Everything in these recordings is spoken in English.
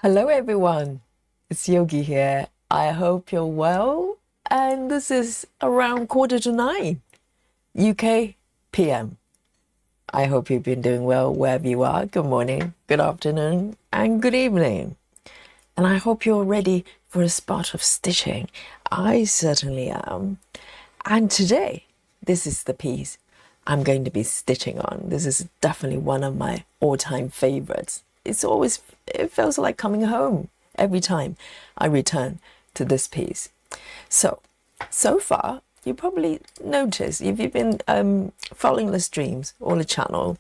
Hello everyone, it's Yogi here. I hope you're well. And this is around 9:15 UK PM. I hope you've been doing well wherever you are. Good morning, good afternoon, and good evening. And I hope you're ready for a spot of stitching. I certainly am. And today, this is the piece I'm going to be stitching on. This is definitely one of my all-time favorites. It feels like coming home every time I return to this piece. So far, you probably noticed, if you've been following the streams or the channel,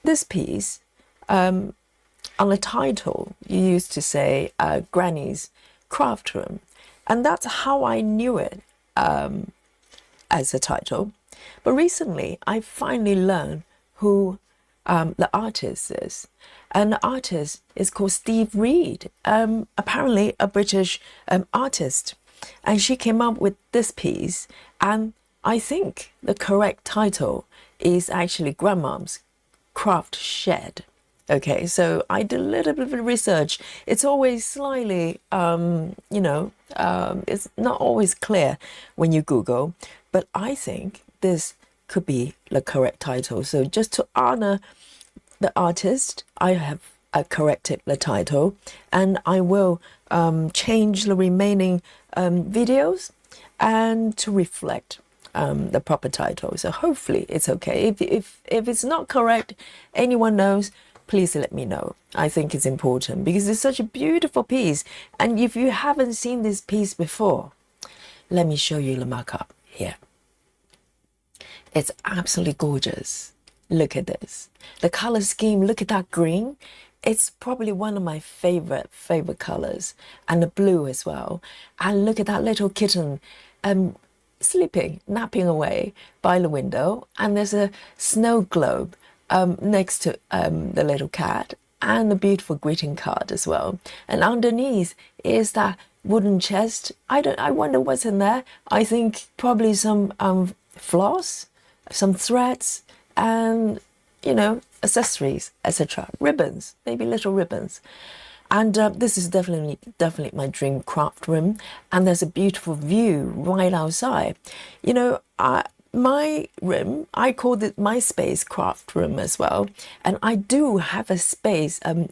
this piece, on the title, you used to say Granny's Craft Room. And that's how I knew it as a title. But recently, I finally learned who the artist is. And the artist is called Steve Reed, apparently a British artist. And she came up with this piece. And I think the correct title is actually Grandmom's Craft Shed. Okay, so I did a little bit of research. It's always slightly, it's not always clear when you Google, but I think this could be the correct title. So just to honor the artist, I have corrected the title, and I will change the remaining videos and to reflect the proper title. So hopefully it's okay. If it's not correct, anyone knows, please let me know. I think it's important because it's such a beautiful piece. And if you haven't seen this piece before, let me show you the markup here. It's absolutely gorgeous. Look at this. The color scheme, look at that green. It's probably one of my favorite colors, and the blue as well. And look at that little kitten sleeping, napping away by the window. And there's a snow globe next to the little cat, and the beautiful greeting card as well. And underneath is that wooden chest. I wonder what's in there. I think probably some floss, some threads, and accessories, etc. Ribbons, maybe little ribbons. And this is definitely my dream craft room. And there's a beautiful view right outside. My room, I called it my space craft room as well. And I do have a space, a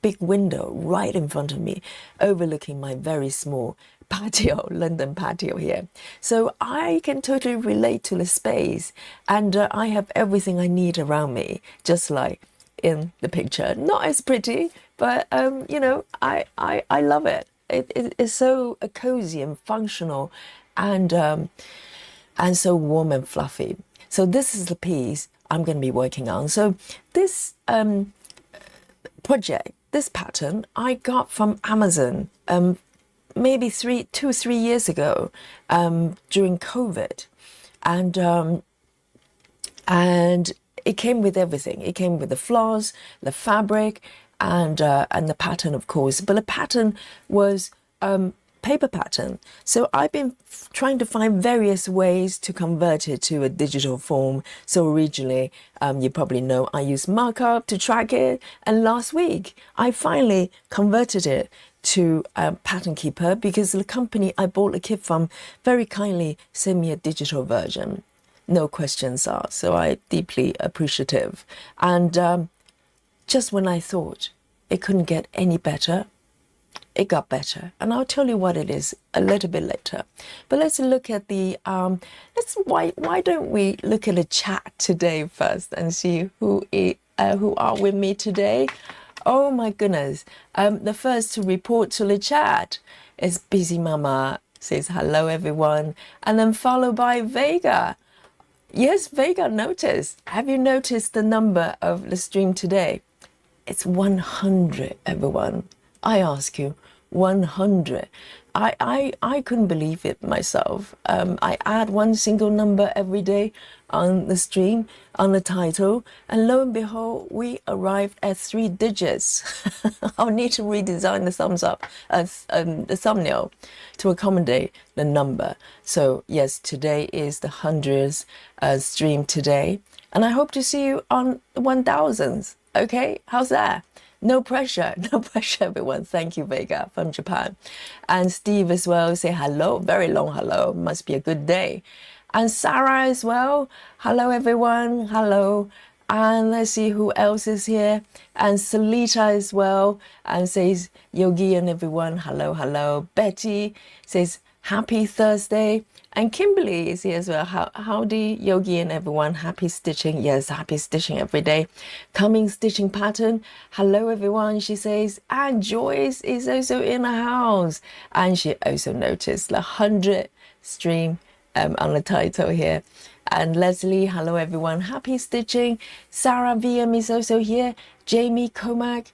big window right in front of me, overlooking my very small patio, London patio here. So I can totally relate to the space, and I have everything I need around me, just like in the picture. Not as pretty, but I love it. It is so cozy and functional, and so warm and fluffy. So this is the piece I'm going to be working on. So this project, this pattern, I got from Amazon maybe 3 years ago during COVID, and it came with everything. It came with the floss, the fabric, and the pattern, of course. But the pattern was paper pattern. So I've been trying to find various ways to convert it to a digital form. So originally, you probably know I used markup to track it. And last week, I finally converted it to Pattern Keeper because the company I bought the kit from very kindly sent me a digital version. No questions asked. So I'm deeply appreciative. And just when I thought it couldn't get any better, it got better, and I'll tell you what it is a little bit later. But let's look at the why don't we look at the chat today first and see who are with me today. Oh my goodness! The first to report to the chat is Busy Mama, says hello everyone, and then followed by Vega. Yes, Vega, noticed. Have you noticed the number of the stream today? It's 100, everyone. I ask you, 100. I couldn't believe it myself. I add one single number every day on the stream, on the title, and lo and behold, we arrived at 3 digits. I'll need to redesign the the thumbnail to accommodate the number. So yes, today is the 100th stream today, and I hope to see you on the 1000s. Okay, how's that? No pressure, no pressure, everyone. Thank you, Vega from Japan. And Steve as well, say hello, very long hello. Must be a good day. And Sarah as well. Hello, everyone. Hello. And let's see who else is here. And Salita as well. And says Yogi and everyone. Hello, hello. Betty says happy Thursday. And Kimberly is here as well. Howdy, Yogi and everyone. Happy stitching. Yes, happy stitching every day. Coming stitching pattern. Hello, everyone, she says. And Joyce is also in the house. And she also noticed the 100 stream on the title here. And Leslie, hello, everyone. Happy stitching. Sarah VM is also here. Jamie Comac.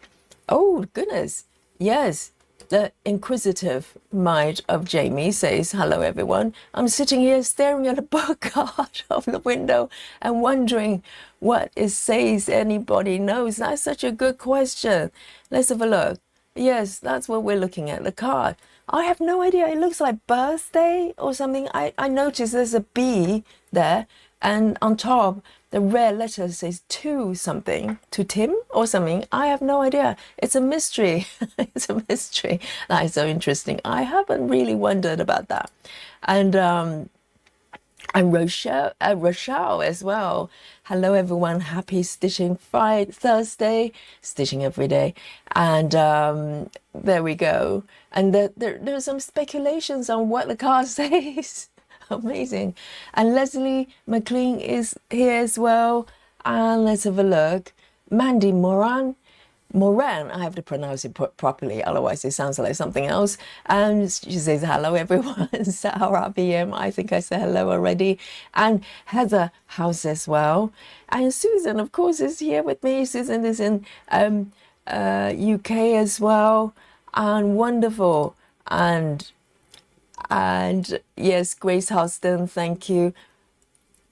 Oh, goodness. Yes. The inquisitive mind of Jamie says, hello, everyone. I'm sitting here staring at a book card of the window and wondering what it says. Anybody knows? That's such a good question. Let's have a look. Yes, that's what we're looking at, the card. I have no idea. It looks like birthday or something. I noticed there's a B there, and on top, the red letter says to something, to Tim or something. I have no idea. It's a mystery. It's a mystery. That is so interesting. I haven't really wondered about that. And Rochelle as well. Hello, everyone. Happy stitching Friday, Thursday, stitching every day. And there we go. And there's some speculations on what the card says. Amazing. And Leslie McLean is here as well. And let's have a look. Mandy Moran, I have to pronounce it properly, otherwise it sounds like something else. And she says, hello, everyone. Sarah BM, I think I said hello already. And Heather House as well. And Susan, of course, is here with me. Susan is in UK as well. And wonderful. And yes, Grace Houston, thank you.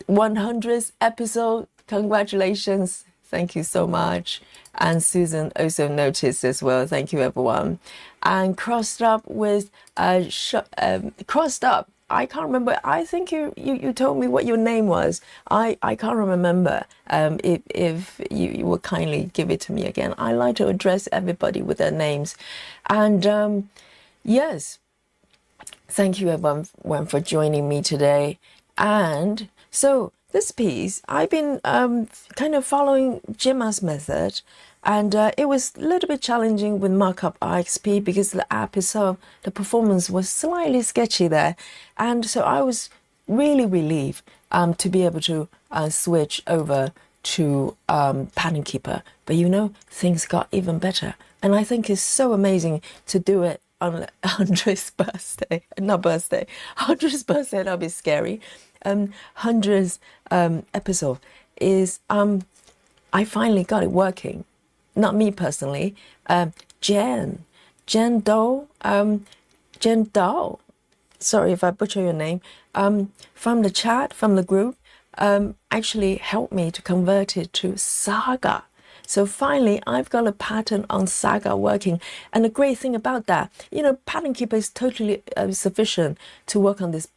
100th episode, congratulations. Thank you so much. And Susan also noticed as well. Thank you, everyone. And crossed up with crossed up. I can't remember. I think you told me what your name was. I can't remember. If you will kindly give it to me again. I like to address everybody with their names. And yes, thank you, everyone, for joining me today. And so this piece, I've been kind of following Gemma's method, and it was a little bit challenging with Markup RXP because the app itself, the performance was slightly sketchy there. And so I was really relieved to be able to switch over to Pattern Keeper. But you know, things got even better. And I think it's so amazing to do it on 100th birthday, not birthday, 100th birthday, that'll be scary. 100th episode is, I finally got it working. Not me personally, Jen Doe, sorry if I butcher your name, from the chat, from the group, actually helped me to convert it to Saga. So finally, I've got a pattern on Saga working. And the great thing about that, you know, Pattern Keeper is totally sufficient to work on this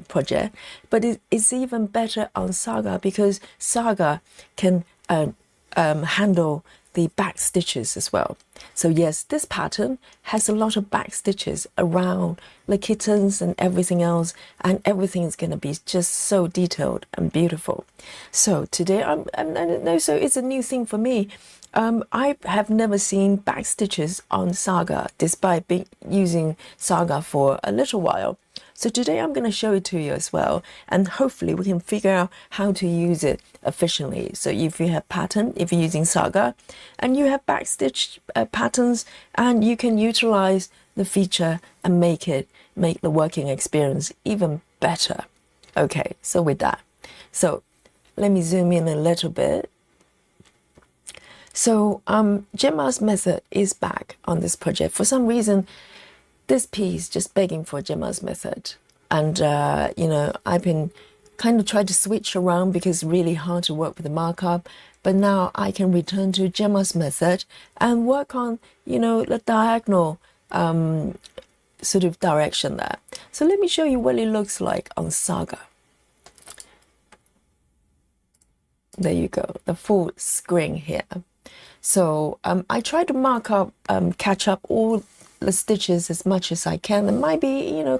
project, but it's even better on Saga because Saga can handle the back stitches as well. So yes, this pattern has a lot of back stitches around the kittens and everything else, and everything is going to be just so detailed and beautiful. So today, so it's a new thing for me. I have never seen back stitches on Saga, despite using Saga for a little while. So today I'm going to show it to you as well, and hopefully we can figure out how to use it efficiently. So if you have pattern, if you're using Saga, and you have backstitch patterns, and you can utilize the feature and make the working experience even better. Okay, so with that, so let me zoom in a little bit. So Gemma's method is back on this project. For some reason, this piece just begging for Gemma's method. And, you know, I've been kind of trying to switch around because it's really hard to work with the markup. But now I can return to Gemma's method and work on, you know, the diagonal sort of direction there. So let me show you what it looks like on Saga. There you go, the full screen here. So I try to mark up, catch up all the stitches as much as I can. There might be, you know,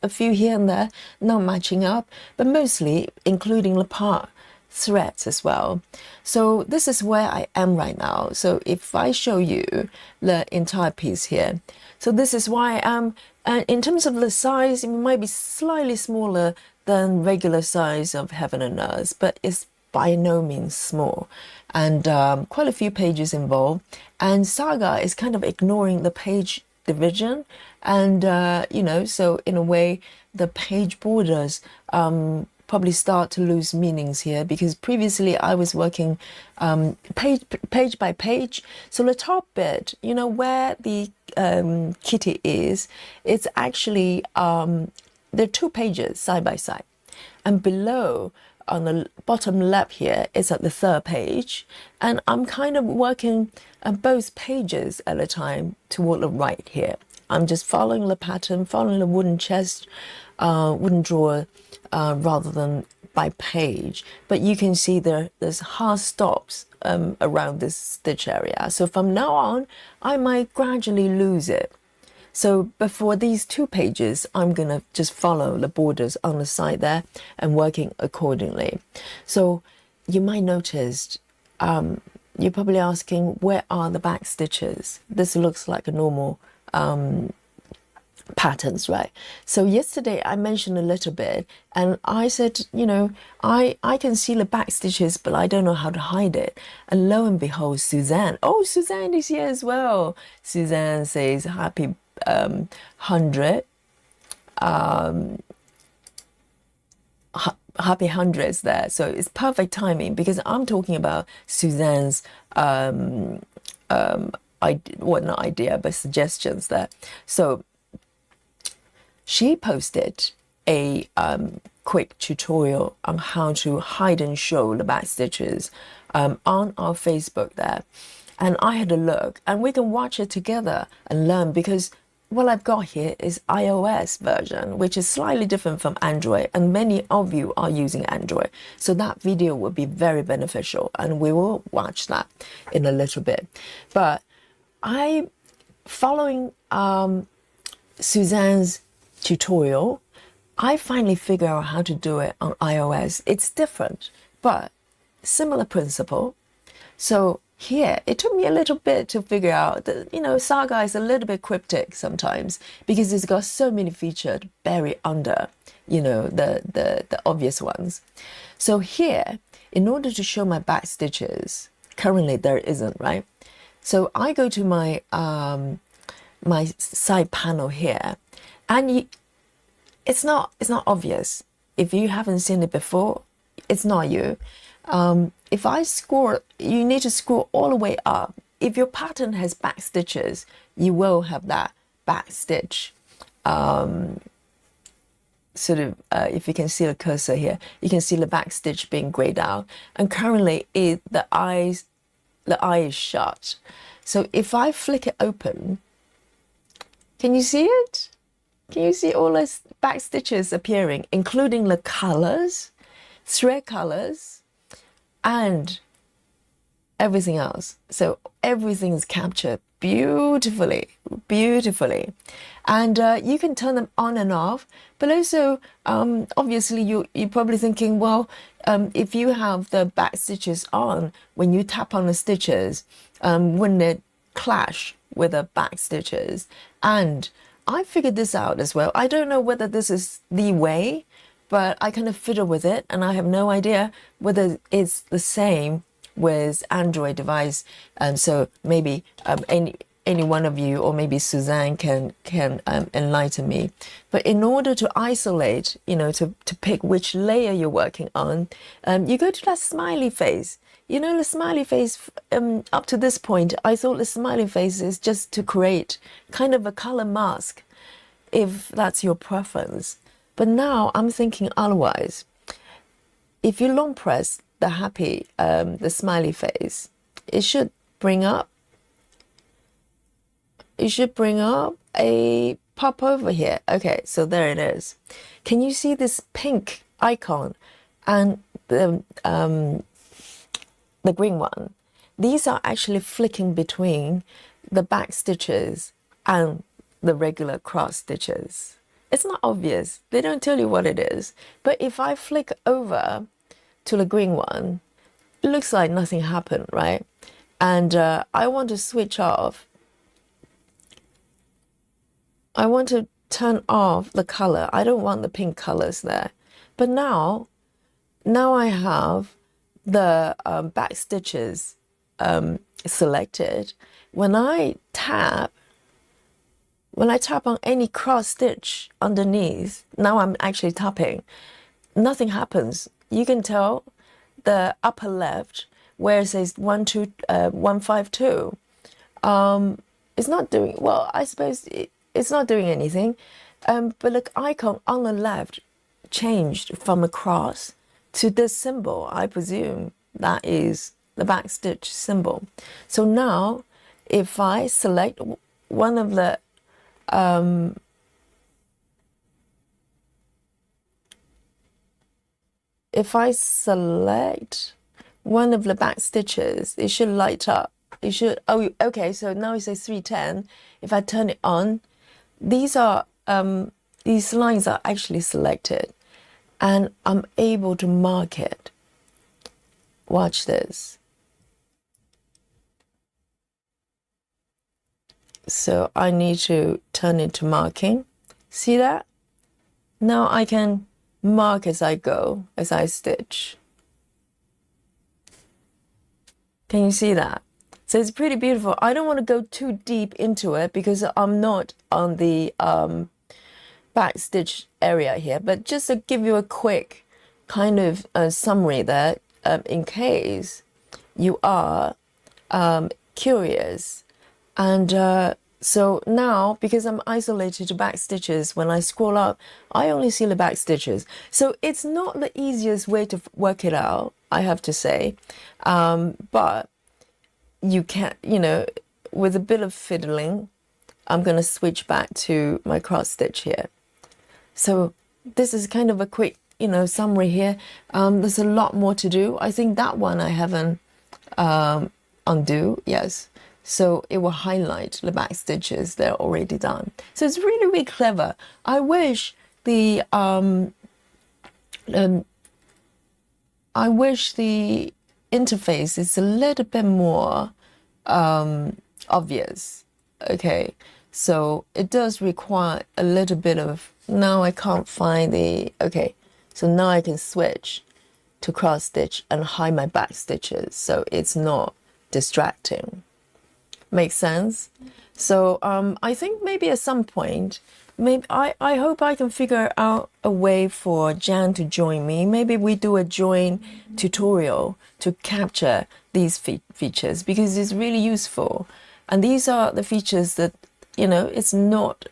a few here and there not matching up, but mostly including the part threads as well. So this is where I am right now. So if I show you the entire piece here, so this is why I am. And in terms of the size, it might be slightly smaller than regular size of Heaven and Earth, but it's by no means small, and quite a few pages involved. And Saga is kind of ignoring the page division, and you know, so in a way, the page borders probably start to lose meanings here, because previously I was working page by page. So the top bit, you know, where the kitty is, it's actually there are 2 pages side by side, and below on the bottom left here is at the 3rd page, and I'm kind of working both pages at a time toward the right here. I'm just following the pattern, following the wooden chest, wooden drawer, rather than by page. But you can see there's hard stops around this stitch area. So from now on, I might gradually lose it. So before these 2 pages, I'm going to just follow the borders on the side there and working accordingly. So you might notice, you're probably asking, where are the back stitches? This looks like a normal patterns, right? So yesterday I mentioned a little bit, and I said, you know, I can see the back stitches, but I don't know how to hide it. And lo and behold, Suzanne is here as well. Suzanne says happy 100, happy hundreds there. So it's perfect timing, because I'm talking about Suzanne's not idea, but suggestions there. So she posted a quick tutorial on how to hide and show the back stitches on our Facebook there. And I had a look, and we can watch it together and learn, because what I've got here is iOS version, which is slightly different from Android, and many of you are using Android. So that video will be very beneficial, and we will watch that in a little bit. But following Suzanne's tutorial, I finally figured out how to do it on iOS. It's different, but similar principle. So here, it took me a little bit to figure out that, you know, Saga is a little bit cryptic sometimes, because it's got so many features buried under, you know, the obvious ones. So here, in order to show my back stitches, currently there isn't, right? So I go to my my side panel here, and it's not obvious. If you haven't seen it before, it's not you. If I scroll, you need to scroll all the way up. If your pattern has back stitches, you will have that back stitch. Sort of, if you can see the cursor here, you can see the back stitch being grayed out. And currently, the eye is shut. So if I flick it open, can you see it? Can you see all those back stitches appearing, including the colors, thread colors, and everything else? So everything is captured beautifully. And you can turn them on and off, but also obviously you're probably thinking, well, if you have the back stitches on, when you tap on the stitches, wouldn't it clash with the back stitches? And I figured this out as well. I don't know whether this is the way, but I kind of fiddle with it, and I have no idea whether it's the same with Android device. And so maybe any one of you, or maybe Suzanne can enlighten me. But in order to isolate, you know, to pick which layer you're working on, you go to that smiley face. You know, the smiley face, up to this point, I thought the smiley face is just to create kind of a color mask, if that's your preference. But now I'm thinking otherwise. If you long press the smiley face, it should bring up a pop over here. Okay, so there it is. Can you see this pink icon and the green one? these are actually flicking between the back stitches and the regular cross stitches. It's not obvious. They don't tell you what it is. But if I flick over to the green one, it looks like nothing happened, right? And I want to switch off. I want to turn off the color. I don't want the pink colors there. But now I have the back stitches selected. When I tap on any cross stitch underneath, now I'm actually tapping, nothing happens. You can tell the upper left where it says 152. It's not doing, well, I suppose it's not doing anything. But the icon on the left changed from a cross to this symbol. I presume that is the back stitch symbol. So now if I select one of the if I select one of the back stitches, it should light up. It should, oh, okay, so now it says 310. If I turn it on, these lines are actually selected, and I'm able to mark it. Watch this. So I need to turn it to marking. See that? Now I can mark as I go, as I stitch. Can you see that? So it's pretty beautiful. I don't want to go too deep into it because I'm not on the back stitch area here, but just to give you a quick kind of summary there, in case you are curious. And so now, because I'm isolated to back stitches, when I scroll up, I only see the back stitches. So it's not the easiest way to work it out, I have to say. But you can, you know, with a bit of fiddling, I'm going to switch back to my cross stitch here. So this is kind of a quick, you know, summary here. There's a lot more to do. I think that one I haven't undo, yes. So it will highlight the back stitches. They're already done. So it's really, really clever. I wish the interface is a little bit more obvious. Okay, so it does require a little bit of, now I can't find the, okay, so now I can switch to cross stitch and hide my back stitches so it's not distracting. Makes sense? So I think maybe at some point, maybe I hope I can figure out a way for Jan to join me. Maybe we do a joint tutorial to capture these features because it's really useful. And these are the features that, you know, it's not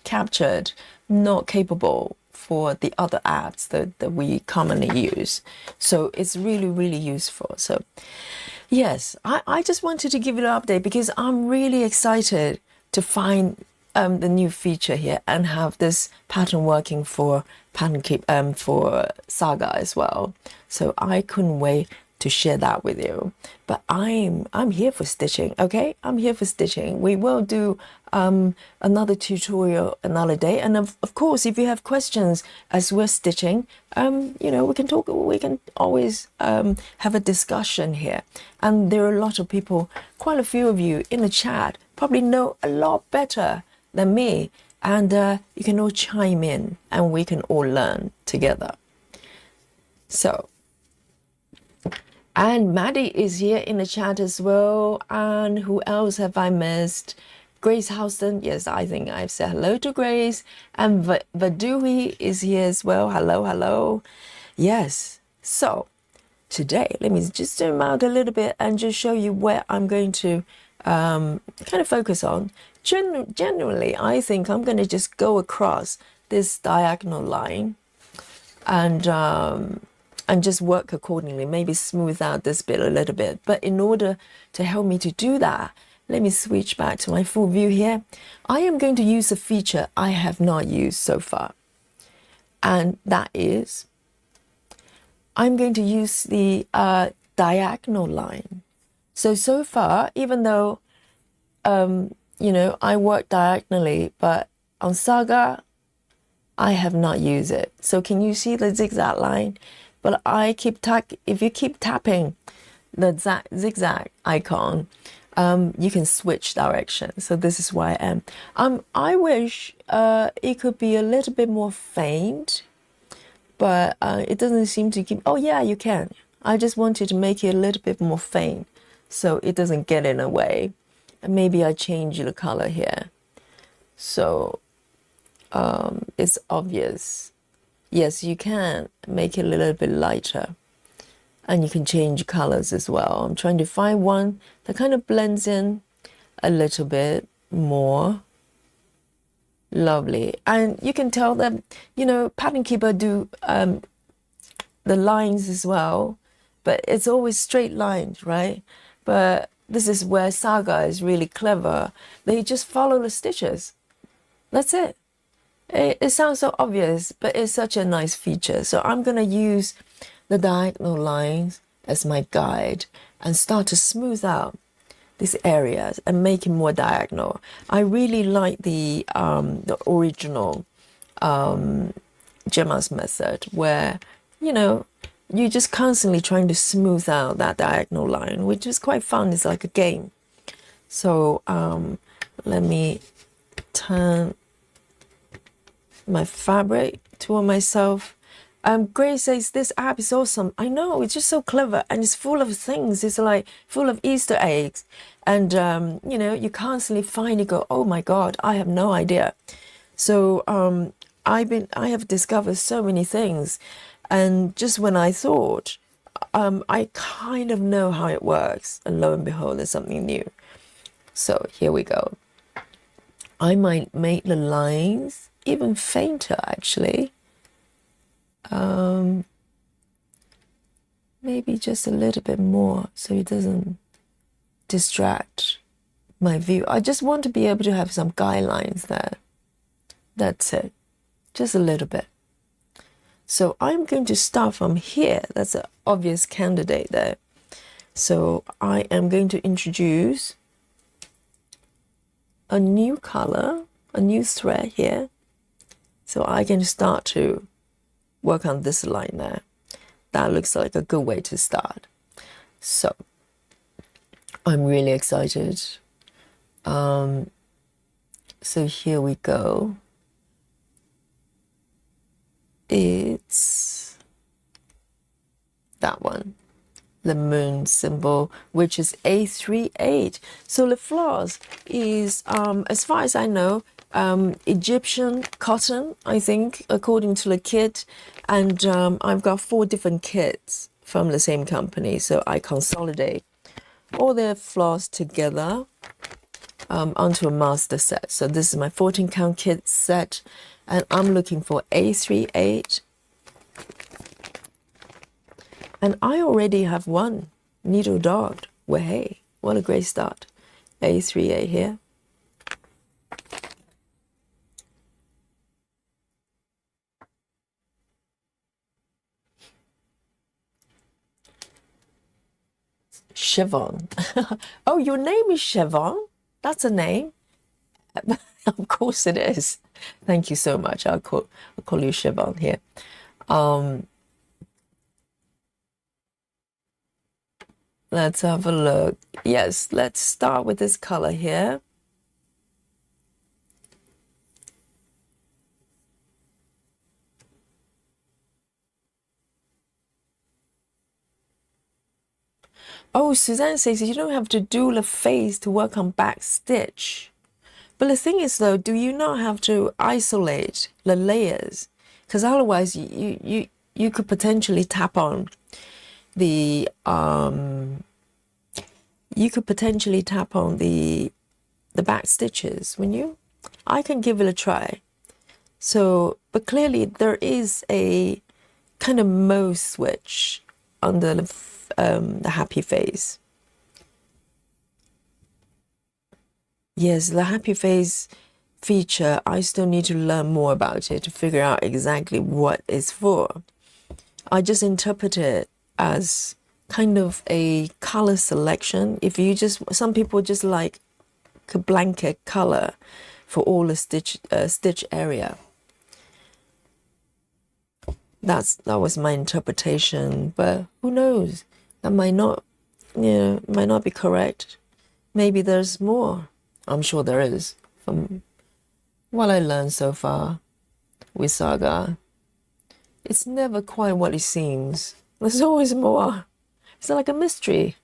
captured, not capable for the other apps that we commonly use. So it's really, really useful. So yes, I just wanted to give you an update because I'm really excited to find the new feature here and have this pattern working for for Saga as well. So I couldn't wait to share that with you. But I'm here for stitching, okay? I'm here for stitching. We will do another tutorial another day. And of course, if you have questions as we're stitching, you know, we can talk, we can always have a discussion here. And there are a lot of people, quite a few of you in the chat, probably know a lot better than me. And you can all chime in and we can all learn together. So, and Maddie is here in the chat as well. And who else have I missed? Grace Houston. Yes, I think I've said hello to Grace. And Vadui is here as well. Hello, hello. Yes. So today, let me just zoom out a little bit and just show you where I'm going to kind of focus on. Generally, I think I'm going to just go across this diagonal line and just work accordingly, maybe smooth out this bit a little bit. But in order to help me to do that, let me switch back to my full view here. I am going to use a feature I have not used so far. And that is, I'm going to use the diagonal line So far, even though, I work diagonally, but on Saga, I have not used it. So can you see the zigzag line? But if you keep tapping the zigzag icon, you can switch direction. So this is why I am. I wish it could be a little bit more faint, but it doesn't seem to keep. Oh yeah, you can. I just wanted to make it a little bit more faint, so it doesn't get in the way. And maybe I change the color here, so it's obvious. Yes, you can make it a little bit lighter. And you can change colors as well. I'm trying to find one that kind of blends in a little bit more. Lovely. And you can tell that, Pattern Keeper do the lines as well, but it's always straight lines, right? But this is where Saga is really clever. They just follow the stitches. That's it. It sounds so obvious, but it's such a nice feature. So I'm going to use the diagonal lines as my guide and start to smooth out these areas and make it more diagonal. I really like the original Gemma's method where, you're just constantly trying to smooth out that diagonal line, which is quite fun. It's like a game. So let me turn my fabric toward myself. Grace says this app is awesome. I know, it's just so clever and it's full of things. It's like full of Easter eggs, and you constantly find it. Go, oh my God, I have no idea. So I have discovered so many things, and just when I thought I kind of know how it works, and lo and behold, there's something new. So here we go. I might make the lines even fainter, actually. Maybe just a little bit more so it doesn't distract my view. I just want to be able to have some guidelines there. That's it. Just a little bit. So I'm going to start from here. That's an obvious candidate there. So I am going to introduce a new color, a new thread here. So I can start to work on this line there. That looks like a good way to start. So I'm really excited. So here we go. It's that one, the moon symbol, which is A38. So the floss is, as far as I know, Egyptian cotton, I think, according to the kit. And I've got 4 different kits from the same company. So I consolidate all their floss together onto a master set. So this is my 14 count kit set. And I'm looking for A38. And I already have one needle dot. Well, hey, what a great start. A38 here. Chevron. Oh, your name is Chevron? That's a name? Of course it is. Thank you so much. I'll call you Chevron here. Let's have a look. Yes, let's start with this color here. Oh, Suzanne says you don't have to do the face to work on backstitch. But the thing is, though, do you not have to isolate the layers? Because otherwise, you could potentially tap on the back stitches, wouldn't you? I can give it a try. So, but clearly there is a kind of mode switch under the happy face. Yes, the happy face feature, I still need to learn more about it to figure out exactly what it's for. I just interpret it as kind of a color selection. If you just, some people just like a blanket color for all the stitch area. That was my interpretation, but who knows? That might not, might not be correct. Maybe there's more. I'm sure there is from what I learned so far with Saga. It's never quite what it seems. There's always more. It's like a mystery.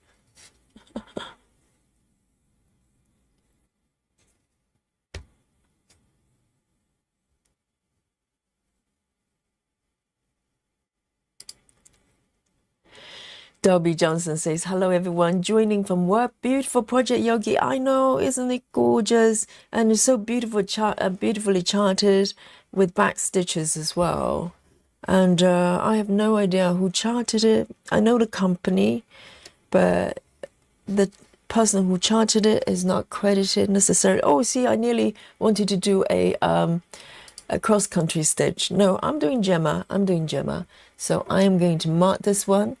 Dobby Johnson says, hello everyone, joining from work. Beautiful project, Yogi. I know, isn't it gorgeous? And it's so beautiful, beautifully charted with back stitches as well. And I have no idea who charted it. I know the company, but the person who charted it is not credited necessarily. Oh, see, I nearly wanted to do a cross-country stitch. No, I'm doing Gemma. So I am going to mark this one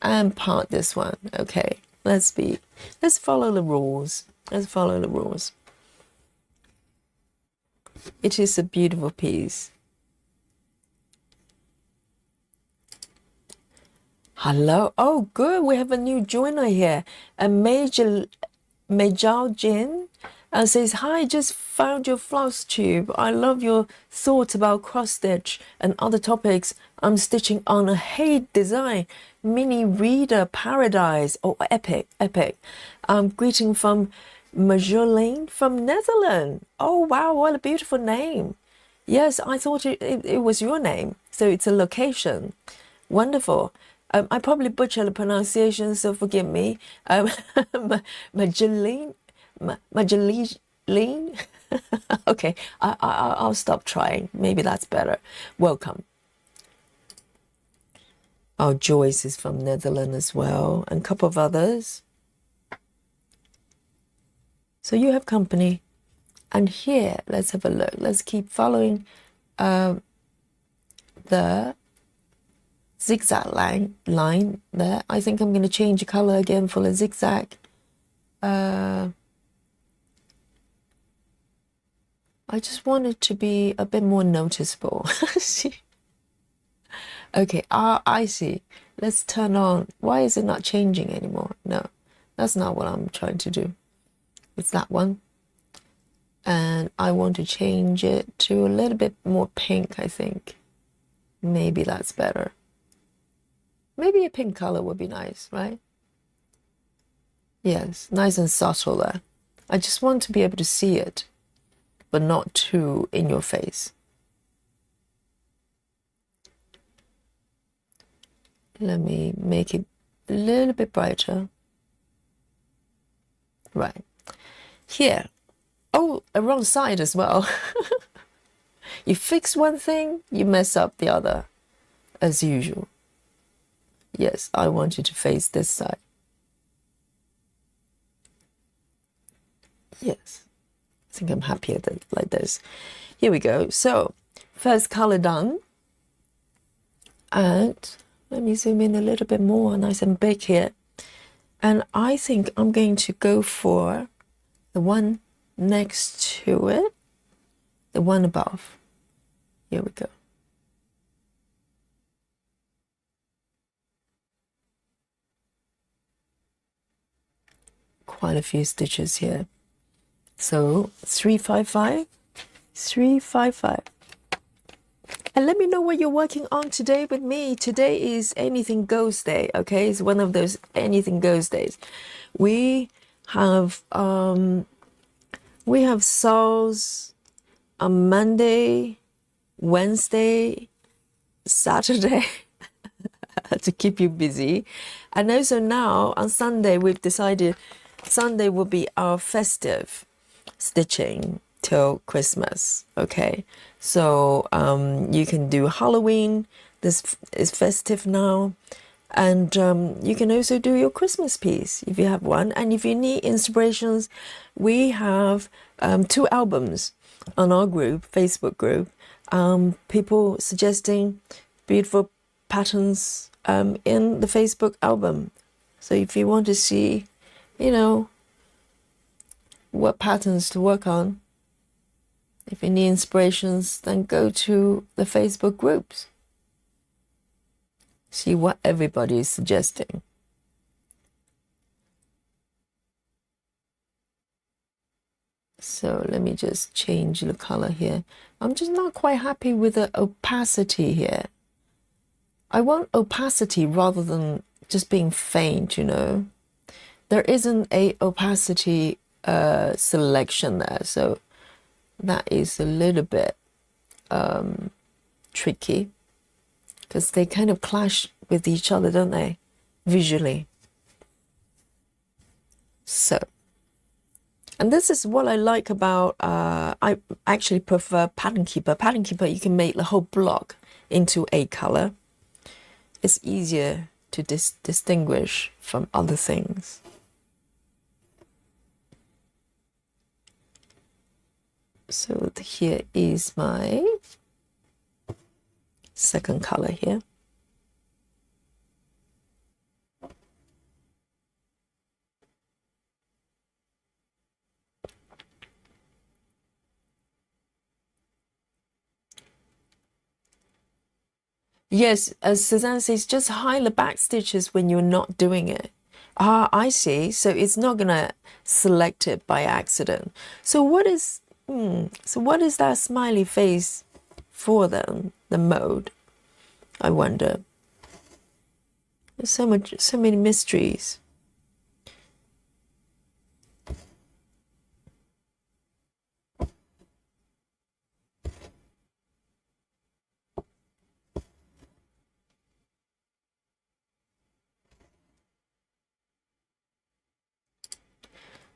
and part this one. Okay, let's follow the rules. It is a beautiful piece. Hello. Oh, good. We have a new joiner here. A Majal Jin says, hi, just found your floss tube. I love your thoughts about cross stitch and other topics. I'm stitching on a Hate design. Mini reader paradise. Oh, epic. Greeting from Marjolein from Netherlands. Oh, wow. What a beautiful name. Yes, I thought it was your name. So it's a location. Wonderful. I probably butcher the pronunciation, so forgive me. Mageline? Okay, I'll stop trying. Maybe that's better. Welcome. Oh, Joyce is from Netherlands as well, and a couple of others. So you have company. And here, let's have a look. Let's keep following the zigzag line there. I think I'm going to change the color again for the zigzag. I just want it to be a bit more noticeable. Okay, I see. Let's turn on. Why is it not changing anymore? No, that's not what I'm trying to do. It's that one. And I want to change it to a little bit more pink, I think. Maybe that's better. Maybe a pink color would be nice, right? Yes, nice and subtle there. I just want to be able to see it, but not too in your face. Let me make it a little bit brighter. Right. Here. Oh, a wrong side as well. You fix one thing, you mess up the other, as usual. Yes, I want you to face this side. Yes, I think I'm happier like this. Here we go. So, first color done. And let me zoom in a little bit more, nice and big here. And I think I'm going to go for the one next to it, the one above. Here we go. Quite a few stitches here. So 355, 355. And let me know what you're working on today with me. Today is Anything Goes Day, okay? It's one of those Anything Goes days. We have SALs on Monday, Wednesday, Saturday to keep you busy. And also now on Sunday, we've decided Sunday will be our festive stitching till Christmas, okay? So you can do Halloween. This is festive now. And you can also do your Christmas piece if you have one. And if you need inspirations, we have 2 albums on our group, Facebook group. People suggesting beautiful patterns in the Facebook album. So if you want to see, you know, what patterns to work on, if you need inspirations, then go to the Facebook groups. See what everybody is suggesting. So let me just change the color here. I'm just not quite happy with the opacity here. I want opacity rather than just being faint, you know. There isn't a opacity selection there, so that is a little bit tricky because they kind of clash with each other, don't they, visually? So, and this is what I like about, I actually prefer Pattern Keeper. Pattern Keeper, you can make the whole block into a color. It's easier to distinguish from other things. So here is my second color here. Yes, as Suzanne says, just hide the back stitches when you're not doing it. Ah, I see. So it's not gonna select it by accident. So what is that smiley face for then? The mode, I wonder. There's so many mysteries.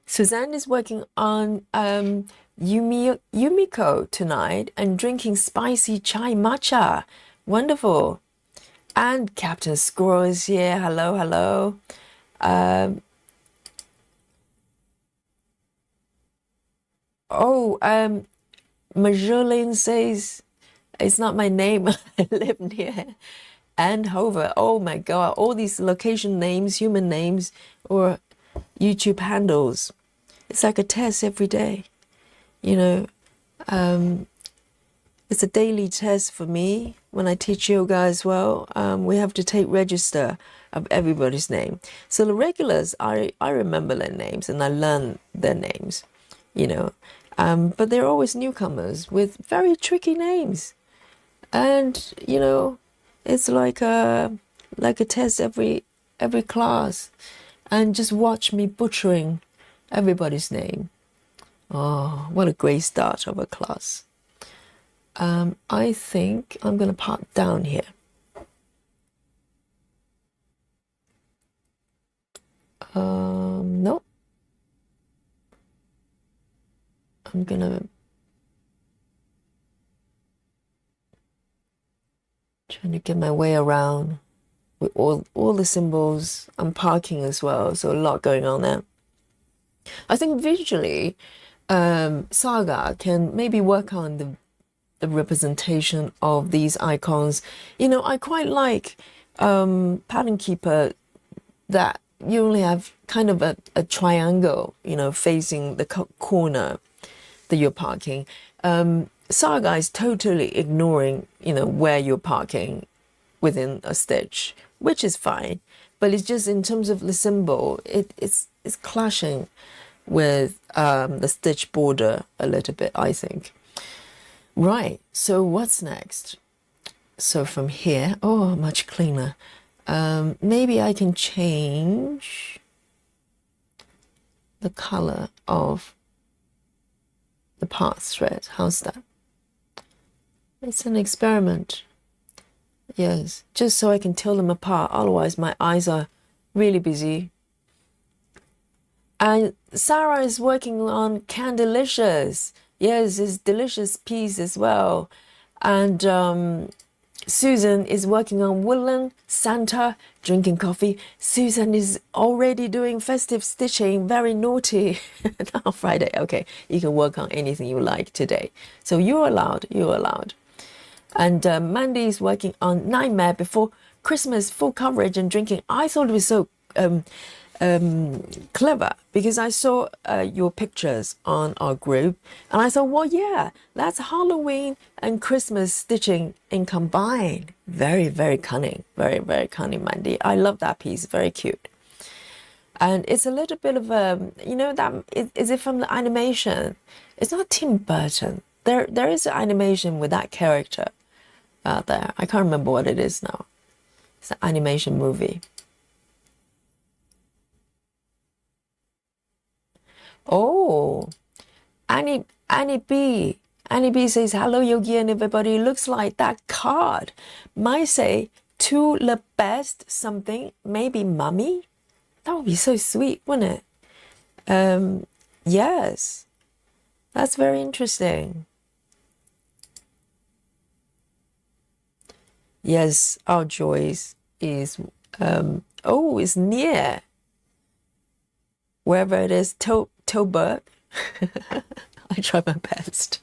Suzanne is working on Yumiko tonight and drinking spicy chai matcha. Wonderful. And Captain Squirrel is here. Hello, hello. Majolene says, it's not my name. I live near Andover. Oh my God. All these location names, human names, or YouTube handles. It's like a test every day, you know. It's a daily test for me when I teach yoga as well. We have to take register of everybody's name. So the regulars, I remember their names and I learn their names, you know. But they're always newcomers with very tricky names. And, you know, it's like a test every class. And just watch me butchering everybody's name. Oh, what a great start of a class. I think I'm going to park down here. No. I'm going to trying to get my way around with all the symbols. I'm parking as well, so a lot going on there. I think visually, Saga can maybe work on the representation of these icons. You know, I quite like Pattern Keeper that you only have kind of a triangle, you know, facing the corner that you're parking. Saga is totally ignoring, you know, where you're parking within a stitch, which is fine. But it's just in terms of the symbol, it's clashing with the stitch border a little bit, I think. Right, so what's next? So from here, oh, much cleaner. Maybe I can change the color of the path thread. How's that? It's an experiment. Yes, just so I can tell them apart. Otherwise, my eyes are really busy. And Sarah is working on Candelicious. Yes, it's delicious piece as well. And Susan is working on Woodland, Santa, drinking coffee. Susan is already doing festive stitching, very naughty. Not on Friday. Okay, you can work on anything you like today. So you're allowed, you're allowed. And Mandy is working on Nightmare Before Christmas, full coverage and drinking. I thought it was so clever because I saw your pictures on our group and I thought, well, yeah, that's Halloween and Christmas stitching in combined. Very, very cunning. Very, very cunning, Mandy. I love that piece. Very cute. And it's a little bit of a, is it from the animation? It's not Tim Burton. There is an animation with that character out there. I can't remember what it is now. It's an animation movie. Oh, Annie B. Annie B says, hello, Yogi and everybody. Looks like that card might say, to the best something, maybe mummy. That would be so sweet, wouldn't it? Yes, that's very interesting. Yes, our Joyce is, it's near. Wherever it is, Toburg. I try my best.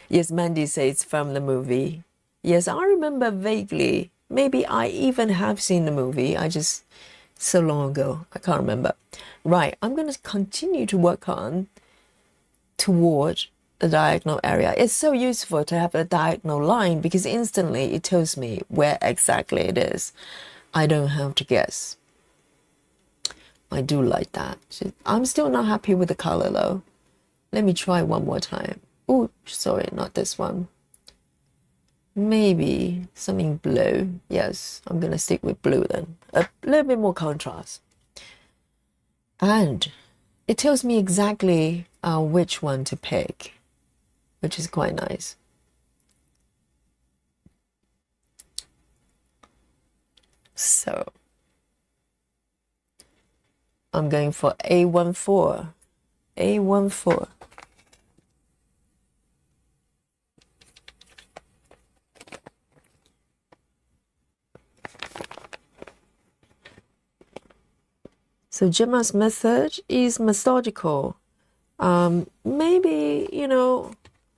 Yes, Mandy says it's from the movie. Yes, I remember vaguely. Maybe I even have seen the movie. I just, so long ago, I can't remember. Right, I'm going to continue to work on toward the diagonal area. It's so useful to have a diagonal line because instantly it tells me where exactly it is. I don't have to guess. I do like that. I'm still not happy with the color though. Let me try one more time. Oh, sorry, not this one. Maybe something blue. Yes, I'm going to stick with blue then. A little bit more contrast. And it tells me exactly which one to pick, which is quite nice. So I'm going for A14. A14. So Gemma's method is methodical. Maybe,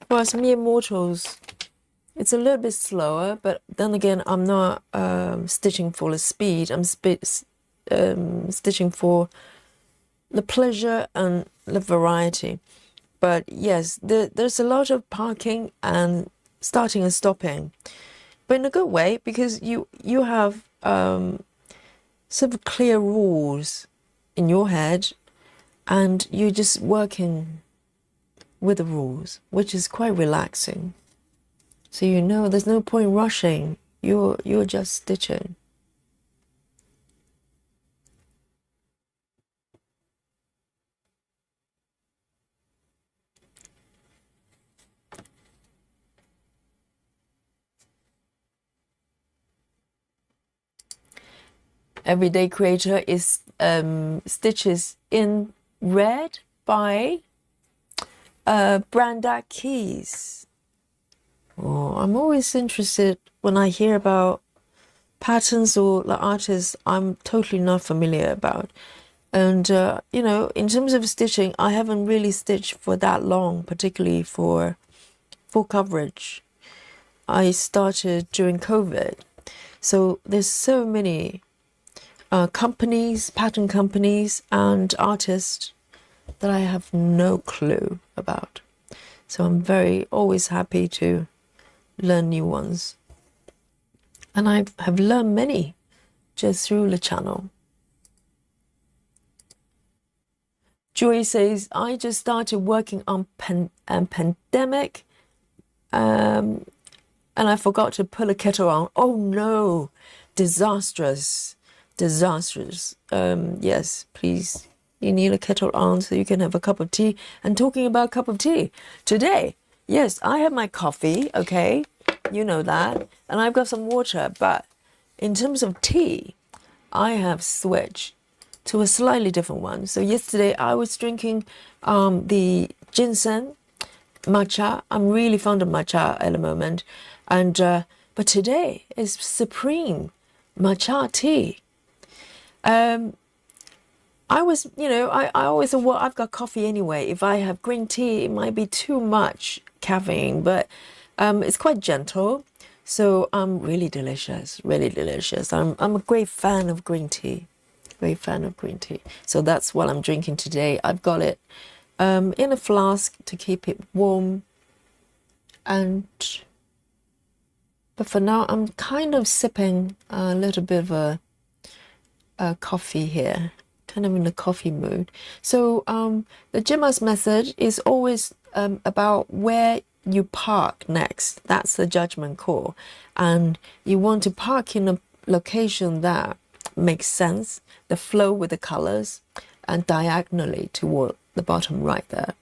for us mere mortals, it's a little bit slower, but then again, I'm not stitching for the speed. I'm stitching for the pleasure and the variety. But yes, there's a lot of parking and starting and stopping, but in a good way because you have sort of clear rules in your head and you're just working with the rules, which is quite relaxing. So there's no point rushing. You're just stitching. Everyday Creator is stitches in red by Branda Keys. Oh, I'm always interested when I hear about patterns or the artists I'm totally not familiar about. And, in terms of stitching, I haven't really stitched for that long, particularly for full coverage. I started during COVID. So there's so many companies, pattern companies, and artists that I have no clue about. So I'm always happy to learn new ones. And I have learned many just through the channel. Joy says, I just started working on pandemic and I forgot to put a kettle on. Oh no, disastrous. Yes, please, you need a kettle on so you can have a cup of tea. And talking about cup of tea, today, yes, I have my coffee, okay, you know that, and I've got some water, but in terms of tea, I have switched to a slightly different one. So yesterday I was drinking the ginseng matcha. I'm really fond of matcha at the moment, and but today is supreme matcha tea. I was, I always thought, well, I've got coffee anyway. If I have green tea, it might be too much caffeine, but it's quite gentle. So really delicious, really delicious. I'm a great fan of green tea. Great fan of green tea. So that's what I'm drinking today. I've got it in a flask to keep it warm. But for now, I'm kind of sipping a little bit of a coffee here, kind of in the coffee mood. So the Gemma's method is always about where you park next. That's the judgment call. And you want to park in a location that makes sense, the flow with the colors, and diagonally toward the bottom right there.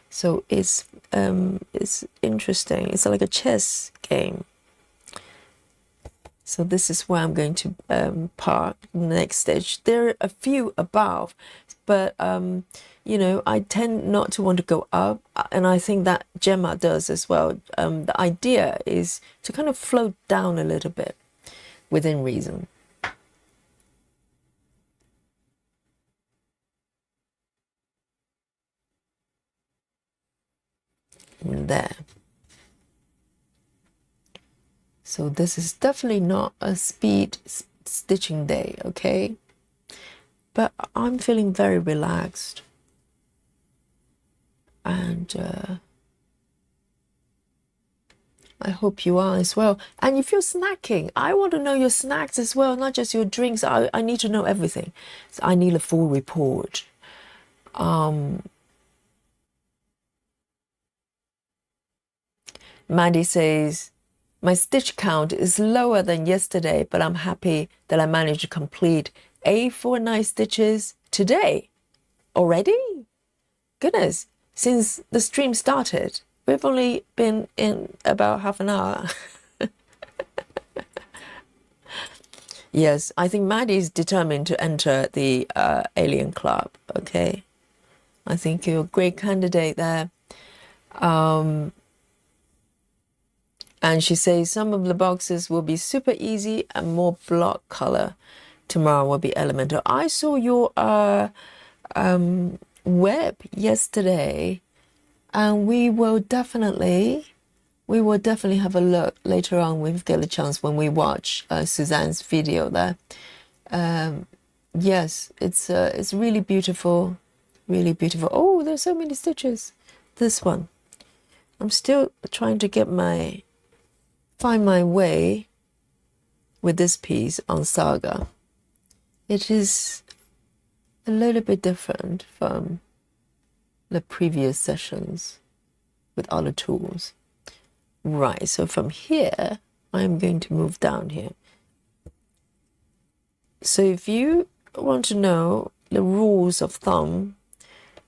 So it's interesting. It's like a chess game. So this is where I'm going to park next stage. There are a few above, but you know, I tend not to want to go up, and I think that Gemma does as well. The idea is to kind of float down a little bit within reason. There. So this is definitely not a speed stitching day, okay? But I'm feeling very relaxed. And I hope you are as well. And if you're snacking, I want to know your snacks as well, not just your drinks. I need to know everything. So I need a full report. Maddie says, my stitch count is lower than yesterday, but I'm happy that I managed to complete 849 stitches today. Already? Goodness, since the stream started, we've only been in about half an hour. Yes, I think Maddie's determined to enter the Alien Club, okay? I think you're a great candidate there. And she says some of the boxes will be super easy and more block color. Tomorrow will be elemental. I saw your web yesterday, and we will definitely have a look later on. We've got a chance when we watch Suzanne's video there. Yes, it's really beautiful, really beautiful. Oh, there's so many stitches. This one, I'm still trying to find my way with this piece on Saga. It is a little bit different from the previous sessions with other tools. Right, so from here, I'm going to move down here. So if you want to know the rules of thumb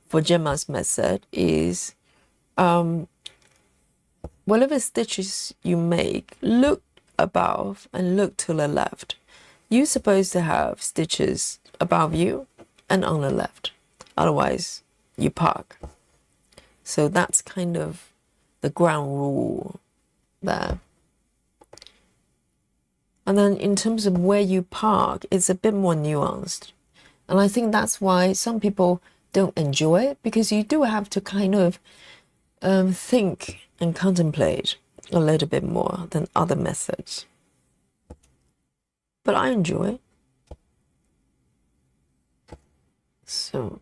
for Gemma's method is whatever stitches you make, look above and look to the left. You're supposed to have stitches above you and on the left. Otherwise, you park. So that's kind of the ground rule there. And then in terms of where you park, it's a bit more nuanced. And I think that's why some people don't enjoy it, because you do have to kind of think and contemplate a little bit more than other methods. But I enjoy it. So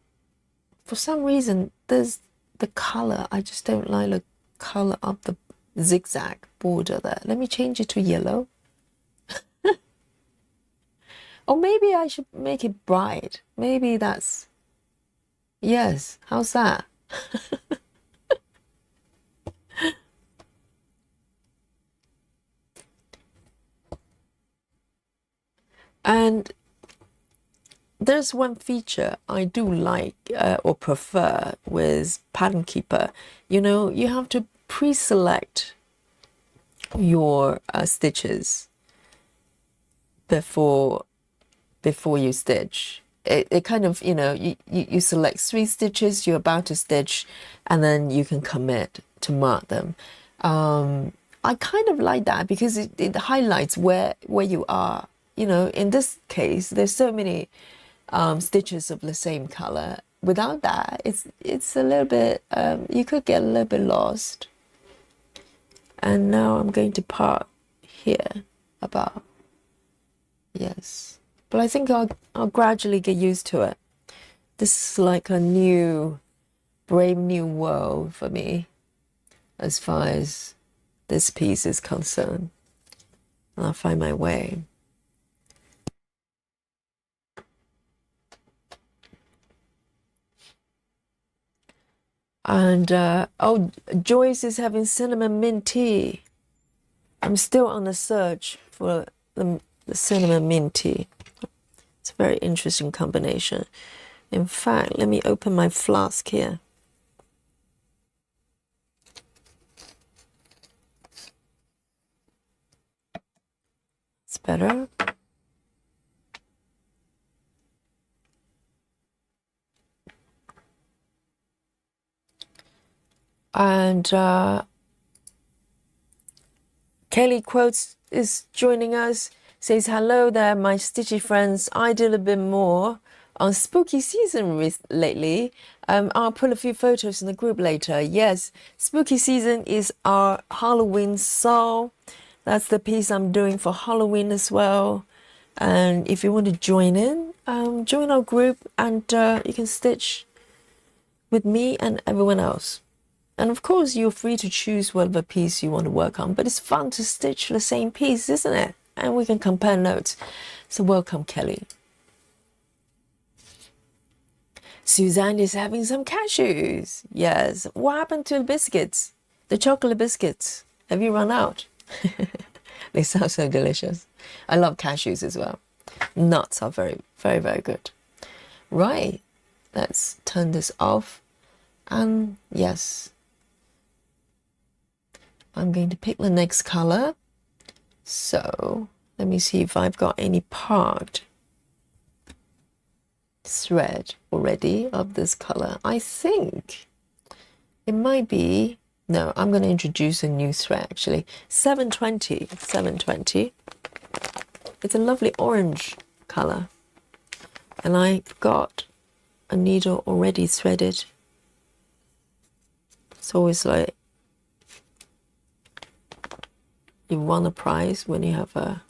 for some reason, there's the color. I just don't like the color of the zigzag border there. Let me change it to yellow. Or maybe I should make it bright. Maybe that's... Yes, how's that? And there's one feature I do like or prefer with Pattern Keeper. You know, you have to pre-select your stitches before you stitch. It kind of, you know, you select 3 stitches you're about to stitch, and then you can commit to mark them. I kind of like that because it highlights where you are. You know, in this case, there's so many stitches of the same color. Without that, it's a little bit, you could get a little bit lost. And now I'm going to park here about. Yes, but I think I'll gradually get used to it. This is like a new, brave new world for me as far as this piece is concerned. And I'll find my way. And oh, Joyce is having cinnamon mint tea. I'm still on the search for the cinnamon mint tea. It's a very interesting combination. In fact, let me open my flask here. It's better. And Kelly Quotes is joining us. Says, hello there, my stitchy friends. I did a bit more on spooky season lately. I'll put a few photos in the group later. Yes, spooky season is our Halloween soul. That's the piece I'm doing for Halloween as well. And if you want to join in, join our group, and you can stitch with me and everyone else. And of course, you're free to choose whatever piece you want to work on, but it's fun to stitch the same piece, isn't it? And we can compare notes. So welcome, Kelly. Suzanne is having some cashews. Yes. What happened to the biscuits? The chocolate biscuits? Have you run out? They sound so delicious. I love cashews as well. Nuts are very, very, very good. Right. Let's turn this off. And yes, I'm going to pick the next color. So let me see if I've got any parked thread already of this color. I think it might be, no, I'm going to introduce a new thread actually. 720. It's a lovely orange color. And I've got a needle already threaded. It's always like you won a prize when you have a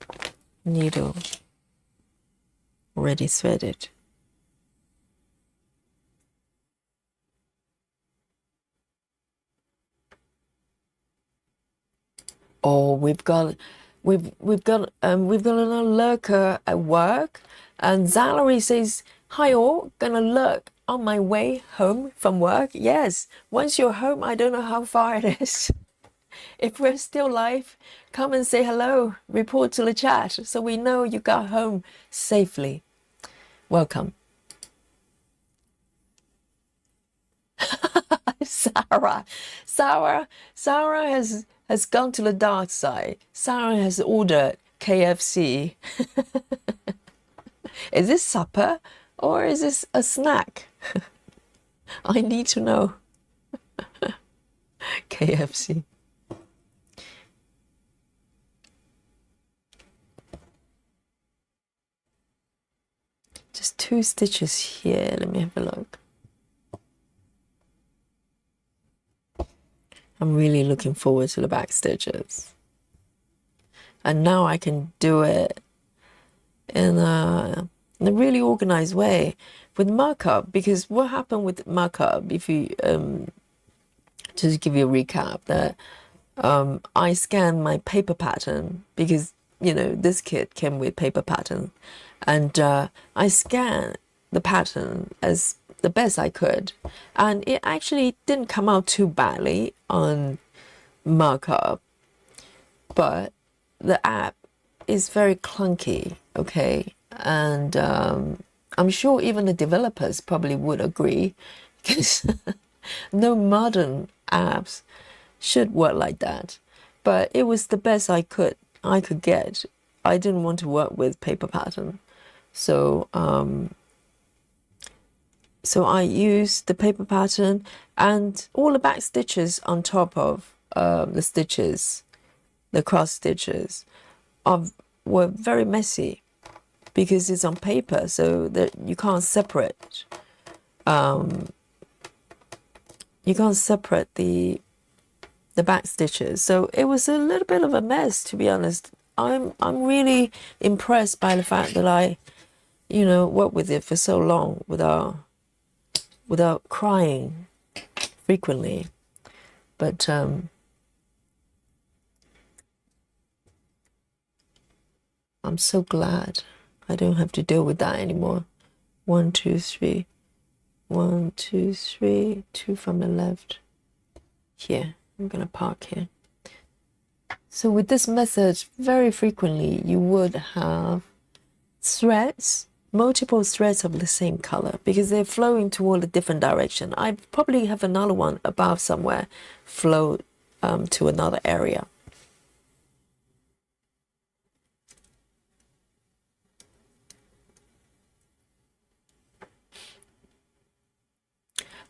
needle already threaded. Oh, we've got another lurker at work, and Zalerie says, "Hi all, gonna lurk on my way home from work." Yes, once you're home, I don't know how far it is. If we're still live, come and say hello, report to the chat, so we know you got home safely. Welcome. Sarah has gone to the dark side. Sarah has ordered KFC. Is this supper or is this a snack? I need to know. KFC. Just 2 stitches here. Let me have a look. I'm really looking forward to the back stitches. And now I can do it in a really organized way with markup, because what happened with markup, if you just give you a recap, that I scanned my paper pattern, because you know this kit came with paper pattern, and I scanned the pattern as the best I could, and it actually didn't come out too badly on markup, but the app is very clunky, okay, and I'm sure even the developers probably would agree, because no modern apps should work like that. But it was the best I could get. I didn't want to work with paper pattern, so so I used the paper pattern, and all the back stitches on top of the stitches, the cross stitches, were very messy because it's on paper, so that you can't separate. You can't separate the back stitches, so it was a little bit of a mess, to be honest. I'm really impressed by the fact that I, worked with it for so long without crying frequently. But I'm so glad I don't have to deal with that anymore. 1, 2, 3. 1, 2, 3. 2 from the left. Here, I'm gonna park here. So with this method, very frequently you would have threads, multiple threads of the same color, because they're flowing toward a different direction. I probably have another one above somewhere, flow to another area.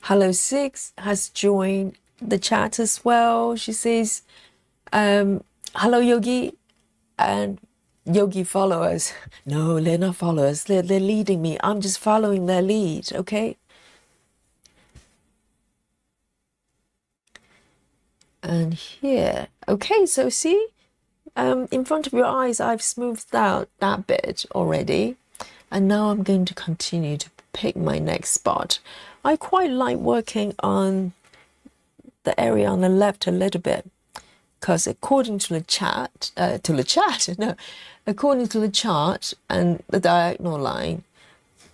Hello Six has joined the chat as well. She says, hello Yogi, and Yogi followers. No, they're not followers. They're leading me. I'm just following their lead, okay? And here, okay, so see, in front of your eyes, I've smoothed out that bit already. And now I'm going to continue to pick my next spot. I quite like working on the area on the left a little bit, because according to the chart, according to the chart and the diagonal line,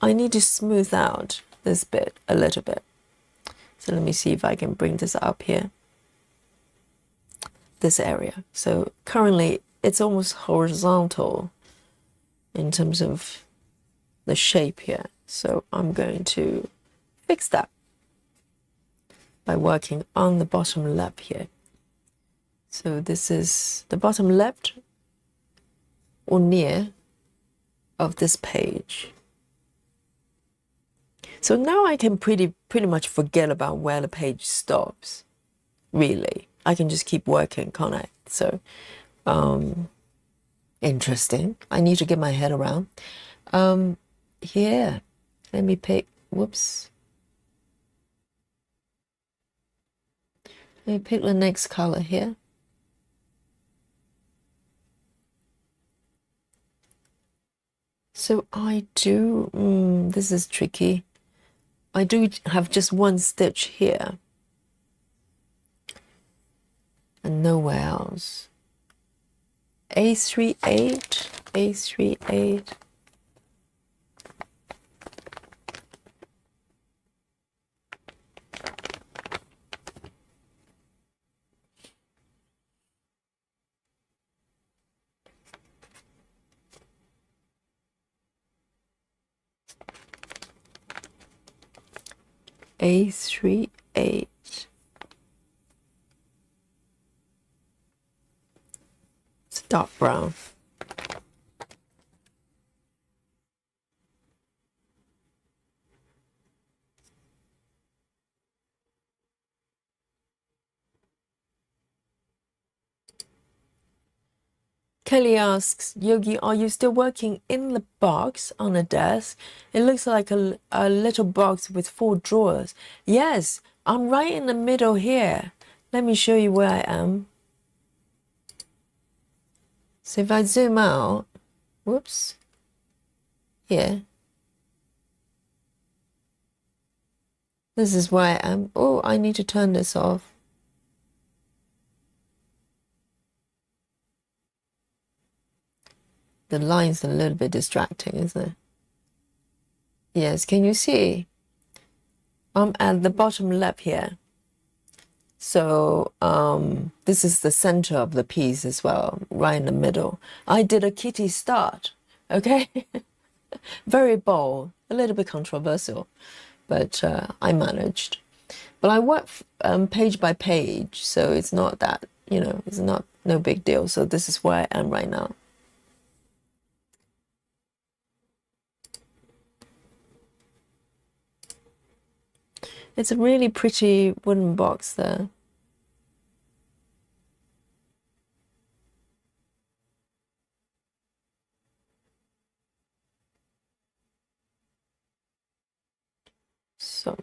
I need to smooth out this bit a little bit. So let me see if I can bring this up here. This area. So currently it's almost horizontal in terms of the shape here. So I'm going to fix that by working on the bottom left here. So this is the bottom left or near of this page. So now I can pretty much forget about where the page stops. Really, I can just keep working, can't I? So interesting. I need to get my head around. Here, let me pick, whoops. Let me pick the next color here. So I do, this is tricky. I do have just one stitch here and nowhere else. A38, A38. A38. It's dark brown. Kelly asks, Yogi, are you still working in the box on the desk? It looks like a little box with 4 drawers. Yes, I'm right in the middle here. Let me show you where I am. So if I zoom out, whoops, here. This is where I am. Oh, I need to turn this off. The line's a little bit distracting, isn't it? Yes, can you see? I'm at the bottom left here. So this is the center of the piece as well, right in the middle. I did a kitty start, okay? Very bold, a little bit controversial, but I managed. But I work page by page, so it's not that, it's no big deal. So this is where I am right now. It's a really pretty wooden box there. So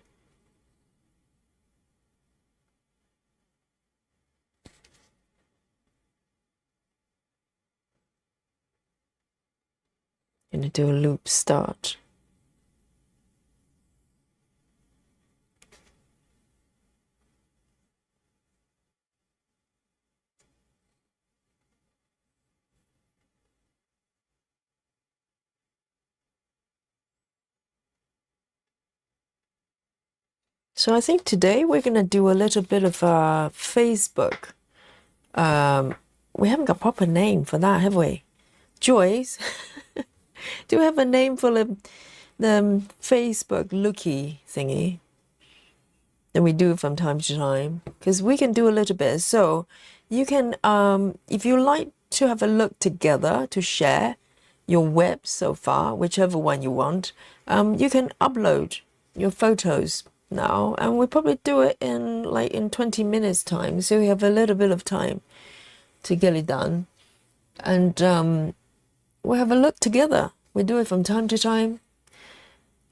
I'm going to do a loop start. So I think today we're going to do a little bit of Facebook. We haven't got a proper name for that, have we? Joyce, do we have a name for the Facebook looky thingy that we do from time to time? Because we can do a little bit. So you can, if you like to have a look together to share your web so far, whichever one you want, you can upload your photos now, and we'll probably do it in 20 minutes time, so we have a little bit of time to get it done, and we'll have a look together. We do it from time to time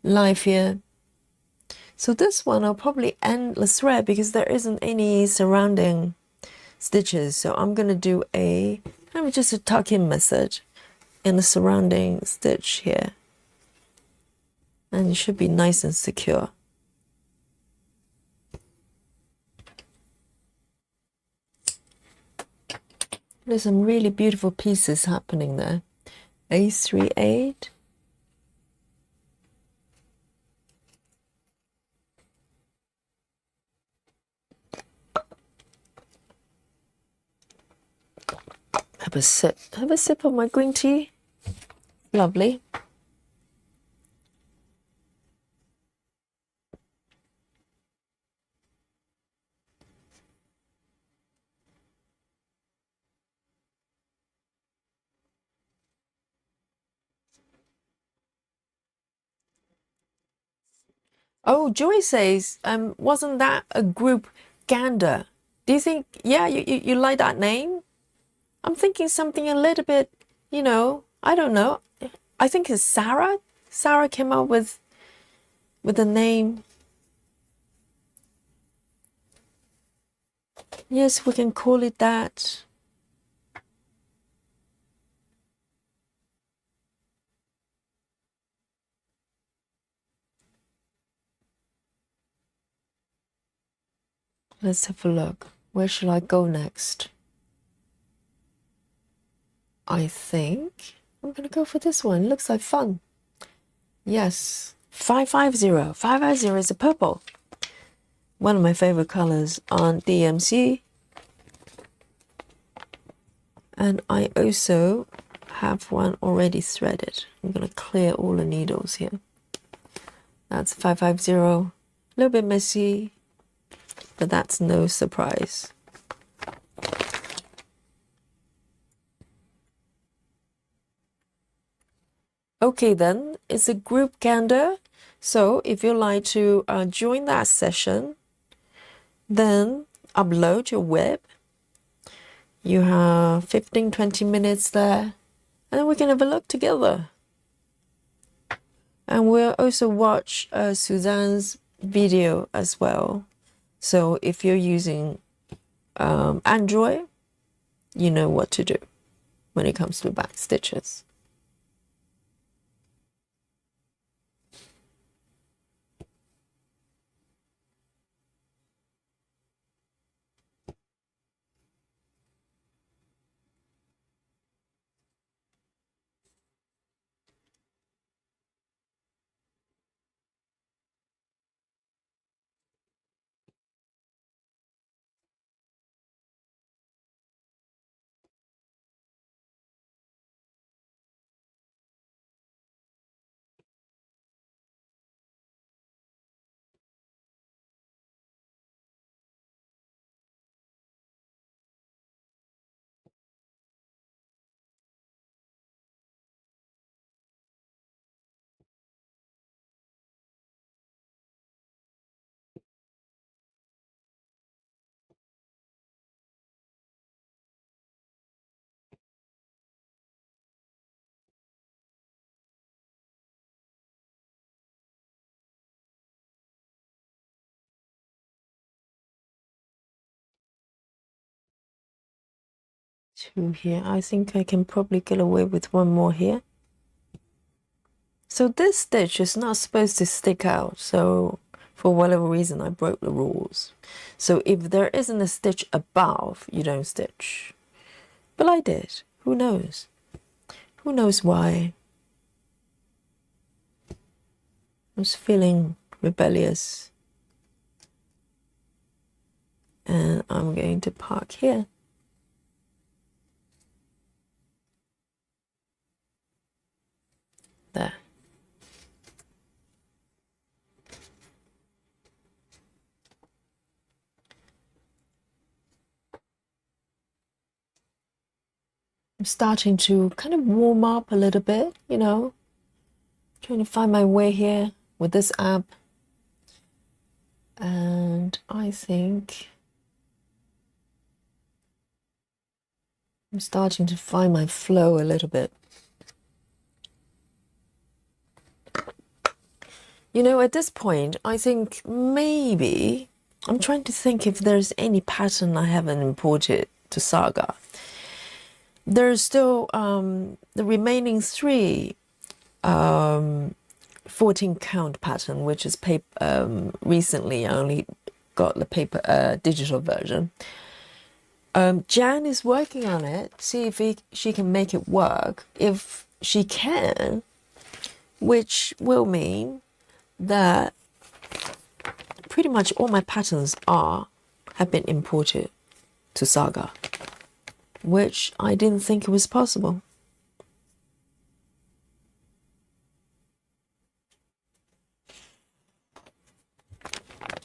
live here. So this one I'll probably end the thread because there isn't any surrounding stitches, so I'm going to do just a tuck-in method in the surrounding stitch here, and it should be nice and secure. There's some really beautiful pieces happening there. A38. Have a sip. Have a sip of my green tea. Lovely. Oh, Joy says, wasn't that a group gander? Do you think, yeah, you like that name? I'm thinking something a little bit, I don't know. I think it's Sarah. Sarah came up with the name. Yes, we can call it that. Let's have a look. Where should I go next? I think I'm going to go for this one. Looks like fun. Yes, 550. 550 is a purple. One of my favorite colors on DMC. And I also have one already threaded. I'm going to clear all the needles here. That's 550. A little bit messy, but that's no surprise. Okay, then it's a group gander. So if you like to join that session, then upload your web. You have 15-20 minutes there, and then we can have a look together. And we'll also watch Suzanne's video as well. So if you're using Android, you know what to do when it comes to back stitches. Two here. I think I can probably get away with one more here. So this stitch is not supposed to stick out, so for whatever reason I broke the rules. So if there isn't a stitch above, you don't stitch. But I did. Who knows? Who knows why? I was feeling rebellious. And I'm going to park here. There. I'm starting to kind of warm up a little bit, you know, trying to find my way here with this app. And I think I'm starting to find my flow a little bit. You know, at this point, I think maybe I'm trying to think if there's any pattern I haven't imported to Saga. There's still the remaining 3 14 count pattern, which is recently I only got the digital version. Jan is working on it, see if she can make it work. If she can, which will mean that pretty much all my patterns have been imported to Saga, which I didn't think it was possible.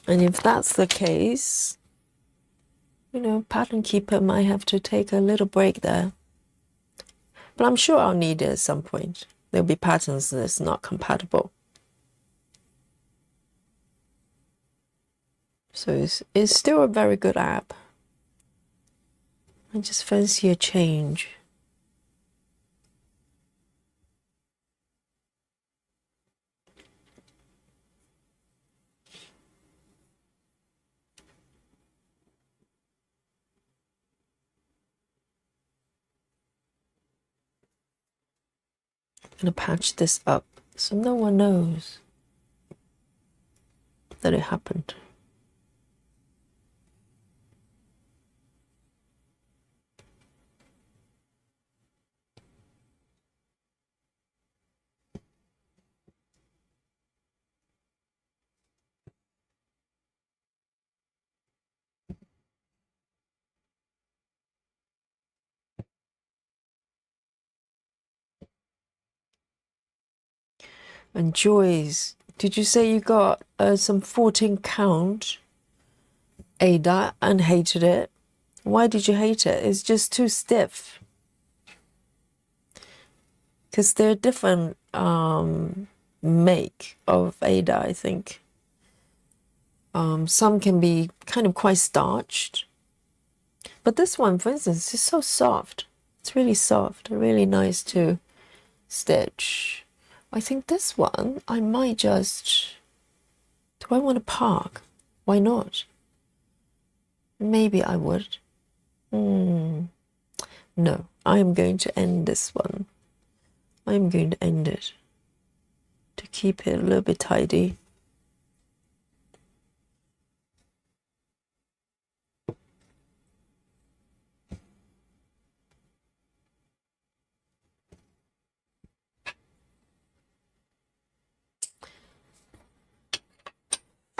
And if that's the case, you know, Pattern Keeper might have to take a little break there. But I'm sure I'll need it at some point. There'll be patterns that's not compatible. So it's still a very good app. I just fancy a change. I'm gonna patch this up so no one knows that it happened. And Joyce, did you say you got some 14 count Ada and hated it? Why did you hate it? It's just too stiff. Because they're different make of Ada, I think. Some can be kind of quite starched. But this one, for instance, is so soft. It's really soft, really nice to stitch. I think this one, I might just... Do I want to park? Why not? Maybe I would. No, I am going to end this one. I'm going to end it to keep it a little bit tidy.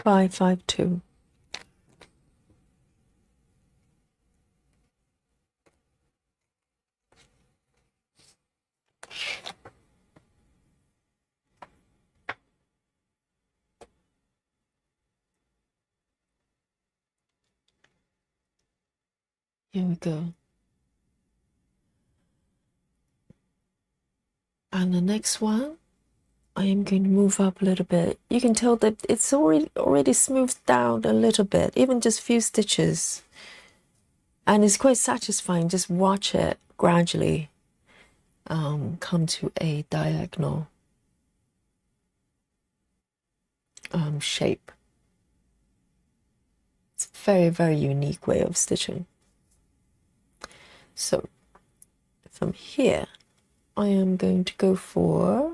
Five, 5, 2. Here we go. And the next one, I am going to move up a little bit. You can tell that it's already smoothed down a little bit, even just a few stitches. And it's quite satisfying. Just watch it gradually come to a diagonal shape. It's a very, very unique way of stitching. So from here, I am going to go for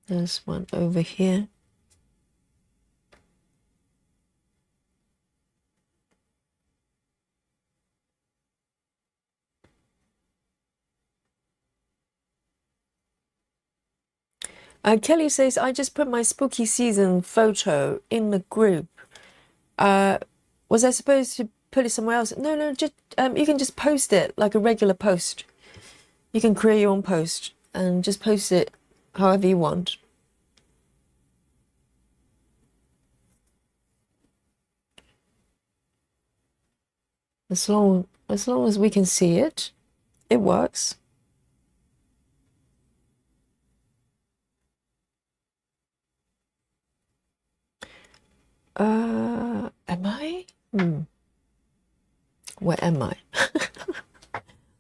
There's one over here. Kelly says, I just put my spooky season photo in the group. Was I supposed to put it somewhere else? No, just you can just post it like a regular post. You can create your own post and just post it however you want. As long as we can see it, it works. Am I? Where am I?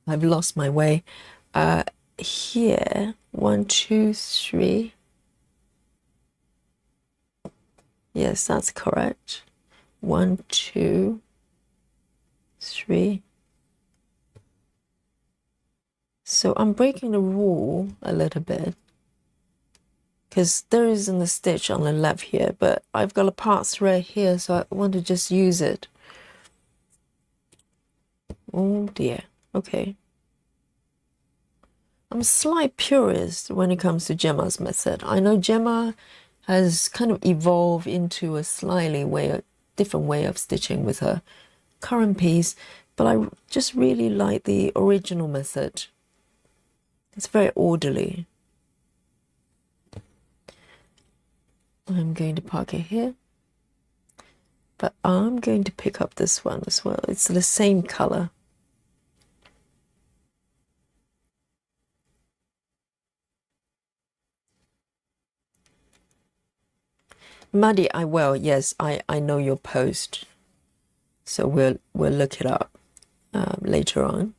I've lost my way. Here, 1, 2, 3. Yes, that's correct. 1, 2, 3. So I'm breaking the rule a little bit because there isn't a stitch on the left here, but I've got a part thread here, so I want to just use it. Oh dear. Okay. I'm a slight purist when it comes to Gemma's method. I know Gemma has kind of evolved into a slightly different way of stitching with her current piece, but I just really like the original method. It's very orderly. I'm going to park it here, but I'm going to pick up this one as well. It's the same color. Maddie, I will. Yes, I know your post, so we'll look it up later on.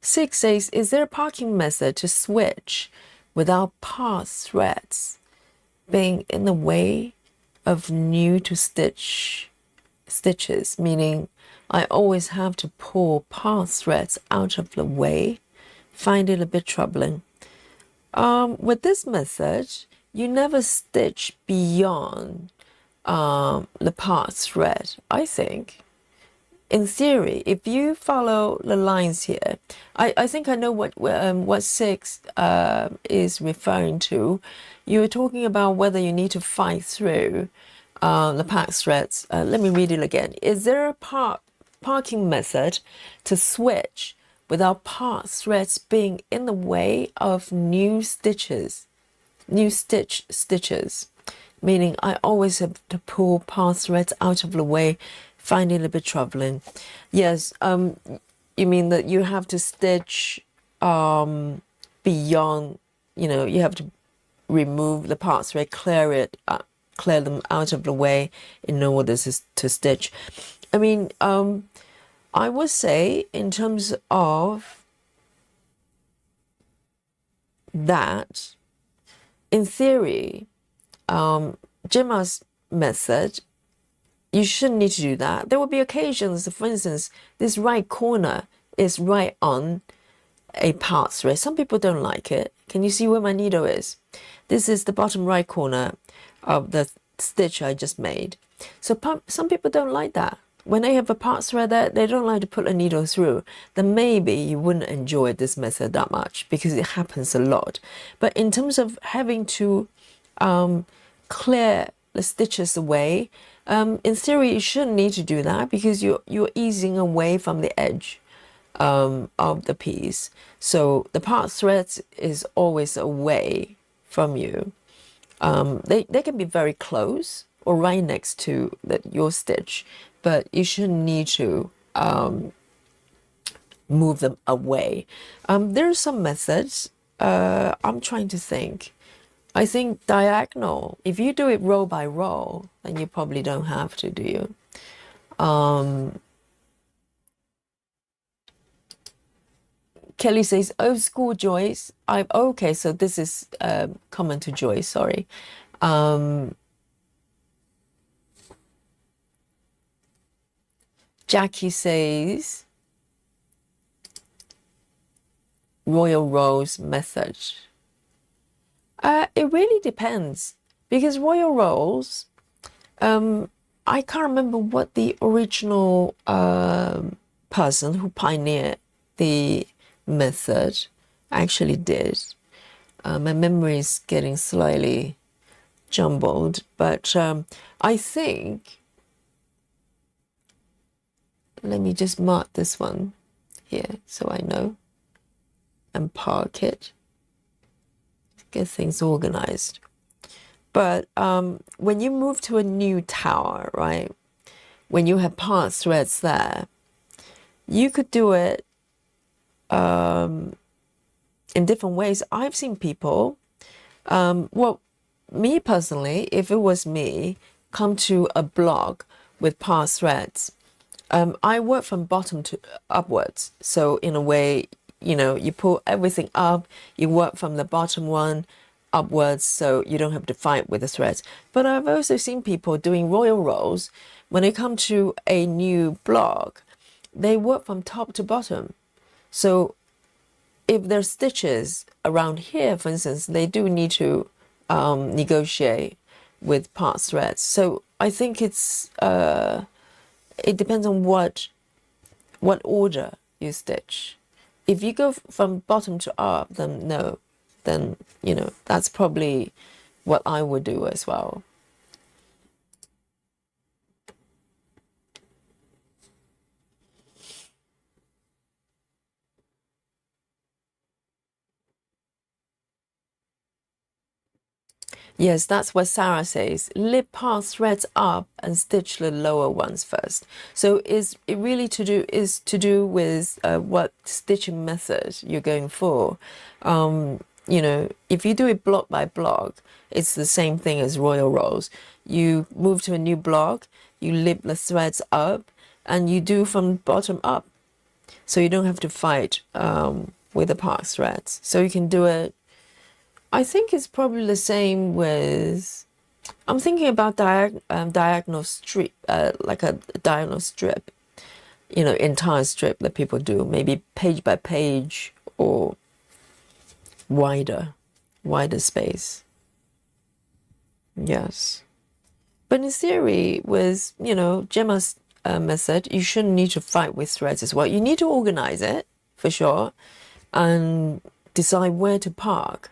6 says, is there a parking method to switch without part threads being in the way of new to stitches, meaning I always have to pull part threads out of the way? Find it a bit troubling. With this method, you never stitch beyond the part thread, I think. In theory, if you follow the lines here, I think I know what 6 is referring to. You were talking about whether you need to fight through the part threads. Let me read it again. Is there a parking method to switch without part threads being in the way of new stitches? Meaning I always have to pull part threads out of the way, finding it a bit troubling. Yes, you mean that you have to stitch beyond, you have to remove the part thread, clear them out of the way in order to stitch. I mean, I would say in terms of that, in theory, Gemma's method, you shouldn't need to do that. There will be occasions, for instance, this right corner is right on a part thread. Some people don't like it. Can you see where my needle is? This is the bottom right corner of the stitch I just made. So some people don't like that. When they have a part thread there, they don't like to put a needle through. Then maybe you wouldn't enjoy this method that much because it happens a lot. But in terms of having to clear the stitches away, in theory you shouldn't need to do that because you're easing away from the edge of the piece. So the part threads is always away from you. They can be very close or right next to your stitch, but you shouldn't need to move them away. There are some methods. I'm trying to think. I think diagonal, if you do it row by row, then you probably don't have to, do you? Kelly says, old school Joyce. Okay, so this is common to Joyce, sorry. Jackie says, Royal Rose method? It really depends because Royal Rose, I can't remember what the original person who pioneered the method actually did. My memory is getting slightly jumbled, but I think, let me just mark this one here so I know and park it, get things organized. But when you move to a new tower, right, when you have pass threads there, you could do it in different ways. I've seen people, well, me personally, if it was me, come to a block with pass threads, I work from bottom to upwards. So in a way, you know, you pull everything up, you work from the bottom one upwards, so you don't have to fight with the threads. But I've also seen people doing royal rolls. When they come to a new block, they work from top to bottom. So if there's stitches around here, for instance, they do need to negotiate with pass threads. So I think it depends on what order you stitch. If you go from bottom to up, then no, then, you know, that's probably what I would do as well. Yes, that's what Sarah says. Lip pass threads up and stitch the lower ones first. So is it really to do with what stitching method you're going for? You know, if you do it block by block, it's the same thing as royal rolls. You move to a new block, you lip the threads up, and you do from bottom up. So you don't have to fight with the pass threads. So you can do it. I think it's probably the same with, I'm thinking about diagonal strip, like a diagonal strip, you know, entire strip that people do, maybe page by page or wider space. Yes. But in theory, with, you know, Gemma's method, you shouldn't need to fight with threads as well. You need to organize it, for sure, and decide where to park.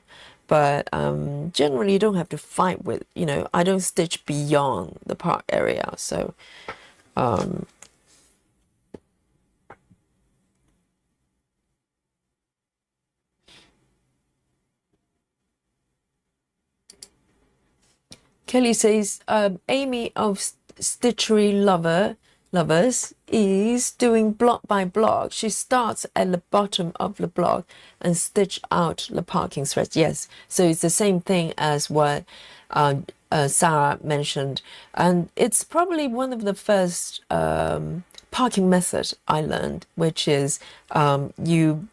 But generally, you don't have to fight with, you know, I don't stitch beyond the park area. So Kelly says, Amy of Stitchery Lovers is doing block by block. She starts at the bottom of the block and stitch out the parking threads. Yes, so it's the same thing as what Sarah mentioned. And it's probably one of the first parking methods I learned, which is you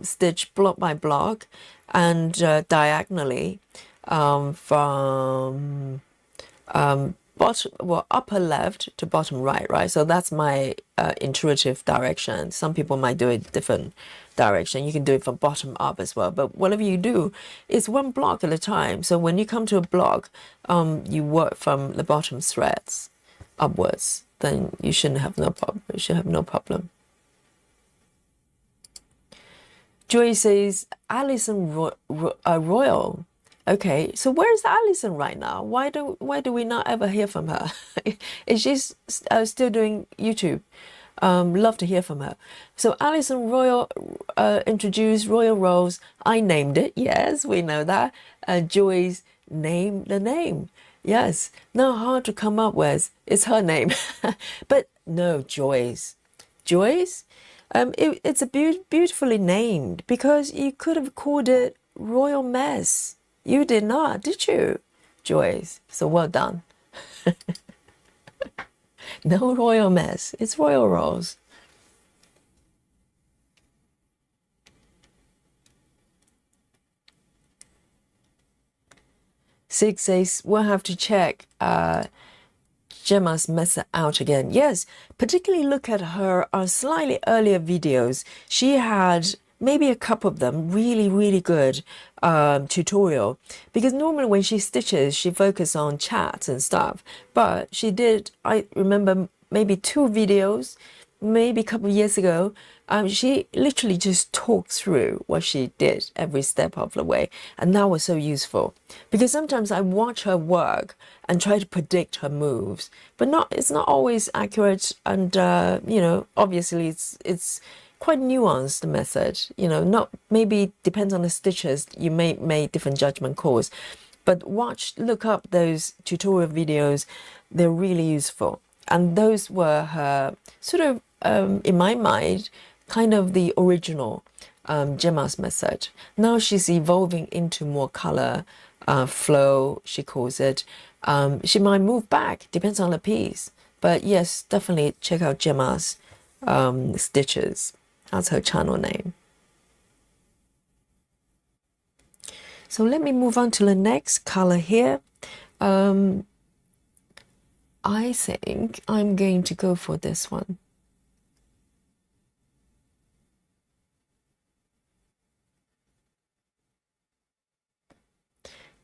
stitch block by block and diagonally from upper left to bottom right. So that's my intuitive direction. Some people might do it different direction. You can do it from bottom up as well. But whatever you do, it's one block at a time. So when you come to a block, you work from the bottom threads upwards. Then you shouldn't have no problem. You should have no problem. Joy says, Alison Royal. Okay, so where is Alison right now? Why do we not ever hear from her? Is she still doing YouTube? Love to hear from her. So Alison Royal introduced Royal Rolls. I named it. Yes, we know that. Joy's named the name. Yes, not hard to come up with. It's her name. But no, Joy's. Joy's? It's a beautifully named because you could have called it Royal Mess. You did not, did you, Joyce? So well done. No royal mess. It's royal rolls. Six says, we'll have to check Gemma's method out again. Yes, particularly look at her slightly earlier videos. She had maybe a couple of them, really good tutorial. Because normally when she stitches, she focuses on chats and stuff. But she did, I remember maybe 2 videos, maybe a couple of years ago. She literally just talked through what she did every step of the way. And that was so useful. Because sometimes I watch her work and try to predict her moves, but it's not always accurate. And, you know, obviously it's quite nuanced, the method, you know, not maybe depends on the stitches, you may make different judgment calls, but look up those tutorial videos, they're really useful. And those were her sort of, in my mind, kind of the original Gemma's method. Now she's evolving into more color flow, she calls it. She might move back, depends on the piece. But yes, definitely check out Gemma's stitches. That's her channel name. So let me move on to the next color here. I think I'm going to go for this one.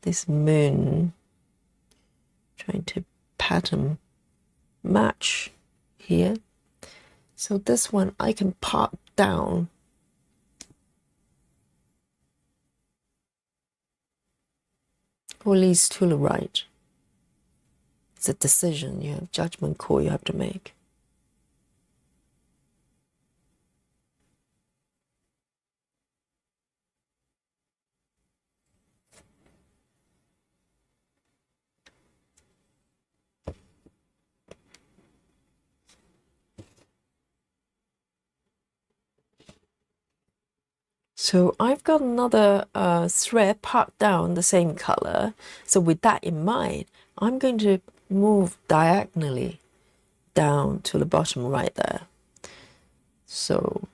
This moon, trying to pattern match here. So this one I can part down. Or at least to the right. It's a decision, you have judgment call you have to make. So I've got another thread part down the same color. So with that in mind, I'm going to move diagonally down to the bottom right there. So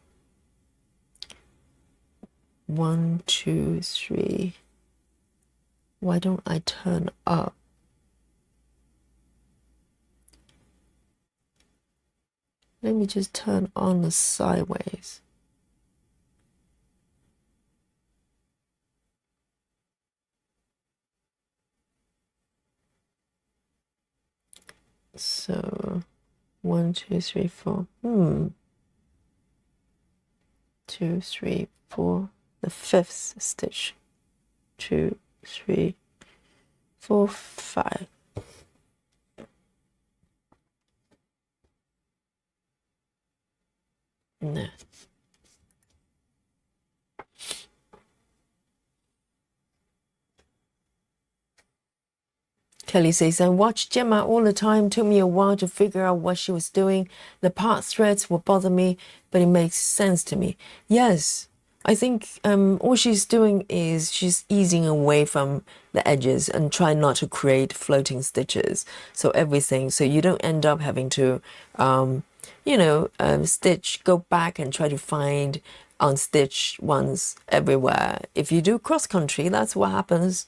1, 2, 3. Why don't I turn up? Let me just turn on the sideways. So 1, 2, 3, 4. 2, 3, 4. The 5th stitch. 2, 3, 4, 5. No. Kelly says, I watched Gemma all the time. Took me a while to figure out what she was doing. The part threads will bother me, but it makes sense to me. Yes, I think all she's doing is she's easing away from the edges and trying not to create floating stitches. So you don't end up having to, stitch, go back and try to find unstitched ones everywhere. If you do cross country, that's what happens.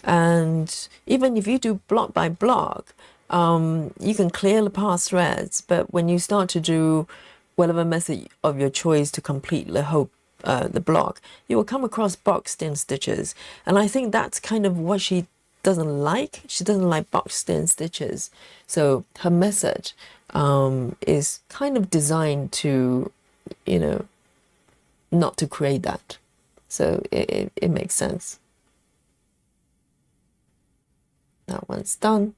And even if you do block by block, you can clear the past threads. But when you start to do whatever method of your choice to complete the whole the block, you will come across boxed in stitches. And I think that's kind of what she doesn't like. She doesn't like boxed in stitches. So her method is kind of designed to, not to create that. So it makes sense. That one's done.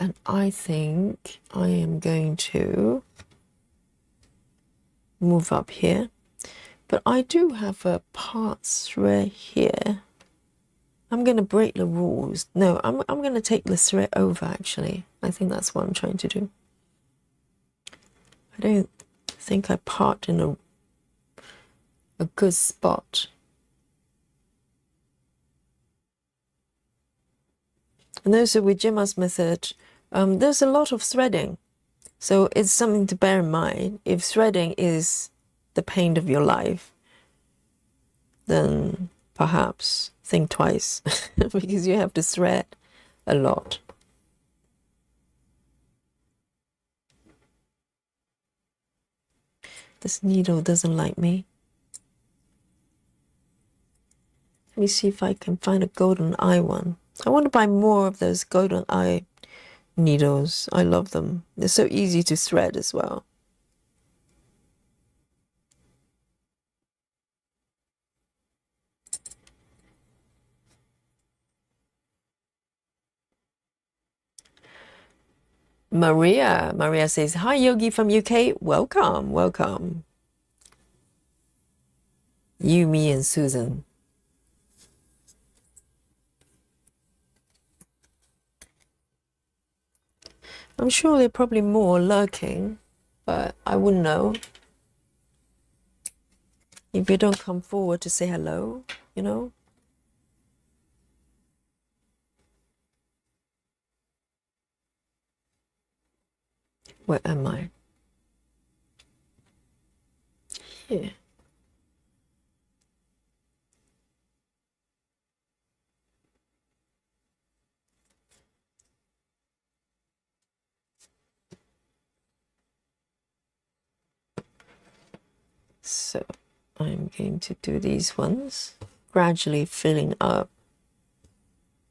And I think I am going to move up here. But I do have a part thread here. I'm going to break the rules. No, I'm going to take the thread over, actually. I think that's what I'm trying to do. I don't think I part in a good spot. And also with Gemma's method, there's a lot of threading. So it's something to bear in mind. If threading is the pain of your life, then perhaps think twice because you have to thread a lot. This needle doesn't like me. Let me see if I can find a golden eye one. I want to buy more of those golden eye needles. I love them. They're so easy to thread as well. Maria says, hi Yogi from UK. Welcome, welcome. You, me, and Susan. I'm sure there are probably more lurking, but I wouldn't know. If you don't come forward to say hello, you know? Where am I? Here. So I'm going to do these ones, gradually filling up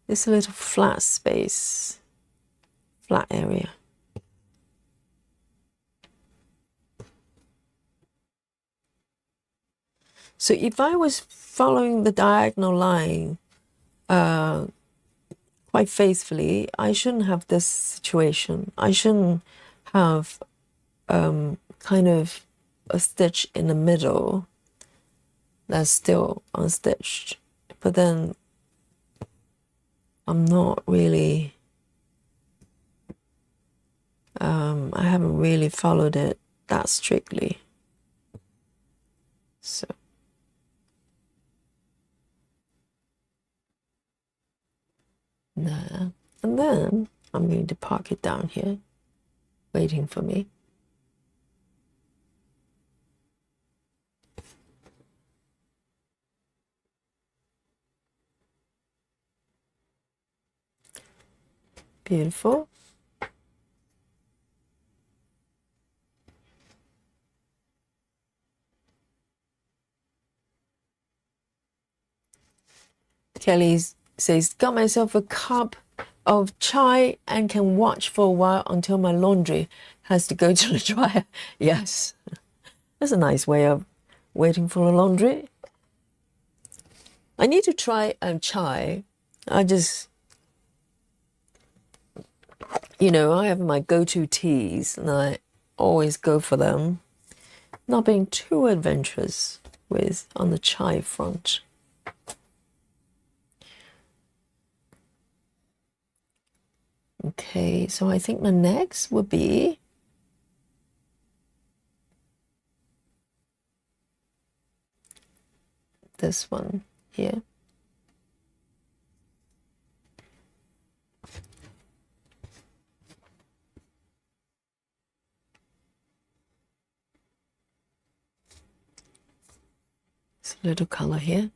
this little flat space, flat area. So if I was following the diagonal line quite faithfully, I shouldn't have this situation. I shouldn't have kind of a stitch in the middle that's still unstitched. But then I'm not really, I haven't really followed it that strictly. So there. And then I'm going to park it down here, waiting for me. Beautiful. Kelly says, got myself a cup of chai and can watch for a while until my laundry has to go to the dryer. Yes, that's a nice way of waiting for the laundry. I need to try chai. I just, I have my go-to teas and I always go for them. Not being too adventurous on the chai front. Okay, so I think the next would be this one here. It's a little color here.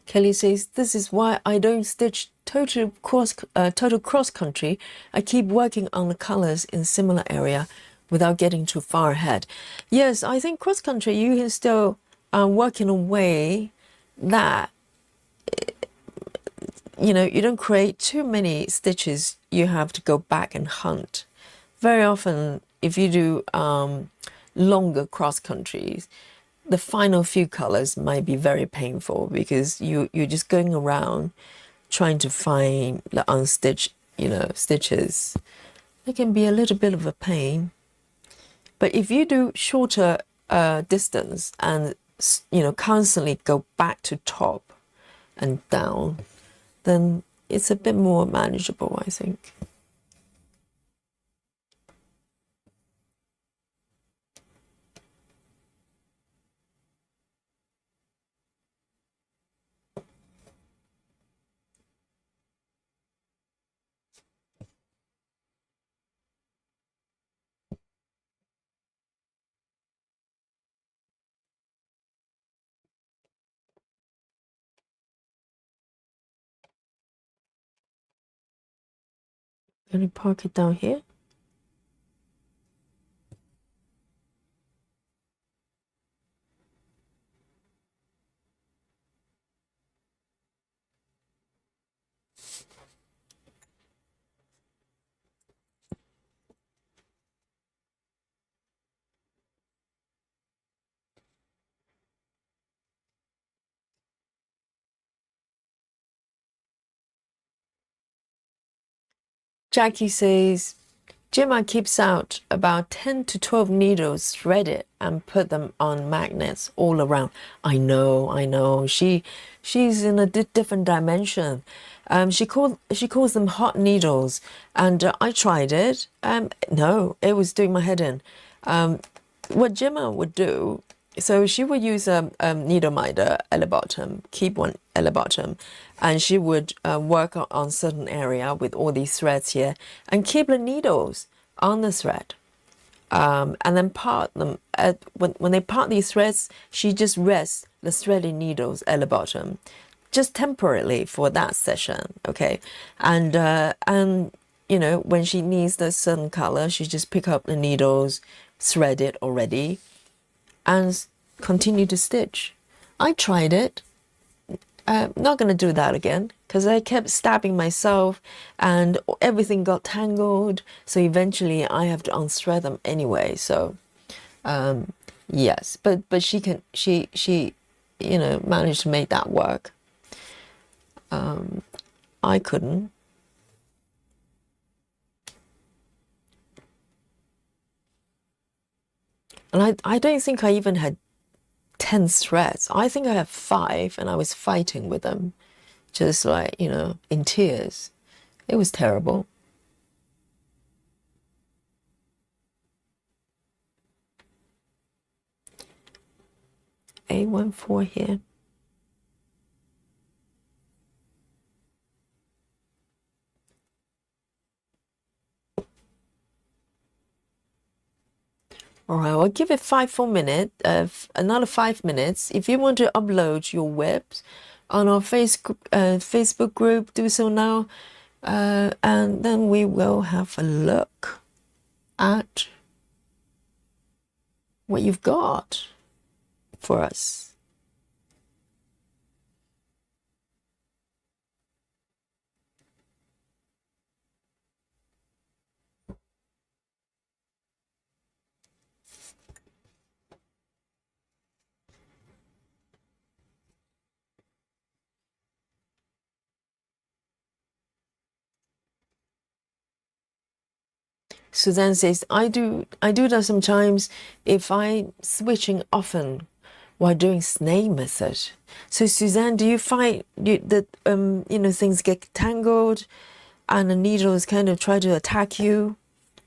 Kelly says, this is why I don't stitch total cross country. I keep working on the colors in similar area without getting too far ahead. Yes, I think cross country, you can still work in a way that, you don't create too many stitches. You have to go back and hunt. Very often, if you do longer cross countries, the final few colors might be very painful because you're just going around trying to find the unstitched, stitches. It can be a little bit of a pain. But if you do shorter distance and, constantly go back to top and down, then it's a bit more manageable, I think. Gonna park it down here. Jackie says, Gemma keeps out about 10 to 12 needles threaded and put them on magnets all around. I know. She's in a different dimension. She calls them hot needles, and I tried it. No, it was doing my head in. What Gemma would do, so she would use a needle minder at the bottom, keep one at the bottom, and she would work on certain area with all these threads here and keep the needles on the thread. And then part them when they part these threads, she just rests the threaded needles at the bottom, just temporarily for that session, okay? And you know, when she needs the certain color, she just pick up the needles, thread it already, and continue to stitch. I tried it. I'm not going to do that again because I kept stabbing myself and everything got tangled. So eventually I have to unthread them anyway. So yes, but she you know, managed to make that work. I couldn't. And I don't think I even had 10 threads. I think I had 5 and I was fighting with them, just like, you know, in tears. It was terrible. A14 here. All right, I'll give it 5 more minutes, another 5 minutes. If you want to upload your WIPs on our Facebook group, do so now. And then we will have a look at what you've got for us. Suzanne says, I do that sometimes if I switching often while doing snake method. So Suzanne, do you find that you know, things get tangled and the needles kind of try to attack you?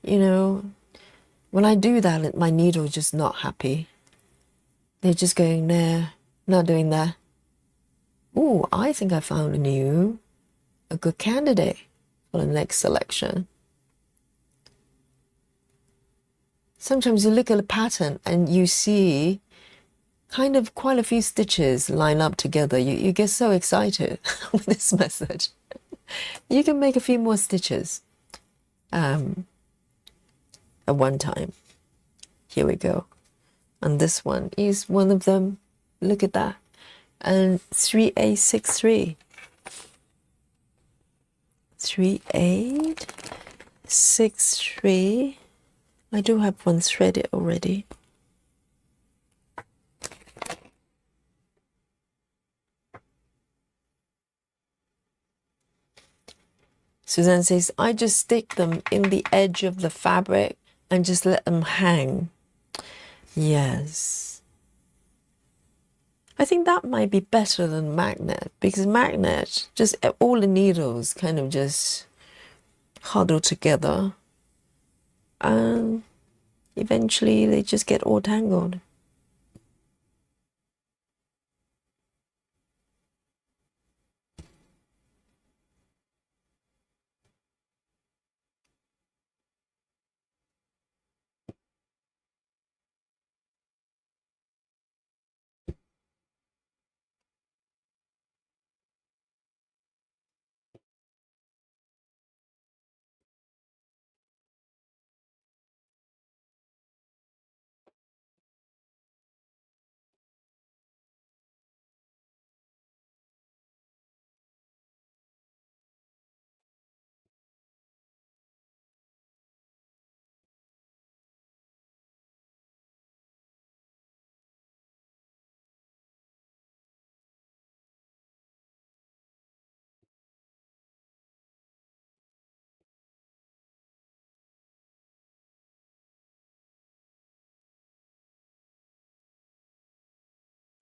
You know, when I do that, my needle is just not happy. They're just going there, not doing that. Oh, I think I found a good candidate for the next selection. Sometimes you look at a pattern and you see kind of quite a few stitches line up together. You get so excited with this method. You can make a few more stitches at one time. Here we go. And this one is one of them. Look at that. And 3863. 3863. I do have one threaded already. Suzanne says, I just stick them in the edge of the fabric and just let them hang. Yes. I think that might be better than magnet, because magnet, just all the needles kind of just huddle together and eventually they just get all tangled.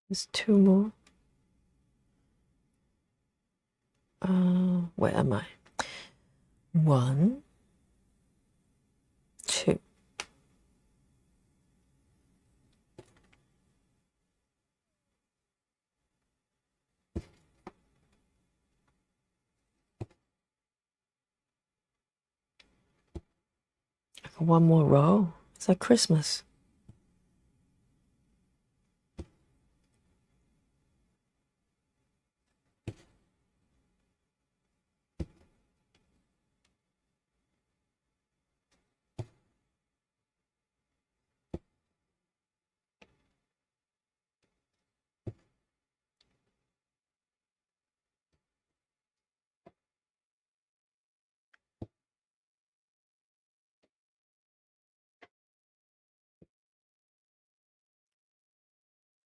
There's two more. Where am I? 1, 2. One more row. It's like Christmas.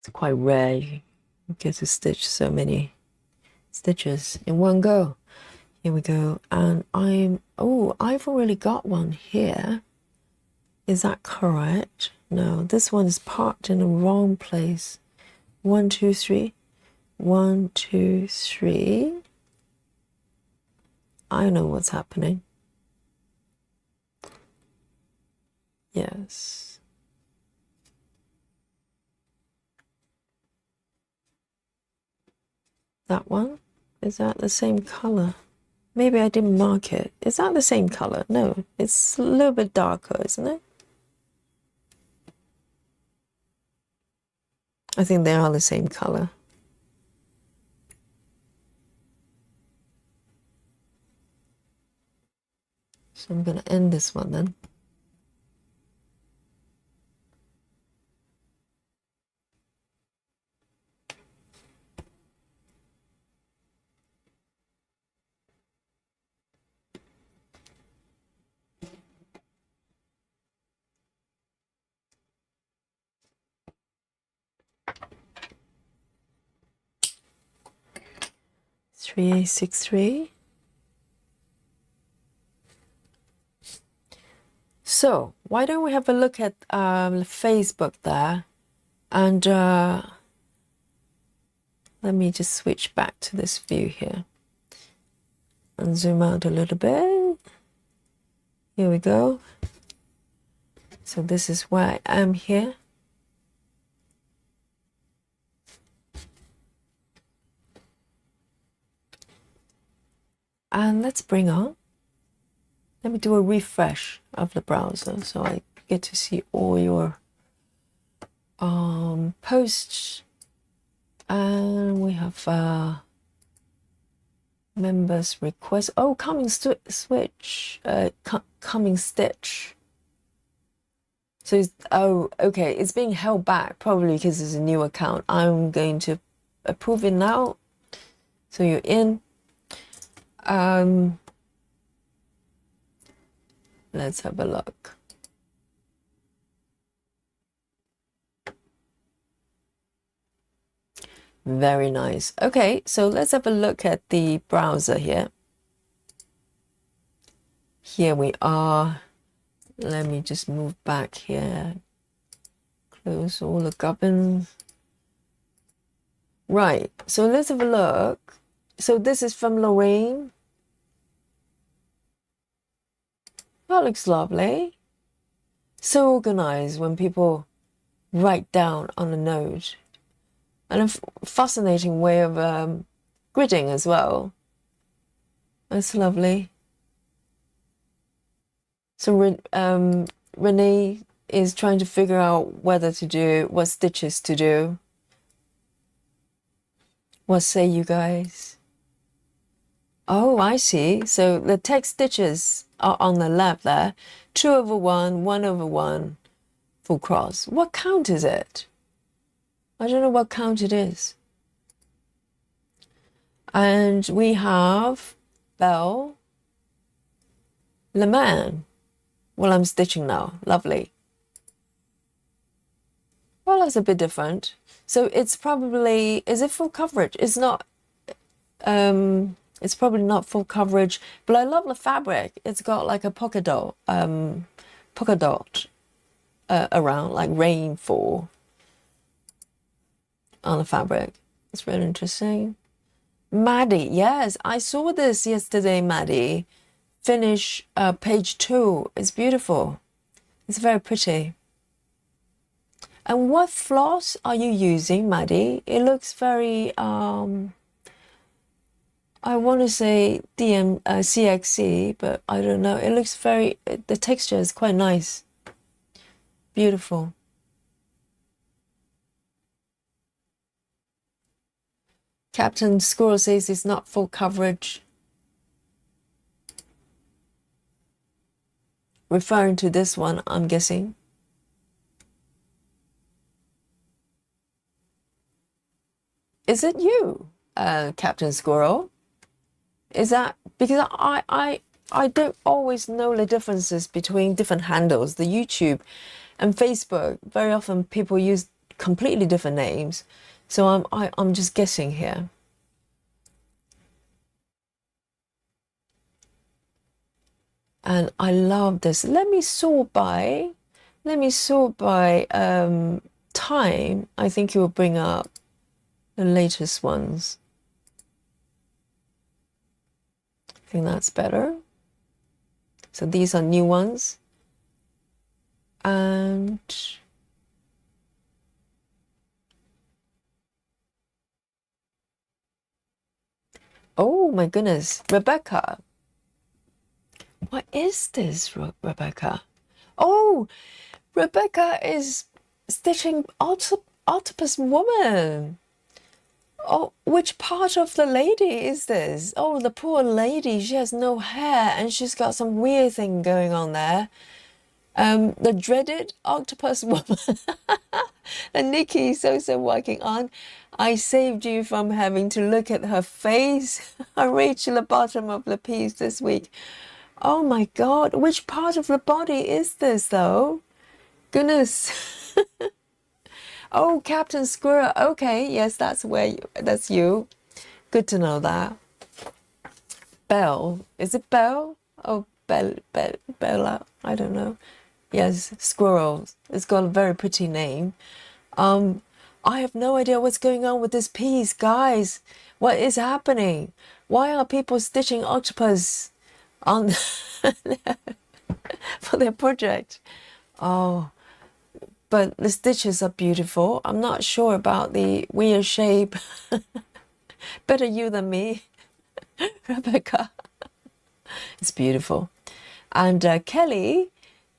It's quite rare you get to stitch so many stitches in one go. Here we go. And I've already got one here. Is that correct? No, this one is parked in the wrong place. 1, 2, 3. 1, 2, 3. I know what's happening. Yes. That one? Is that the same color? Maybe I didn't mark it. Is that the same color? No, it's a little bit darker, isn't it? I think they are the same color. So I'm going to end this one then. Three, 6, 3. So why don't we have a look at Facebook there, and let me just switch back to this view here and zoom out a little bit. Here we go. So this is where I am here. And let's bring on, let me do a refresh of the browser so I get to see all your posts. And we have members request. Oh, coming switch, coming stitch. So it's, oh, okay, it's being held back probably because it's a new account. I'm going to approve it now. So you're in. Let's have a look. Very nice. Okay, so let's have a look at the browser here. Here we are. Let me just move back here. Close all the gubbins. Right, so let's have a look. So this is from Lorraine. That looks lovely. So organized when people write down on a note. And a fascinating way of gridding as well. That's lovely. So Renee is trying to figure out whether to do, what stitches to do. What say you guys? Oh, I see. So the text stitches are on the left there. 2/1, 1/1, full cross. What count is it? I don't know what count it is. And we have Belle Le Man. Well, I'm stitching now. Lovely. Well, that's a bit different. So it's probably, is it full coverage? It's not, it's probably not full coverage, but I love the fabric. It's got like a polka dot around, like rainfall. on the fabric. It's really interesting. Maddie, yes, I saw this yesterday, Maddie. Finish page 2. It's beautiful. It's very pretty. And what floss are you using, Maddie? It looks very, I want to say CXC, but I don't know. It looks very, the texture is quite nice. Beautiful. Captain Squirrel says it's not full coverage. Referring to this one, I'm guessing. Is it you, Captain Squirrel? Is that because I don't always know the differences between different handles, the YouTube and Facebook. Very often people use completely different names, so I'm just guessing here. And I love this. Let me sort by time. I think it will bring up the latest ones. I think that's better. So these are new ones. And oh my goodness, Rebecca. What is this, Rebecca? Oh, Rebecca is stitching Octopus Woman. Oh, which part of the lady is this? Oh, the poor lady, she has no hair and she's got some weird thing going on there. The dreaded Octopus Woman that Nikki is also working on. I saved you from having to look at her face. I reached the bottom of the piece this week. Oh my God, which part of the body is this though? Goodness. Oh, Captain Squirrel. Okay, yes, that's you. Good to know that. Belle. Is it Belle? Oh, Bella. I don't know. Yes, Squirrel. It's got a very pretty name. I have no idea what's going on with this piece, guys. What is happening? Why are people stitching octopus on for their project? Oh, but the stitches are beautiful. I'm not sure about the weird shape. Better you than me, Rebecca. It's beautiful. And Kelly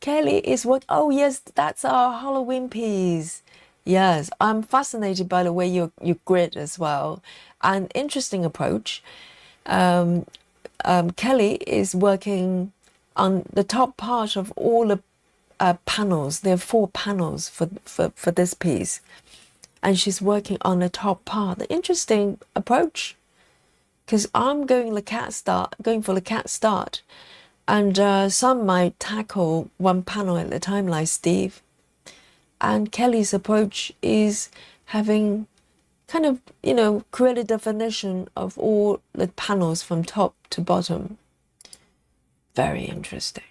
is what? Oh yes, that's our Halloween piece. Yes, I'm fascinated by the way you grid as well. An interesting approach. Kelly is working on the top part of all the panels. There are 4 panels for this piece, and she's working on the top part. The interesting approach, because I'm going for the cat start, and some might tackle one panel at a time, like Steve. And Kelly's approach is having kind of, create a definition of all the panels from top to bottom. Very interesting.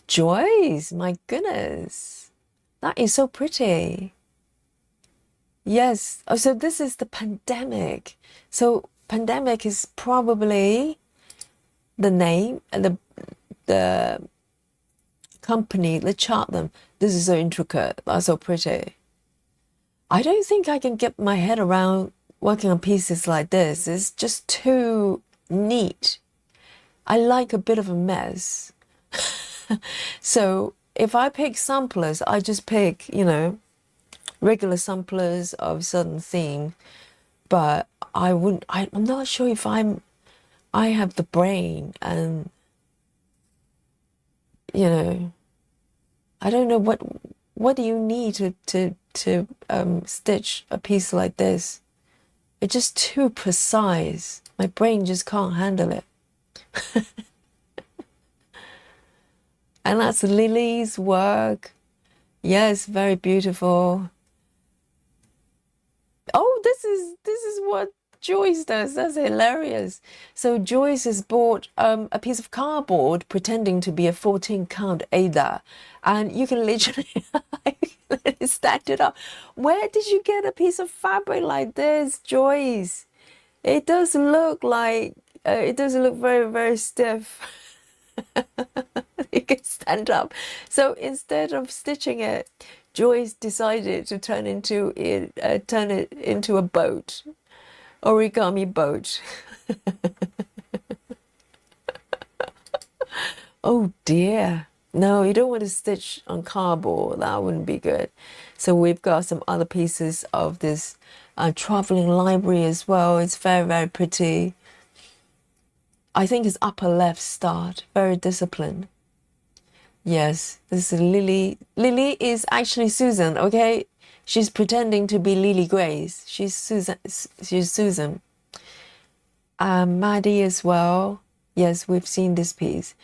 Joyce, my goodness, that is so pretty. Yes. Oh, so this is the pandemic. So pandemic is probably the name and the company that chart them. This is so intricate. That's so pretty. I don't think I can get my head around working on pieces like this. It's just too neat. I like a bit of a mess. So if I pick samplers, I just pick, regular samplers of certain theme. But I'm not sure if I have the brain, and I don't know what do you need to stitch a piece like this. It's just too precise. My brain just can't handle it. And that's Lily's work. Yes, very beautiful. Oh, this is what Joyce does. That's hilarious. So Joyce has bought a piece of cardboard pretending to be a 14-count Ada, and you can literally stack it up. Where did you get a piece of fabric like this, Joyce? It does look like it does look very, very stiff. It can stand up. So instead of stitching it, Joyce decided to turn it into a boat, origami boat. Oh dear. No, you don't want to stitch on cardboard. That wouldn't be good. So we've got some other pieces of this traveling library as well. It's very, very pretty. I think it's upper left start. Very disciplined. Yes, this is Lily. Lily is actually Susan, okay? She's pretending to be Lily Grace. She's Susan. She's Susan. Maddie as well. Yes, we've seen this piece.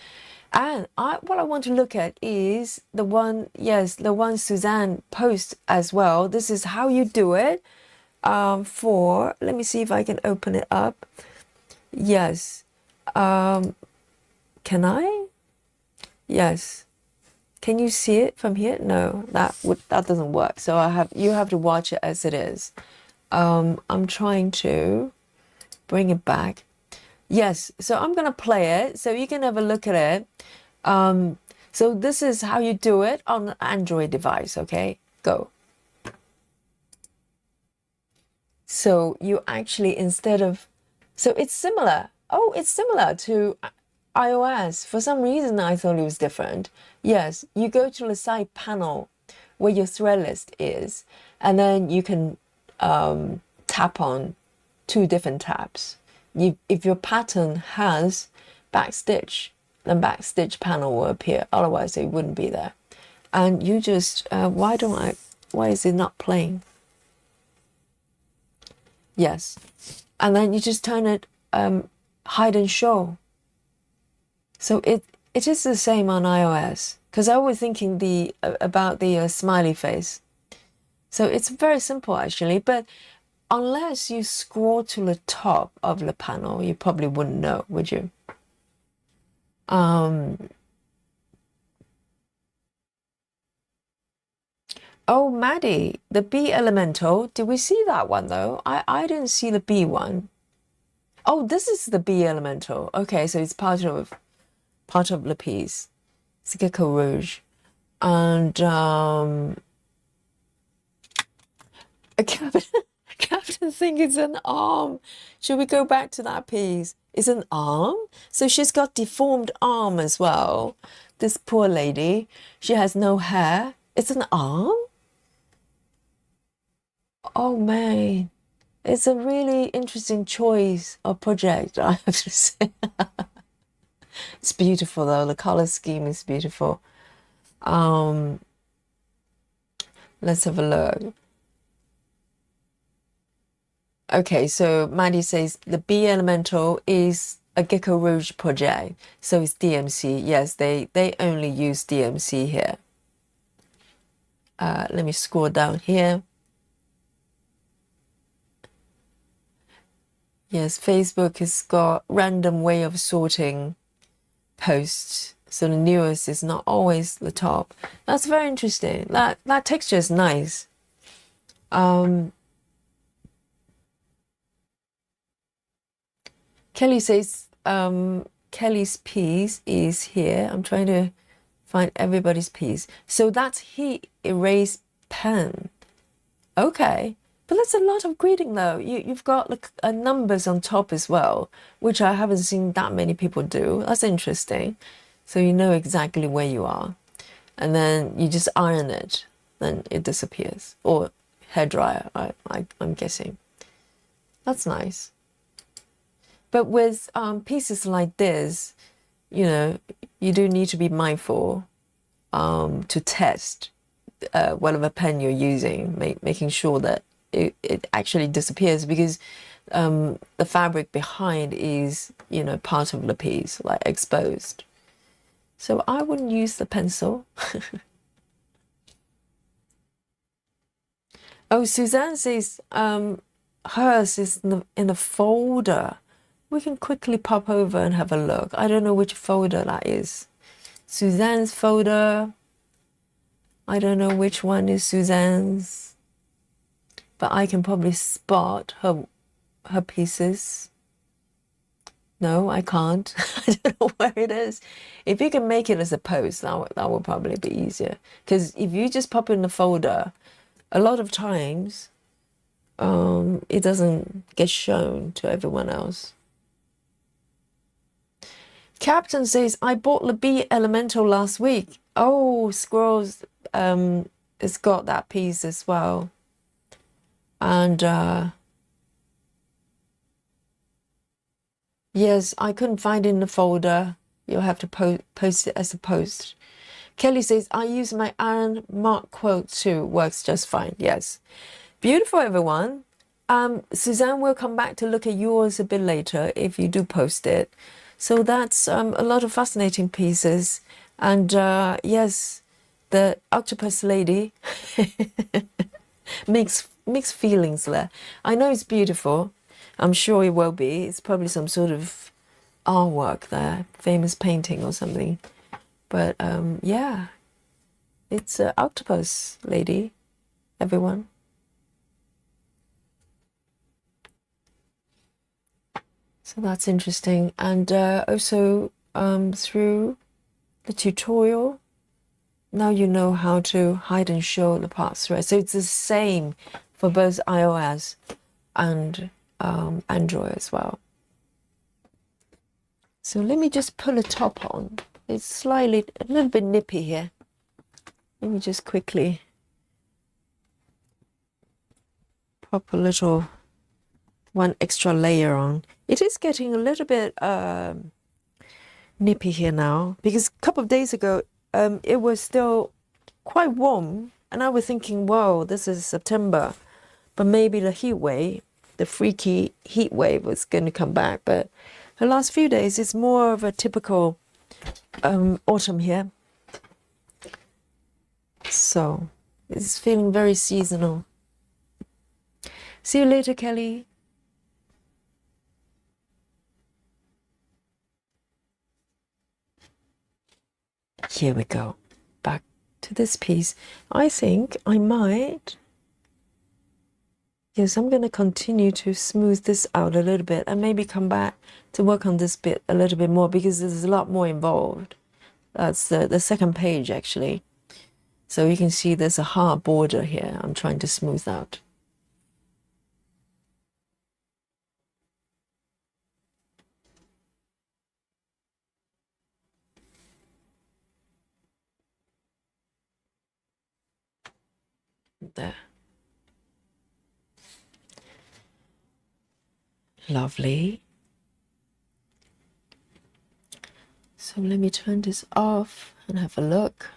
And what I want to look at is the one, yes, the one Suzanne posts as well. This is how you do it. Let me see if I can open it up. Yes. Can I? Yes. Can you see it from here? No, that doesn't work. So you have to watch it as it is. I'm trying to bring it back. Yes, so I'm gonna play it so you can have a look at it. So this is how you do it on an Android device, okay? Go. So you actually, so it's similar. Oh, it's similar to iOS. For some reason, I thought it was different. Yes, you go to the side panel where your thread list is, and then you can tap on 2 different tabs. If your pattern has backstitch, then backstitch panel will appear. Otherwise, it wouldn't be there. And you just why is it not playing? Yes, and then you just turn it hide and show. So it is the same on iOS, because I was thinking about the smiley face. So it's very simple actually, but unless you scroll to the top of the panel, you probably wouldn't know, would you? Oh, Maddie, the bee elemental. Did we see that one though? I didn't see the bee one. Oh, this is the bee elemental. Okay, so it's part of the piece. It's Gecko Rouge. And Captain think it's an arm. Should we go back to that piece? It's an arm? So she's got deformed arm as well. This poor lady. She has no hair. It's an arm? Oh man. It's a really interesting choice of project, I have to say. It's beautiful though. The color scheme is beautiful. Let's have a look. Okay, so Maddie says the bee elemental is a Gecko Rouge project, so it's DMC. Yes, they only use DMC here. Let me scroll down here. Yes, Facebook has got random way of sorting posts, so the newest is not always the top. That's very interesting. That texture is nice. Kelly says Kelly's piece is here. I'm trying to find everybody's piece. So that's heat erase pen. Okay. But that's a lot of grading though. You've got like numbers on top as well, which I haven't seen that many people do. That's interesting. So you know exactly where you are. And then you just iron it, then it disappears. Or hairdryer, I'm guessing. That's nice. But with pieces like this, you know, you do need to be mindful to test whatever pen you're using, making sure that it actually disappears, because the fabric behind is, you know, part of the piece, like exposed. So I wouldn't use the pencil. Oh, Suzanne says hers is in a folder. We can quickly pop over and have a look. I don't know which folder that is. Suzanne's folder. I don't know which one is Suzanne's, but I can probably spot her pieces. No, I can't. I don't know where it is. If you can make it as a post, that would probably be easier. Because if you just pop in the folder, a lot of times it doesn't get shown to everyone else. Captain says, I bought the B Elemental last week. Oh, Squirrels has got that piece as well. And yes, I couldn't find it in the folder. You'll have to post it as a post. Kelly says, I use my Iron Mark quote too. Works just fine. Yes. Beautiful, everyone. Suzanne will come back to look at yours a bit later if you do post it. So that's a lot of fascinating pieces. And yes, the octopus lady mixed feelings there. I know it's beautiful. I'm sure it will be. It's probably some sort of artwork there, famous painting or something. But yeah, it's an octopus lady, everyone. So that's interesting. And also through the tutorial, now you know how to hide and show the parts thread. So it's the same for both iOS and Android as well. So let me just pull a top on. It's slightly, a little bit nippy here. Let me just quickly pop a little, one extra layer on. It is getting a little bit nippy here now, because a couple of days ago it was still quite warm, and I was thinking, whoa, this is September, but maybe the heat wave, the freaky heat wave was going to come back. But the last few days it's more of a typical autumn here, so it's feeling very seasonal. See you later, Kelly. Here we go. Back to this piece. I think I might, yes, I'm going to continue to smooth this out a little bit and maybe come back to work on this bit a little bit more, because there's a lot more involved. That's the second page, actually. So you can see there's a hard border here I'm trying to smooth out. There. Lovely. So let me turn this off and have a look.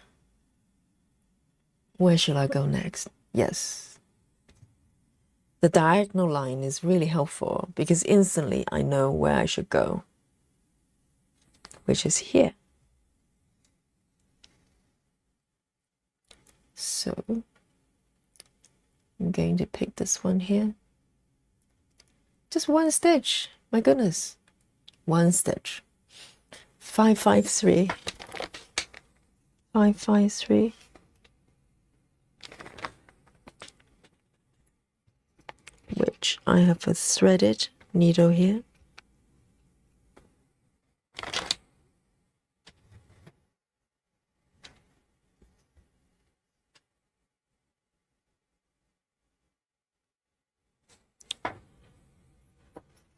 Where should I go next? Yes. The diagonal line is really helpful because instantly I know where I should go, which is here. So I'm going to pick this one here. Just one stitch, my goodness. One stitch. 553. 553. Which I have a threaded needle here.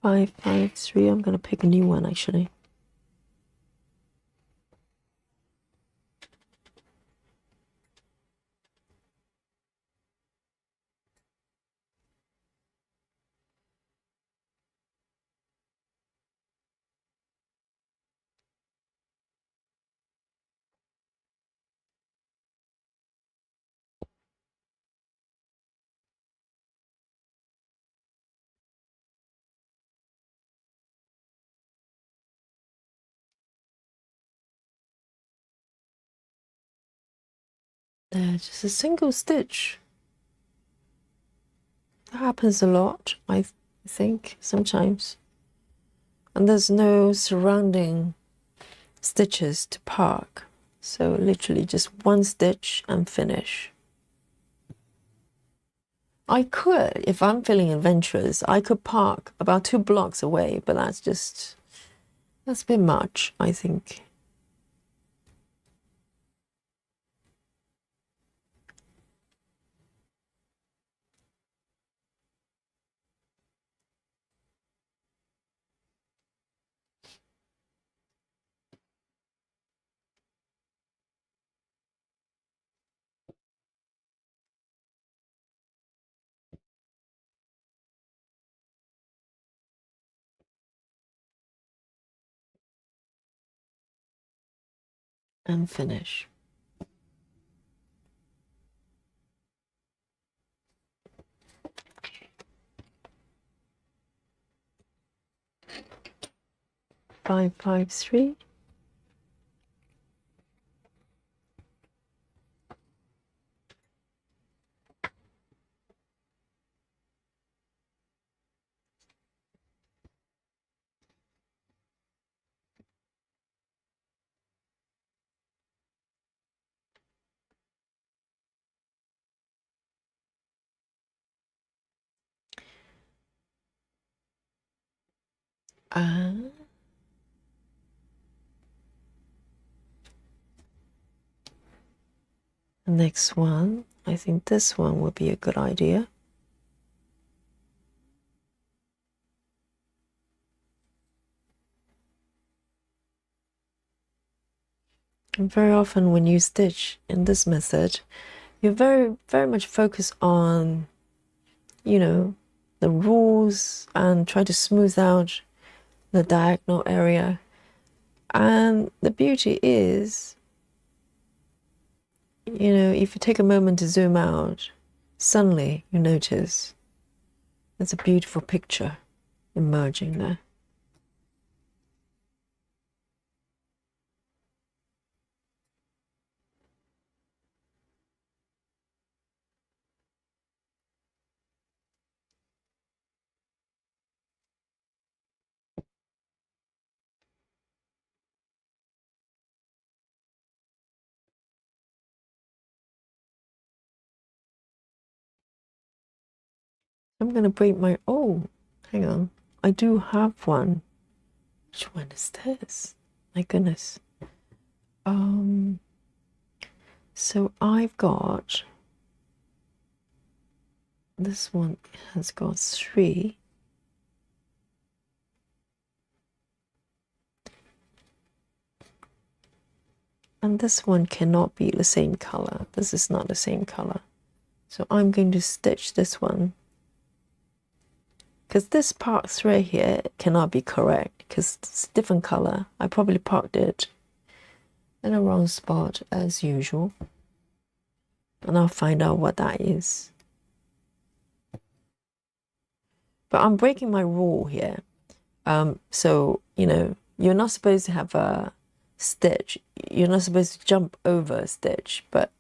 Five, 3. I'm gonna pick a new one actually. There, just a single stitch. That happens a lot, I think, sometimes. And there's no surrounding stitches to park. So literally just one stitch and finish. I could, if I'm feeling adventurous, I could park about 2 blocks away, but that's a bit much, I think. And finish. Five, 5, 3. And the next one, I think this one would be a good idea. And very often when you stitch in this method, you're very, very much focused on, you know, the rules and try to smooth out the diagonal area. And the beauty is, you know, if you take a moment to zoom out, suddenly you notice there's a beautiful picture emerging there. I'm going to break my, oh, hang on. I do have one. Which one is this? My goodness. So I've got, this one has got 3. And this one cannot be the same color. This is not the same color. So I'm going to stitch this one. Because this part thread here cannot be correct because it's a different color. I probably parked it in a wrong spot as usual. And I'll find out what that is. But I'm breaking my rule here. So, you know, you're not supposed to have a stitch. You're not supposed to jump over a stitch. But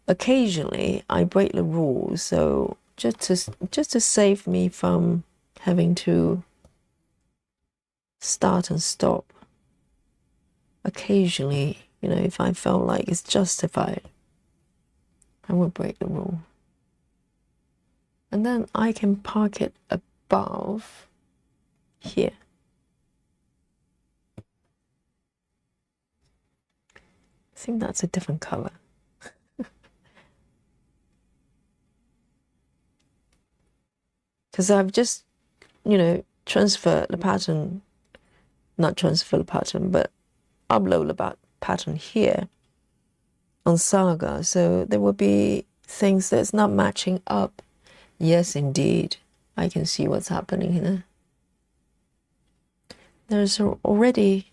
occasionally I break the rules. So just to save me from having to start and stop. Occasionally, you know, if I felt like it's justified, I will break the rule. And then I can park it above here. I think that's a different color. Because I've just, you know, transferred the pattern, not transfer the pattern, but upload the pattern here on Saga. So there will be things that's not matching up. Yes, indeed. I can see what's happening here. There's already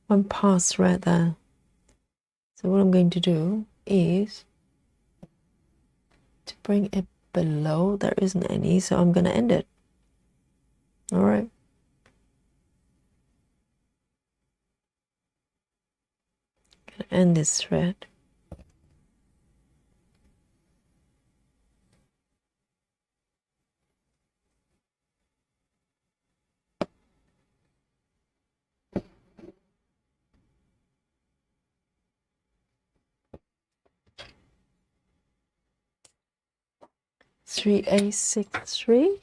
one pass thread there. So what I'm going to do is to bring it below. There isn't any, so I'm going to end it. All right. Gonna end this thread. 3A63.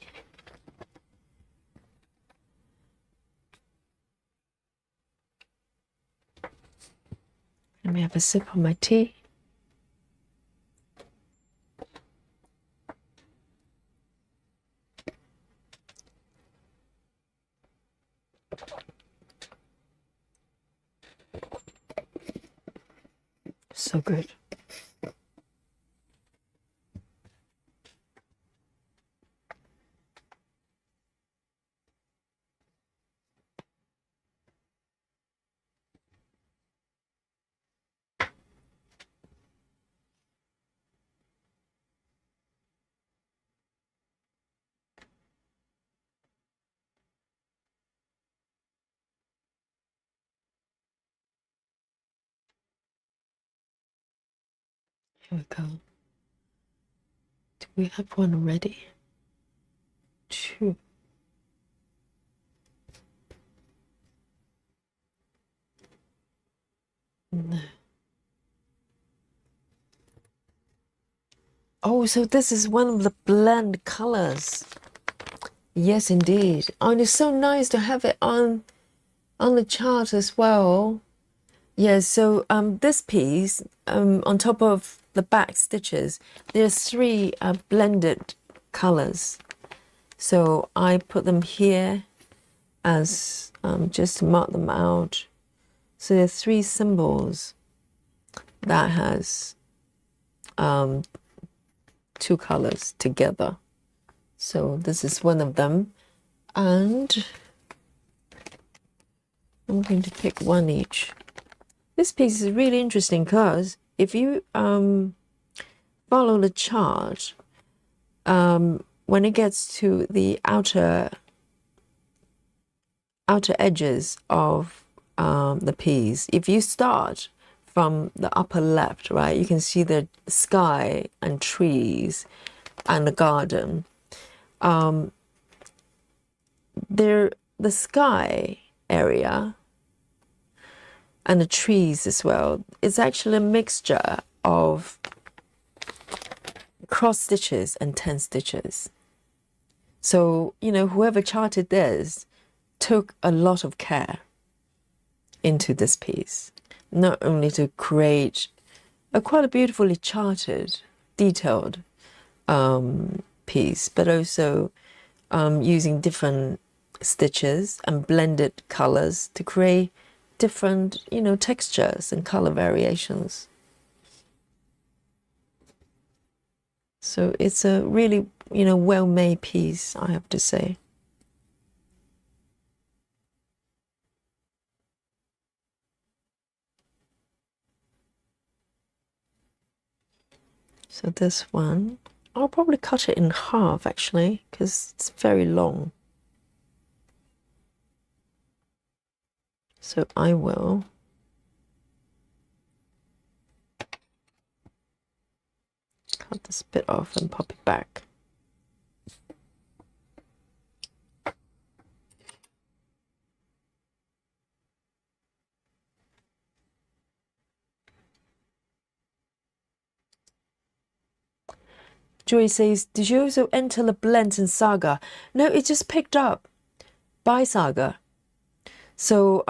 Let me have a sip of my tea. So good. Here we go. Do we have one already? 2. No. Oh, so this is one of the blend colors. Yes, indeed. Oh, and it's so nice to have it on the chart as well. Yes, so this piece, on top of the back stitches, there's 3 blended colors. So I put them here as just to mark them out. So there are 3 symbols that has 2 colors together. So this is one of them, and I'm going to pick one each. This piece is really interesting because if you follow the chart, when it gets to the outer edges of the piece, if you start from the upper left, right, you can see the sky and trees and the garden. The sky area and the trees as well, it's actually a mixture of cross stitches and 10 stitches. So, you know, whoever charted this took a lot of care into this piece, not only to create quite a beautifully charted, detailed piece, but also using different stitches and blended colors to create different, you know, textures and color variations. So it's a really, you know, well-made piece, I have to say. So this one, I'll probably cut it in half actually, because it's very long. So I will cut this bit off and pop it back. Joy says, did you also enter the blends in Saga? No, it just picked up by Saga. So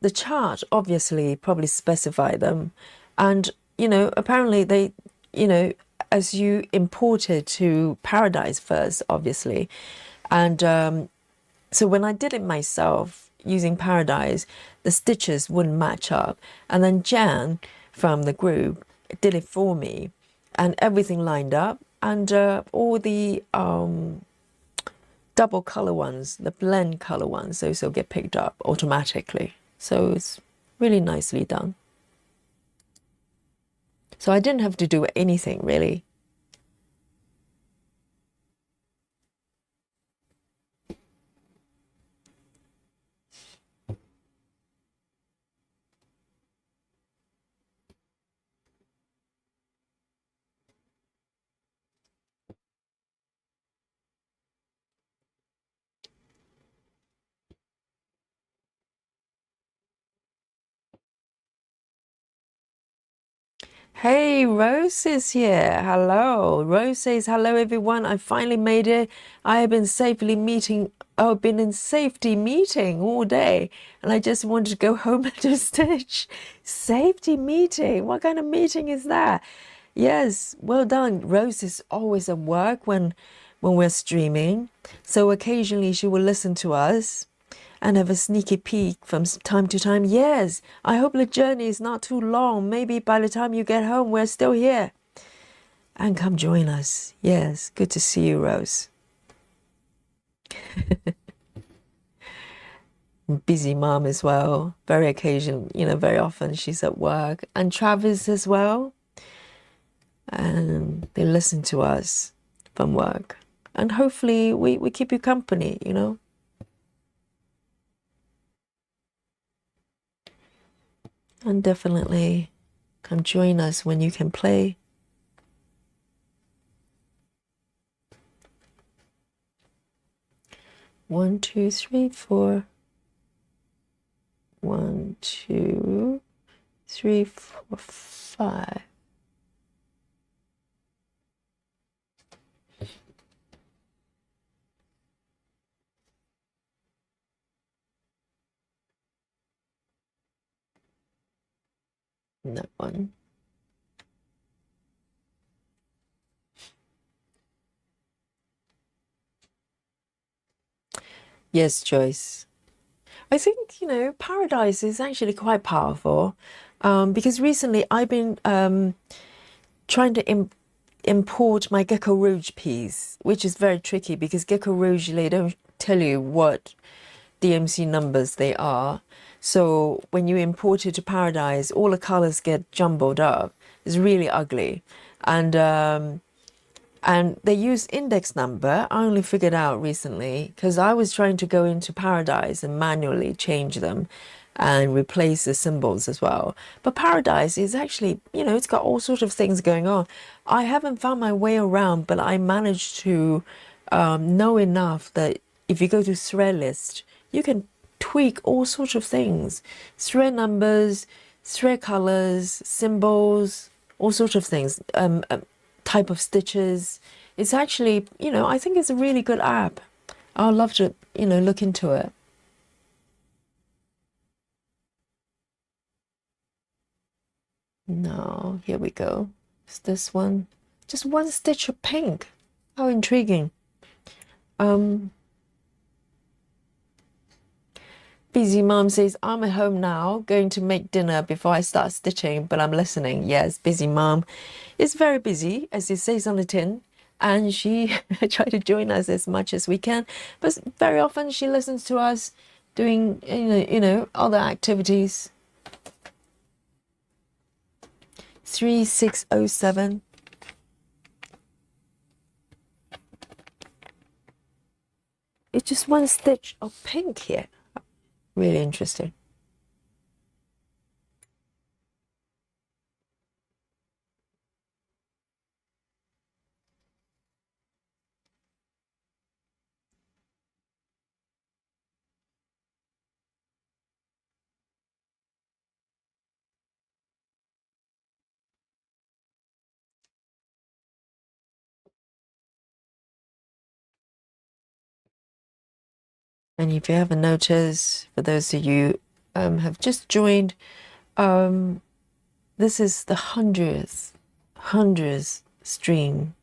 the chart obviously probably specify them. And, you know, apparently they, you know, as you imported to Paradise first, obviously. And so when I did it myself using Paradise, the stitches wouldn't match up. And then Jan from the group did it for me and everything lined up. And all the double color ones, the blend color ones, also get picked up automatically. So it's really nicely done. So I didn't have to do anything really. Hey, Rose is here. Hello. Rose says, hello, everyone. I finally made it. I have been safely meeting. Oh, been in safety meeting all day. And I just wanted to go home and do stitch. Safety meeting. What kind of meeting is that? Yes, well done. Rose is always at work when we're streaming. So occasionally she will listen to us and have a sneaky peek from time to time. Yes, I hope the journey is not too long. Maybe by the time you get home, we're still here. And come join us. Yes, good to see you, Rose. Busy mom as well. Very occasional, very often she's at work. And Travis as well. And they listen to us from work. And hopefully we keep you company, And definitely come join us when you can play. One, two, three, four. 1, 2, 3, 4, 5. That one. Yes, Joyce. I think, paradise is actually quite powerful because recently I've been trying to import my Gecko Rouge piece, which is very tricky because Gecko Rouge, they don't tell you what DMC numbers they are. So when you import it to paradise, all the colors get jumbled up. It's really ugly. And they use index number. I only figured out recently because I was trying to go into Paradise and manually change them and replace the symbols as well. But Paradise is actually, it's got all sorts of things going on. I haven't found my way around, but I managed to know enough that if you go to thread list, you can tweak all sorts of things. Thread numbers, thread colors, symbols, all sorts of things. Type of stitches. It's actually, I think it's a really good app. I'd love to, look into it. No, here we go. It's this one. Just one stitch of pink. How intriguing. Busy mom says, I'm at home now, going to make dinner before I start stitching, but I'm listening. Yes, busy mom is very busy, as it says on the tin, and she try to join us as much as we can. But very often she listens to us doing, other activities. 3607. It's just one stitch of pink here. Really interesting. And if you haven't noticed, for those of you have just joined, this is the hundredth stream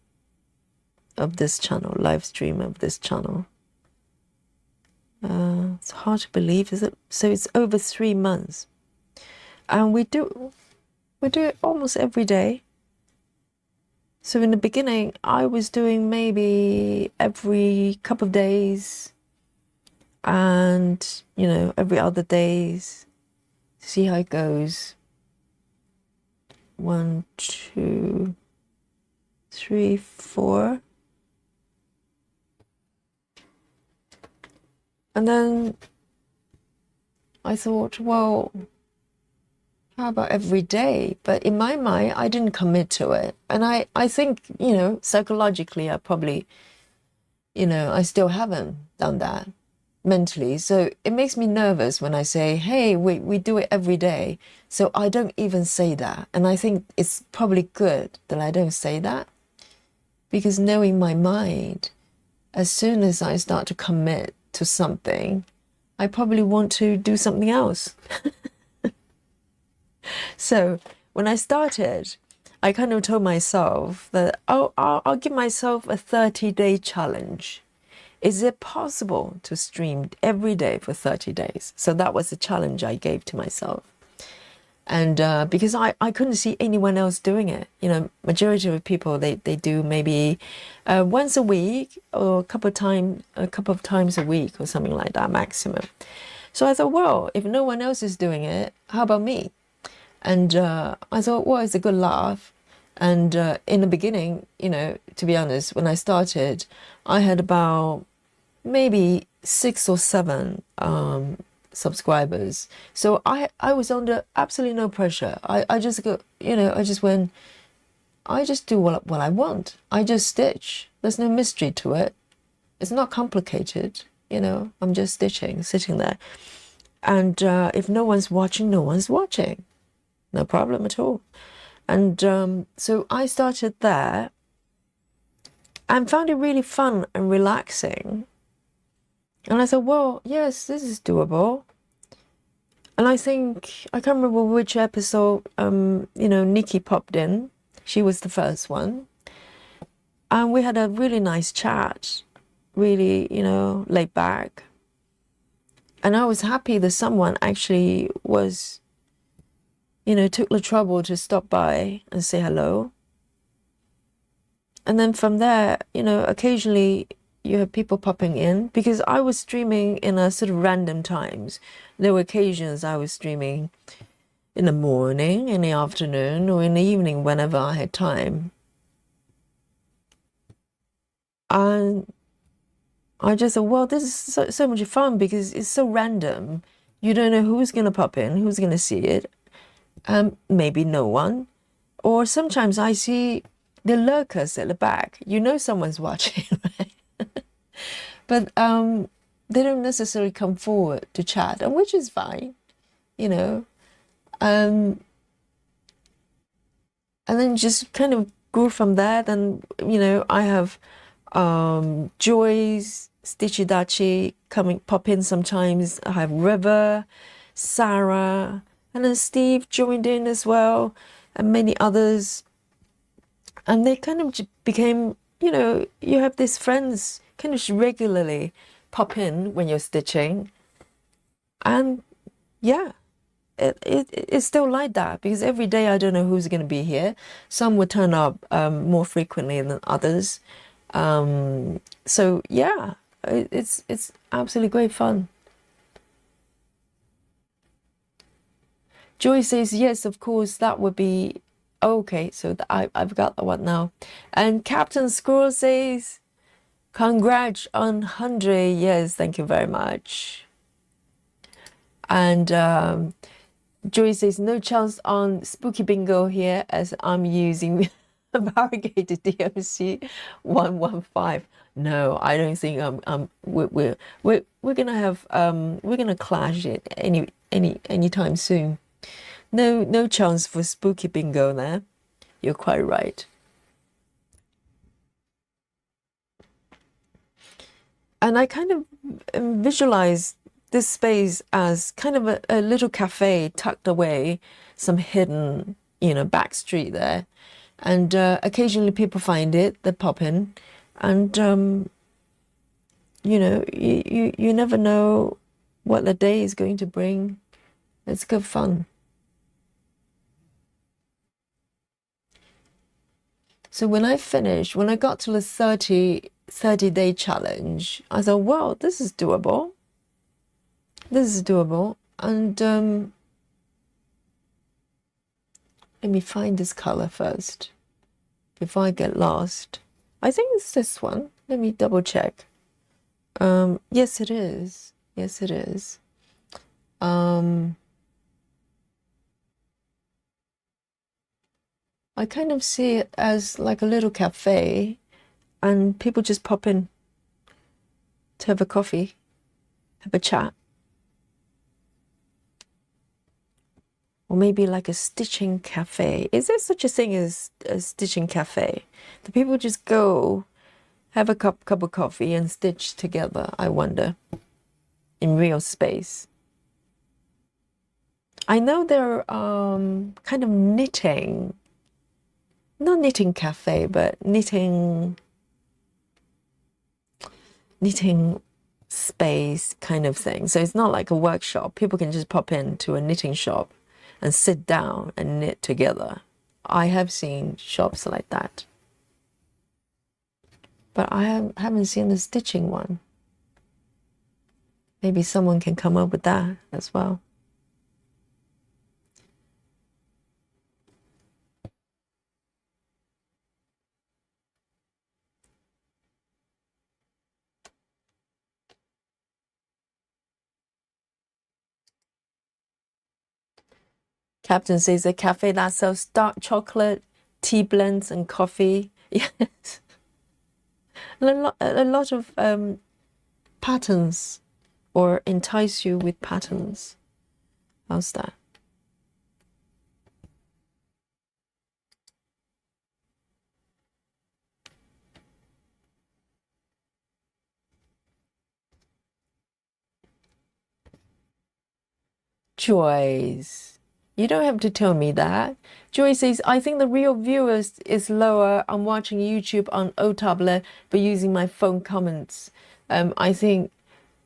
of this channel, live stream of this channel. It's hard to believe, is it? So it's over 3 months, and we do it almost every day. So in the beginning, I was doing maybe every couple of days, and every other days. See how it goes. 1, 2, 3, 4. And then I thought, well, how about every day? But in my mind, I didn't commit to it. And I think, psychologically, I probably, I still haven't done that. mentally. So it makes me nervous when I say, hey, we do it every day. So I don't even say that. And I think it's probably good that I don't say that, because knowing my mind, as soon as I start to commit to something, I probably want to do something else. So when I started, I kind of told myself that, oh, I'll give myself a 30-day challenge. Is it possible to stream every day for 30 days? So that was the challenge I gave to myself. And because I couldn't see anyone else doing it. You know, majority of people, they do maybe once a week or a couple of times a week or something like that maximum. So I thought, well, if no one else is doing it, how about me? And I thought, well, it's a good laugh. And in the beginning, you know, to be honest, when I started, I had about maybe 6 or 7 subscribers. So I was under absolutely no pressure. I just go, you know, I just do what I want. I just stitch. There's no mystery to it. It's not complicated, you know. I'm just stitching, sitting there. And if no one's watching, no one's watching. No problem at all. And so I started there and found it really fun and relaxing. And I thought, well, yes, this is doable. And I think, I can't remember which episode, you know, Nikki popped in. She was the first one. And we had a really nice chat, really, you know, laid back. And I was happy that someone actually was, you know, took the trouble to stop by and say hello. And then from there, you know, occasionally you have people popping in, because I was streaming in a sort of random times. There were occasions I was streaming in the morning, in the afternoon, or in the evening, whenever I had time. And I just thought, well, this is so much fun, because it's so random. You don't know who's going to pop in, who's going to see it. Maybe no one. Or sometimes I see the lurkers at the back. You know someone's watching, right? But they don't necessarily come forward to chat, and which is fine, you know. And then just kind of grew from there. Then, you know, I have Joyce, Stitchy Dachi pop in sometimes. I have River, Sarah, and then Steve joined in as well, and many others. And they kind of became, you know, you have these friends kind of regularly pop in when you're stitching. And yeah, it's still like that, because every day I don't know who's going to be here. Some will turn up more frequently than others. So yeah, it's absolutely great fun. Joy says, yes, of course, that would be okay. So I've got the one now. And Captain Squirrel says, congrats on 100. Yes, thank you very much. And Joy says, no chance on Spooky Bingo here, as I'm using variegated DMC 115. No, I don't think we're gonna have we're gonna clash it anytime soon. No chance for Spooky Bingo there. You're quite right. And I kind of visualize this space as kind of a little cafe tucked away, some hidden, you know, back street there. And occasionally people find it, they pop in. And, you know, you never know what the day is going to bring. It's good fun. So when I finished, when I got to the 30-day challenge, I thought, wow, this is doable. This is doable. And let me find this color first before I get lost. I think it's this one. Let me double check. Yes, it is. Yes, it is. I kind of see it as like a little cafe, and people just pop in to have a coffee, have a chat. Or maybe like a stitching cafe. Is there such a thing as a stitching cafe? Do people just go have a cup of coffee and stitch together, I wonder, in real space? I know there are kind of knitting, not knitting cafe, but knitting space kind of thing. So it's not like a workshop. People can just pop into a knitting shop and sit down and knit together. I have seen shops like that, but I haven't seen the stitching one. Maybe someone can come up with that as well. Captain says a cafe that sells dark chocolate, tea blends, and coffee. Yes, a lot of patterns, or entice you with patterns. How's that? Joyce, you don't have to tell me that. Joyce says, I think the real viewers is lower. I'm watching YouTube on O tablet, but using my phone comments. I think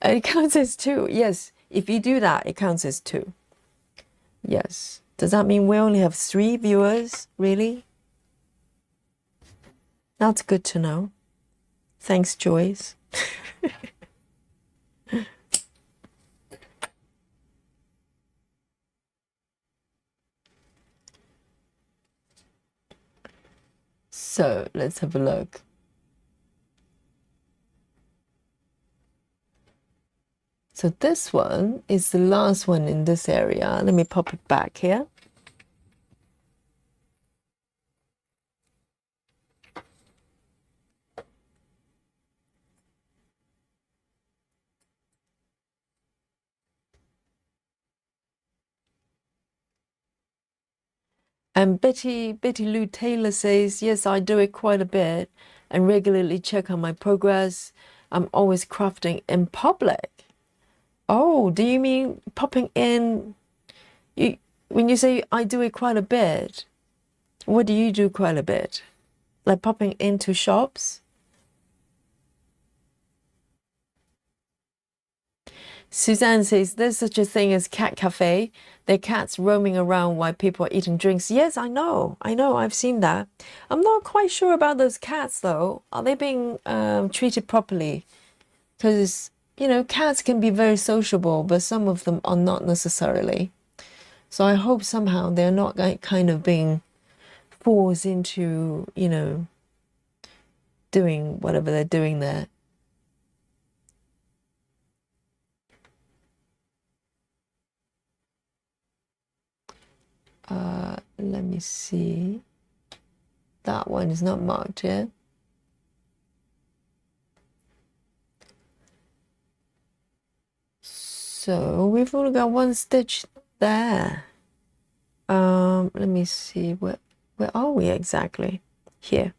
it counts as two. Yes, if you do that, it counts as two. Yes. Does that mean we only have 3 viewers? Really? That's good to know. Thanks, Joyce. So let's have a look. So this one is the last one in this area. Let me pop it back here. And Betty Lou Taylor says, yes, I do it quite a bit and regularly check on my progress. I'm always crafting in public. Oh, do you mean popping in? When you say I do it quite a bit, what do you do quite a bit? Like popping into shops? Suzanne says there's such a thing as cat cafe. There are cats roaming around while people are eating drinks. Yes, I know, I've seen that. I'm not quite sure about those cats though. Are they being treated properly? Because, cats can be very sociable, but some of them are not necessarily. So I hope somehow they're not kind of being forced into, doing whatever they're doing there. Let me see. That one is not marked yet. So we've only got 1 stitch there. Let me see, where are we exactly? Here.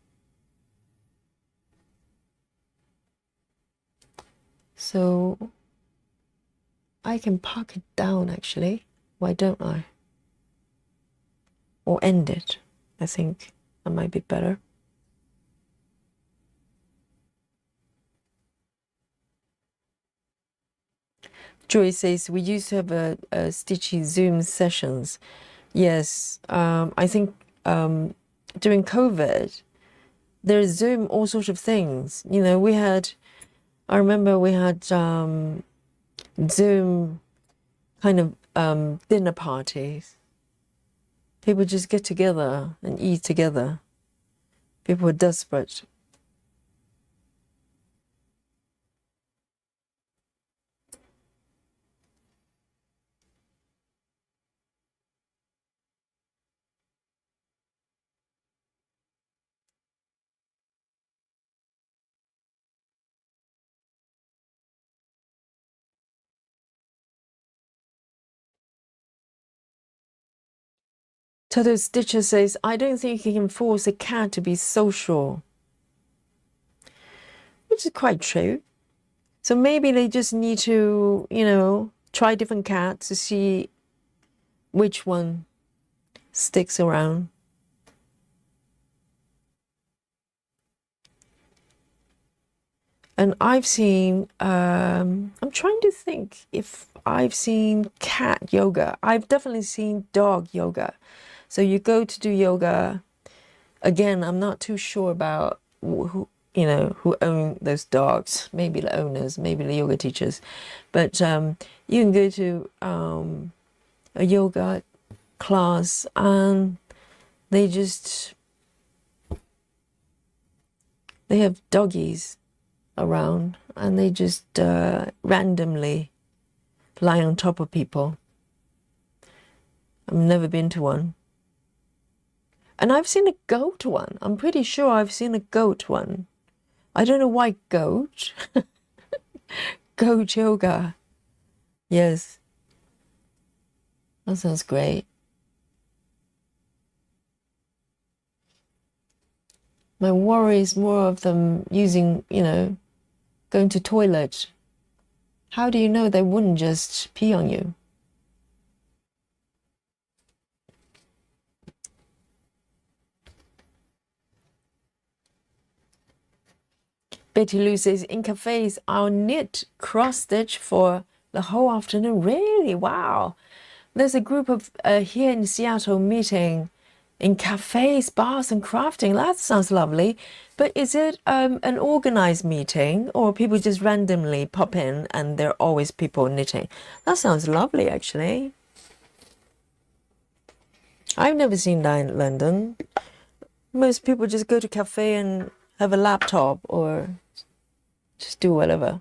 So I can park it down actually. Why don't I? Or end it. I think that might be better. Joy says we used to have a Stitchy Zoom sessions. Yes, I think during COVID, there's Zoom all sorts of things. I remember we had Zoom kind of dinner parties. People just get together and eat together. People were desperate. Toto Stitcher says, I don't think you can force a cat to be social. Which is quite true. So maybe they just need to, try different cats to see which one sticks around. And I've seen, I'm trying to think if I've seen cat yoga. I've definitely seen dog yoga. So you go to do yoga. Again, I'm not too sure about who own those dogs. Maybe the owners, maybe the yoga teachers. But you can go to a yoga class and they have doggies around and they just randomly lie on top of people. I've never been to one. And I've seen a goat one. I'm pretty sure I've seen a goat one. I don't know why goat. Goat yoga. Yes. That sounds great. My worry is more of them using, going to toilet. How do you know they wouldn't just pee on you? Betty Lou says, in cafes, I'll knit cross-stitch for the whole afternoon. Really? Wow. There's a group of here in Seattle meeting in cafes, bars, and crafting. That sounds lovely. But is it an organized meeting or people just randomly pop in and there are always people knitting? That sounds lovely, actually. I've never seen that in London. Most people just go to cafe and have a laptop or just do whatever.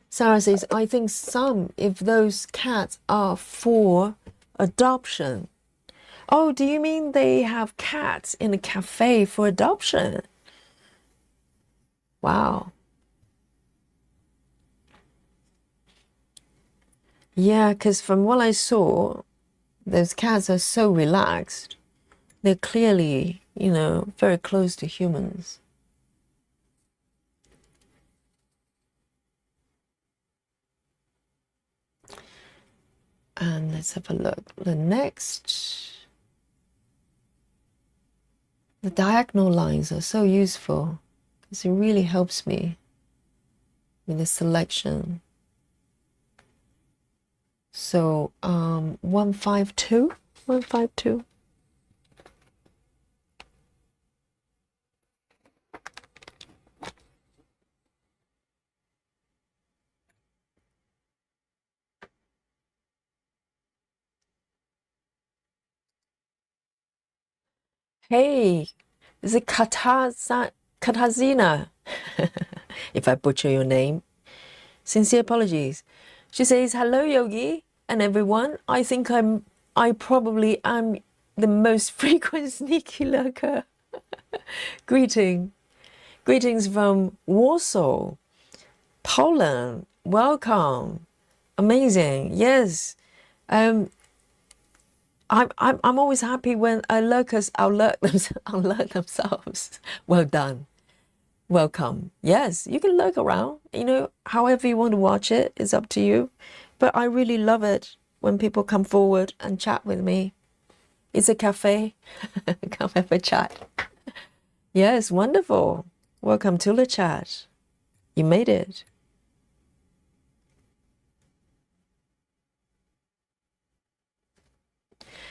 Sarah says, I think if those cats are for adoption. Oh, do you mean they have cats in a cafe for adoption? Wow. Yeah, because from what I saw, those cats are so relaxed. They're clearly, very close to humans. And let's have a look. The diagonal lines are so useful because it really helps me with the selection. So 152. Hey, is it Katazina? If I butcher your name, sincere apologies. She says, hello, Yogi and everyone. I think I probably am the most frequent sneaky lurker. Greetings from Warsaw, Poland. Welcome. Amazing. Yes. I'm always happy when lurkers outlerk themselves. Well done. Welcome. Yes, you can lurk around, however you want to watch it, it's up to you. But I really love it when people come forward and chat with me. It's a cafe. Come have a chat. Yes, wonderful. Welcome to the chat. You made it.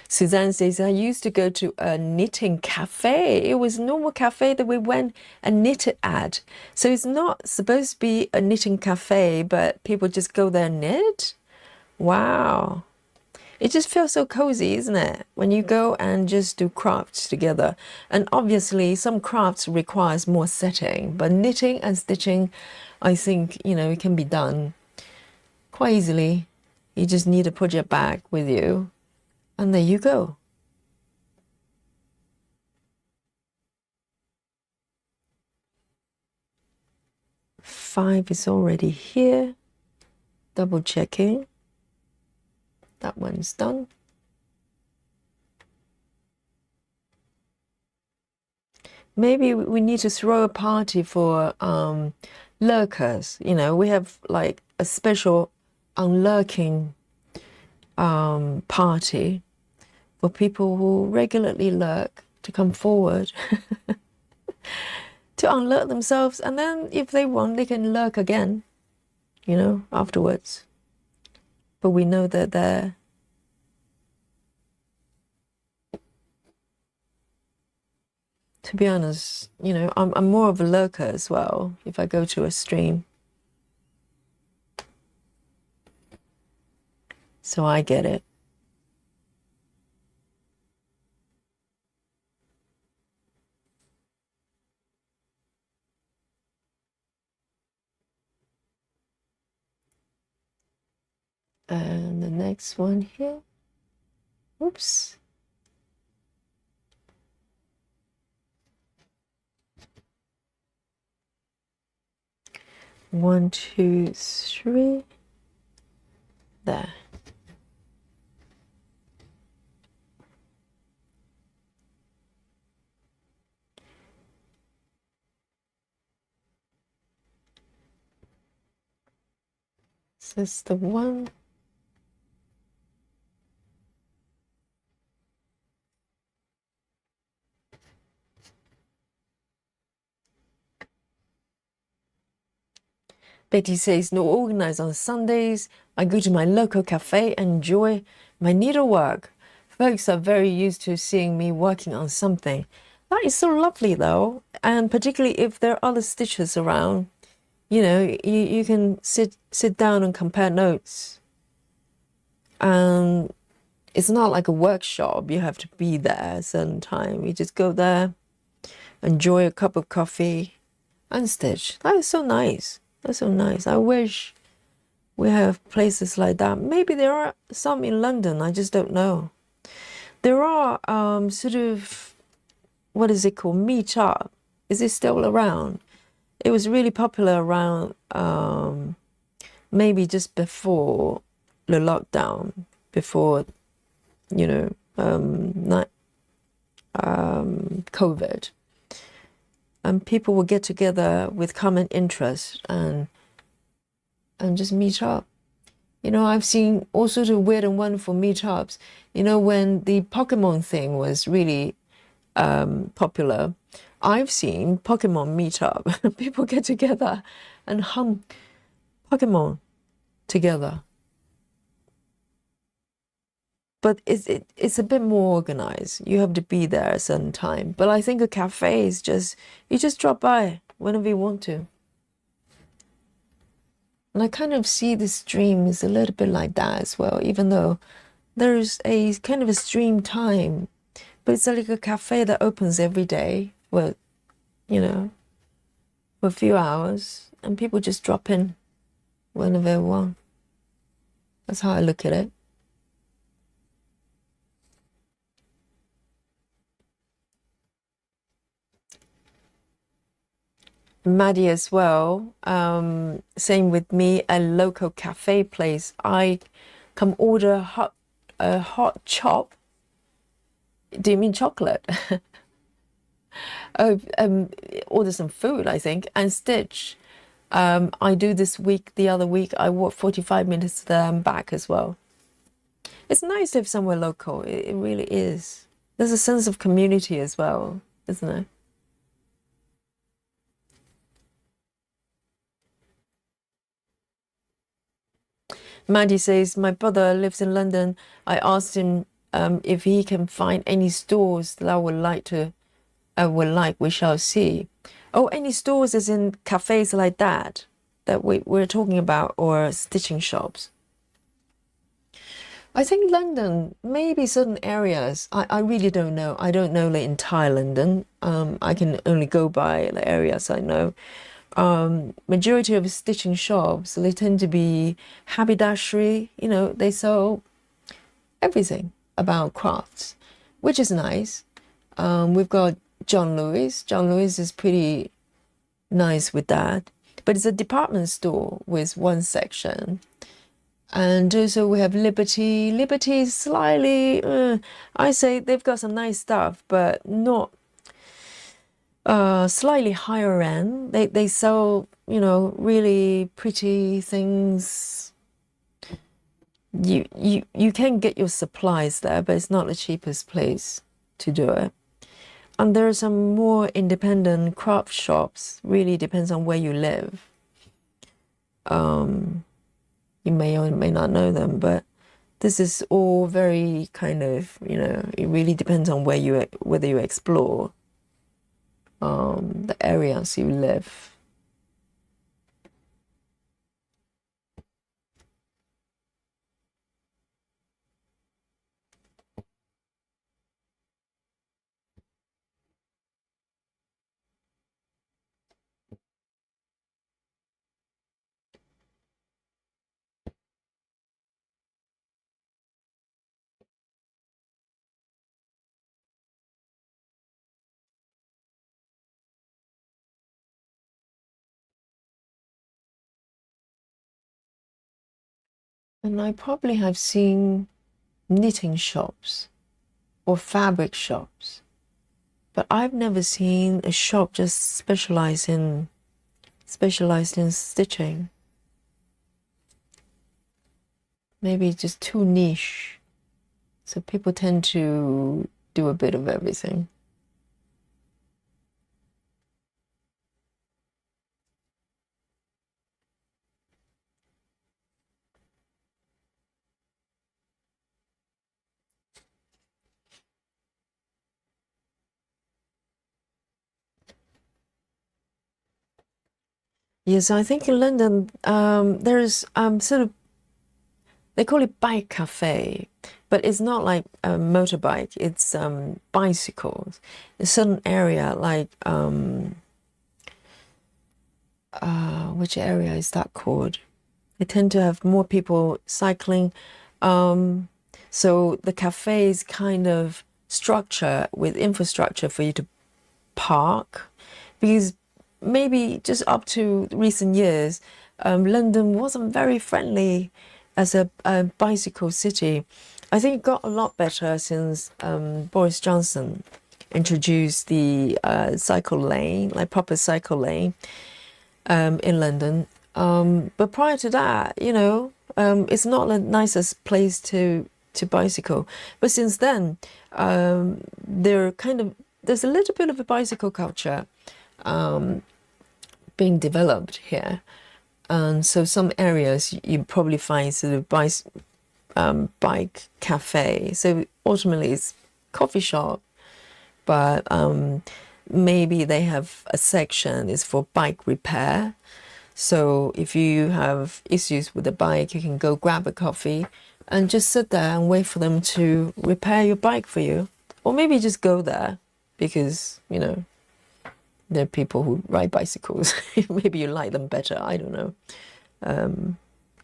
Suzanne says, I used to go to a knitting cafe. It was a normal cafe that we went and knitted at. So it's not supposed to be a knitting cafe, but people just go there and knit. Wow. It just feels so cozy, isn't it? When you go and just do crafts together. And obviously some crafts requires more setting, but knitting and stitching, I think, it can be done quite easily. You just need to put your bag with you. And there you go. 5 is already here. Double checking. That one's done. Maybe we need to throw a party for lurkers. You know, we have like a special unlurking party for people who regularly lurk to come forward to unlurk themselves, and then if they want, they can lurk again, you know, afterwards. But we know they're there. To be honest, you know, I'm more of a lurker as well if I go to a stream. So I get it. And the next one here. Oops. One, two, three. There. This is the one. Betty says, no organized on Sundays. I go to my local cafe and enjoy my needlework. Folks are very used to seeing me working on something. That is so lovely though. And particularly if there are other stitchers around, you know, you can sit down and compare notes. And it's not like a workshop. You have to be there at a certain time. You just go there, enjoy a cup of coffee and stitch. That is so nice. That's so nice. I wish we have places like that. Maybe there are some in London. I just don't know. There are sort of, what is it called? Meet Up. Is it still around? It was really popular around maybe just before the lockdown, before, you know, COVID. And people will get together with common interest and just meet up. You know, I've seen all sorts of weird and wonderful meetups. You know, when the Pokemon thing was really popular, I've seen Pokemon meetup. People get together and hum Pokemon together. But it's a bit more organized. You have to be there at a certain time. But I think a cafe is just, you just drop by whenever you want to. And I kind of see the stream is a little bit like that as well, even though there's a kind of a stream time. But it's like a cafe that opens every day for, you know, for a few hours. And people just drop in whenever they want. That's how I look at it. Maddie as well, same with me, a local cafe place. I come order a hot chop. Do you mean chocolate? Oh, order some food, I think, and stitch. I do this week, the other week, I walk 45 minutes there and back as well. It's nice to have somewhere local. It really is. There's a sense of community as well, isn't it? Mandy says, my brother lives in London. I asked him if he can find any stores that I would like, we shall see. Oh, any stores as in cafes like that we're talking about, or stitching shops? I think London, maybe certain areas. I really don't know. I don't know the entire London. I can only go by the areas I know. Majority of stitching shops, they tend to be haberdashery. You know, they sell everything about crafts, which is nice. We've got John Lewis. John Lewis is pretty nice with that. but it's a department store with one section. And also we have Liberty. Liberty is slightly, I say they've got some nice stuff, but not slightly higher end. They sell, you know, really pretty things. You can get your supplies there, but it's not the cheapest place to do it. And there are some more independent craft shops. Really depends on where you live. You may or may not know them, but this is all very kind of, you know, it really depends on whether you explore the areas you live. And I probably have seen knitting shops or fabric shops, but I've never seen a shop just specialized in stitching. Maybe just too niche. So people tend to do a bit of everything. Yes, I think in London there is sort of, they call it bike cafe, but it's not like a motorbike. It's bicycles. A certain area like which area is that called? They tend to have more people cycling. So the cafe is kind of structure with infrastructure for you to park, because maybe just up to recent years, London wasn't very friendly as a bicycle city. I think it got a lot better since Boris Johnson introduced the cycle lane, like proper cycle lane in London. But prior to that, you know, it's not the nicest place to bicycle. But since then, there's a little bit of a bicycle culture being developed here. And so some areas you probably find sort of bike cafe. So ultimately it's coffee shop, but maybe they have a section is for bike repair. So if you have issues with the bike, you can go grab a coffee and just sit there and wait for them to repair your bike for you. Or maybe just go there because, you know, there are people who ride bicycles. Maybe you like them better. I don't know.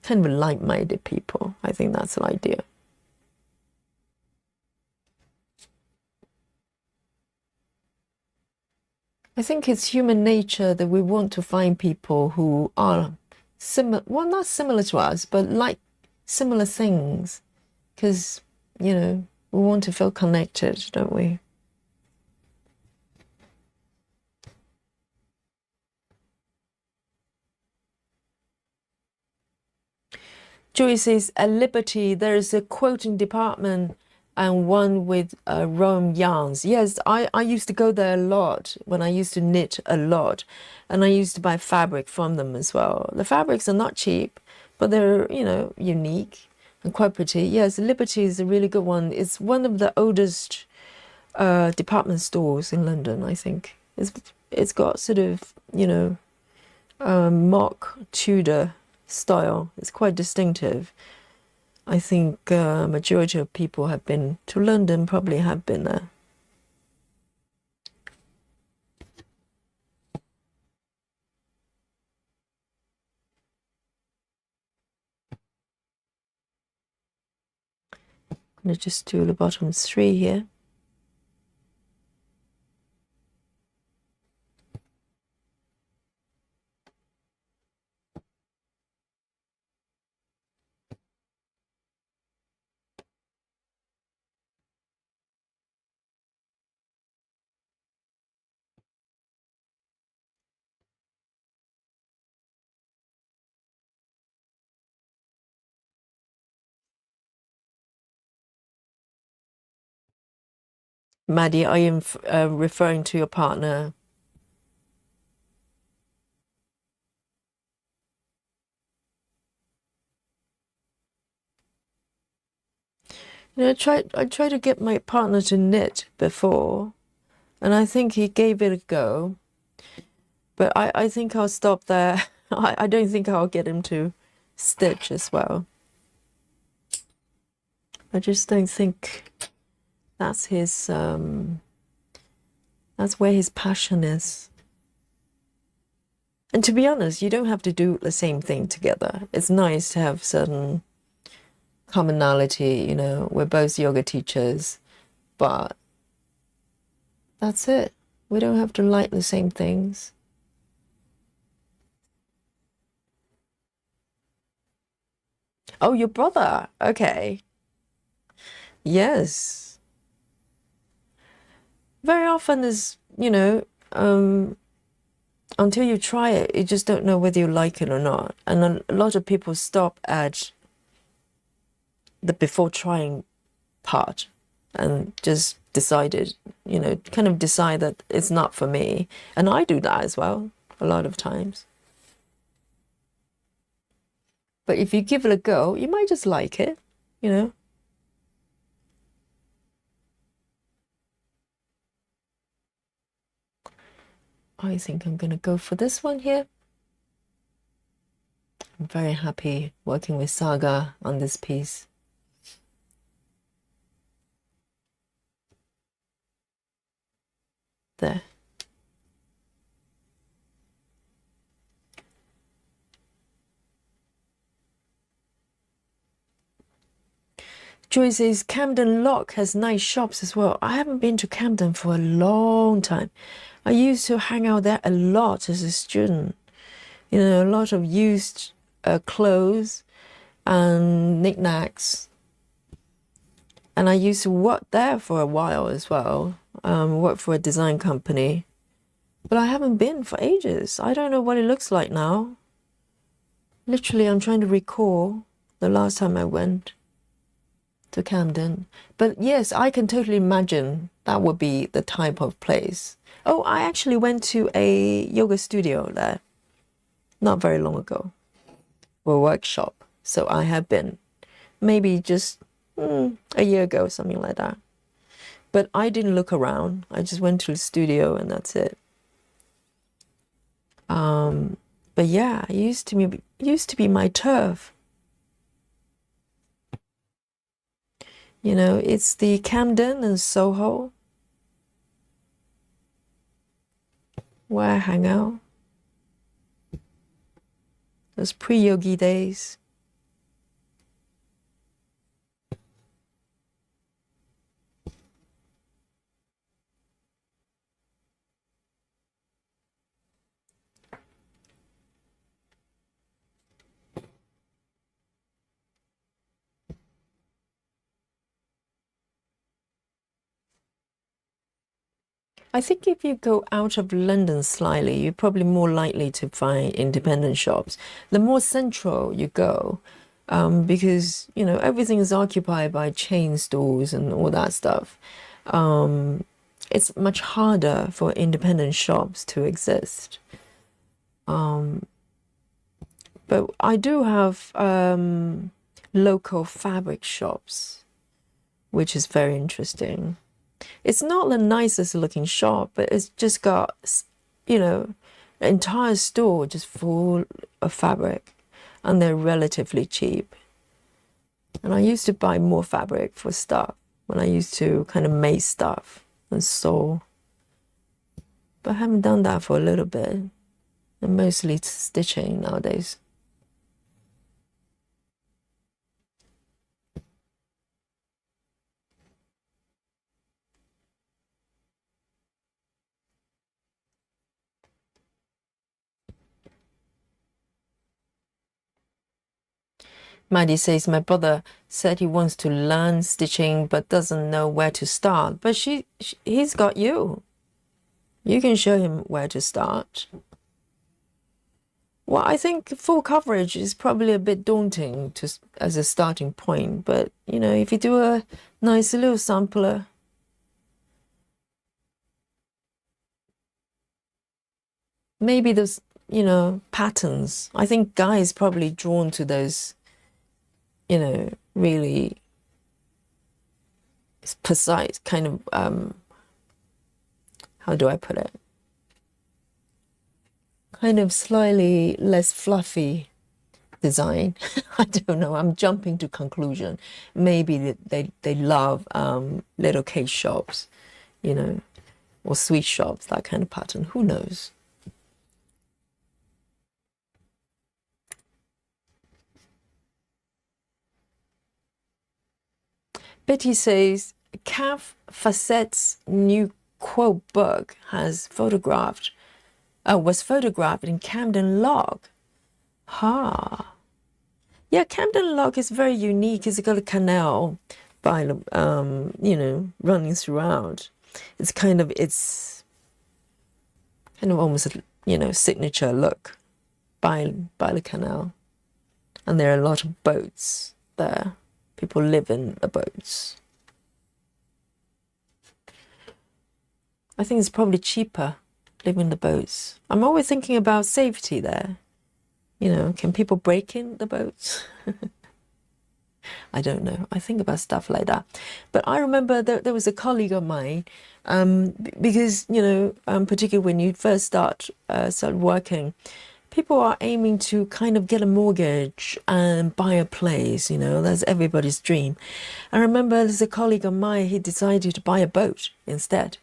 Kind of like-minded people. I think that's the idea. I think it's human nature that we want to find people who are similar, well, not similar to us, but like similar things. Because, you know, we want to feel connected, don't we? Joey says, at Liberty, there is a quilting department and one with Rome yarns. Yes, I used to go there a lot when I used to knit a lot. And I used to buy fabric from them as well. The fabrics are not cheap, but they're, you know, unique and quite pretty. Yes, Liberty is a really good one. It's one of the oldest department stores in London, I think. It's got sort of, you know, mock Tudor style. It's quite distinctive. I think majority of people have been to London, probably have been there. I'm going to just do the bottom 3 here. Maddie, are you referring to your partner? You know, I tried to get my partner to knit before, and I think he gave it a go. But I think I'll stop there. I don't think I'll get him to stitch as well. I just don't think that's his that's where his passion is. And to be honest, you don't have to do the same thing together. It's nice to have certain commonality, you know, we're both yoga teachers, but that's it. We don't have to like the same things. Oh, your brother. Okay. Yes. Very often is, you know, until you try it, you just don't know whether you like it or not. And a lot of people stop at the before trying part and just decided, you know, kind of decide that it's not for me. And I do that as well, a lot of times. But if you give it a go, you might just like it, you know. I think I'm going to go for this one here. I'm very happy working with Saga on this piece. There. Joy says Camden Lock has nice shops as well. I haven't been to Camden for a long time. I used to hang out there a lot as a student. You know, a lot of used clothes and knickknacks. And I used to work there for a while as well. Work for a design company. But I haven't been for ages. I don't know what it looks like now. Literally, I'm trying to recall the last time I went to Camden. But yes, I can totally imagine that would be the type of place. Oh, I actually went to a yoga studio there not very long ago for a workshop. So I have been maybe just a year ago, something like that. But I didn't look around. I just went to the studio and that's it. But yeah, it used to be my turf. You know, it's the Camden and Soho where I hang out. Those pre-yogi days. I think if you go out of London slightly, you're probably more likely to find independent shops. The more central you go, because, you know, everything is occupied by chain stores and all that stuff. It's much harder for independent shops to exist. But I do have local fabric shops, which is very interesting. It's not the nicest looking shop, but it's just got, you know, an entire store just full of fabric, and they're relatively cheap. And I used to buy more fabric for stuff when I used to kind of make stuff and sew. But I haven't done that for a little bit. I'm mostly stitching nowadays. Maddie says, my brother said he wants to learn stitching but doesn't know where to start. But he's got you. You can show him where to start. Well, I think full coverage is probably a bit daunting as a starting point. But, you know, if you do a nice little sampler, maybe those, patterns. I think guys probably drawn to those, really precise kind of, how do I put it? Kind of slightly less fluffy design. I don't know. I'm jumping to conclusion. Maybe they love little cake shops, or sweet shops, that kind of pattern. Who knows? Betty says, Calf Facet's new quote book was photographed in Camden Lock. Ha. Yeah, Camden Lock is very unique. It's got a canal by, running throughout. It's kind of almost a, signature look by the canal. And there are a lot of boats there. People live in the boats. I think it's probably cheaper living in the boats. I'm always thinking about safety there. Can people break in the boats? I don't know. I think about stuff like that. But I remember there was a colleague of mine, because, particularly when you first start working, people are aiming to kind of get a mortgage and buy a place, that's everybody's dream. I remember there's a colleague of mine, he decided to buy a boat instead.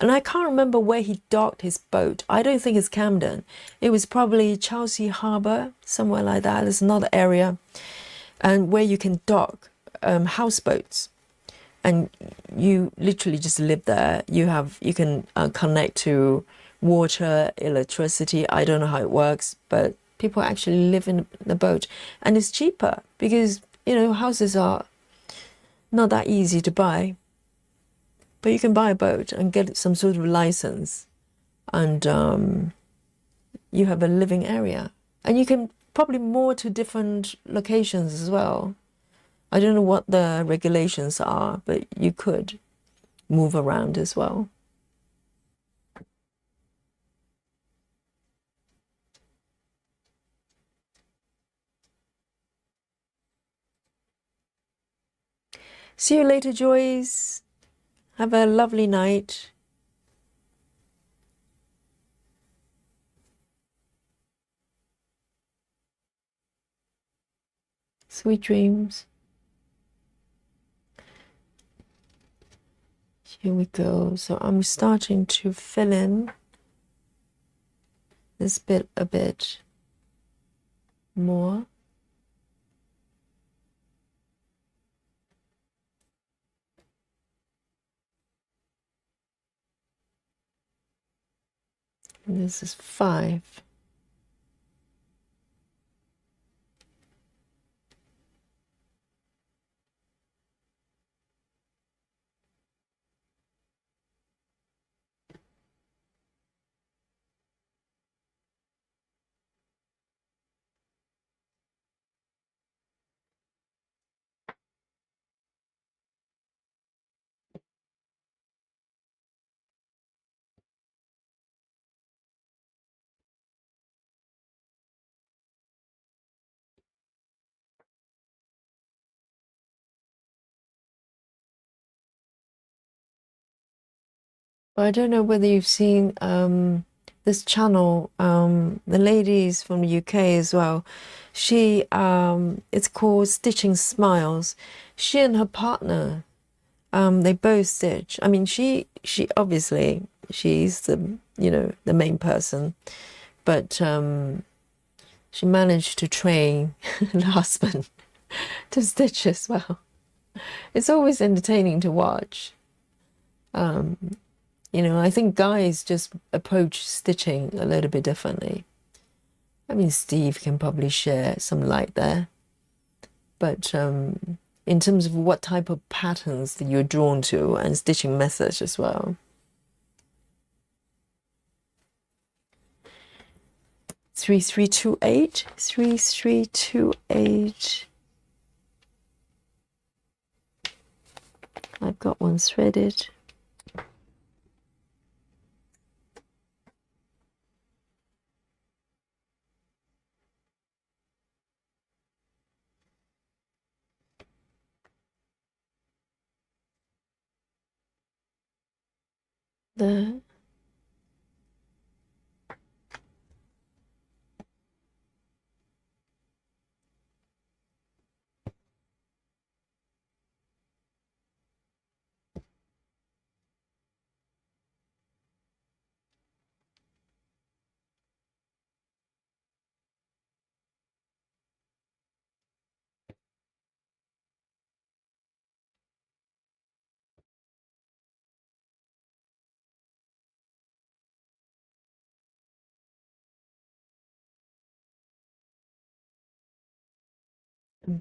And I can't remember where he docked his boat. I don't think it's Camden. It was probably Chelsea Harbour, somewhere like that. There's another area, and where you can dock houseboats, and you literally just live there. You can connect to water, electricity. I don't know how it works, but people actually live in the boat, and it's cheaper because houses are not that easy to buy. But you can buy a boat and get some sort of license, and you have a living area. And you can probably moor to different locations as well. I don't know what the regulations are, but you could move around as well. See you later, Joyce. Have a lovely night. Sweet dreams. Here we go. So I'm starting to fill in this bit a bit more. And this is 5. I don't know whether you've seen this channel, the ladies from the UK as well. She it's called Stitching Smiles. She and her partner, they both stitch. I mean, she obviously she's the main person, but she managed to train the husband to stitch as well. It's always entertaining to watch. I think guys just approach stitching a little bit differently. I mean, Steve can probably share some light there. But in terms of what type of patterns that you're drawn to and stitching methods as well. 3328, 3328. I've got one threaded. the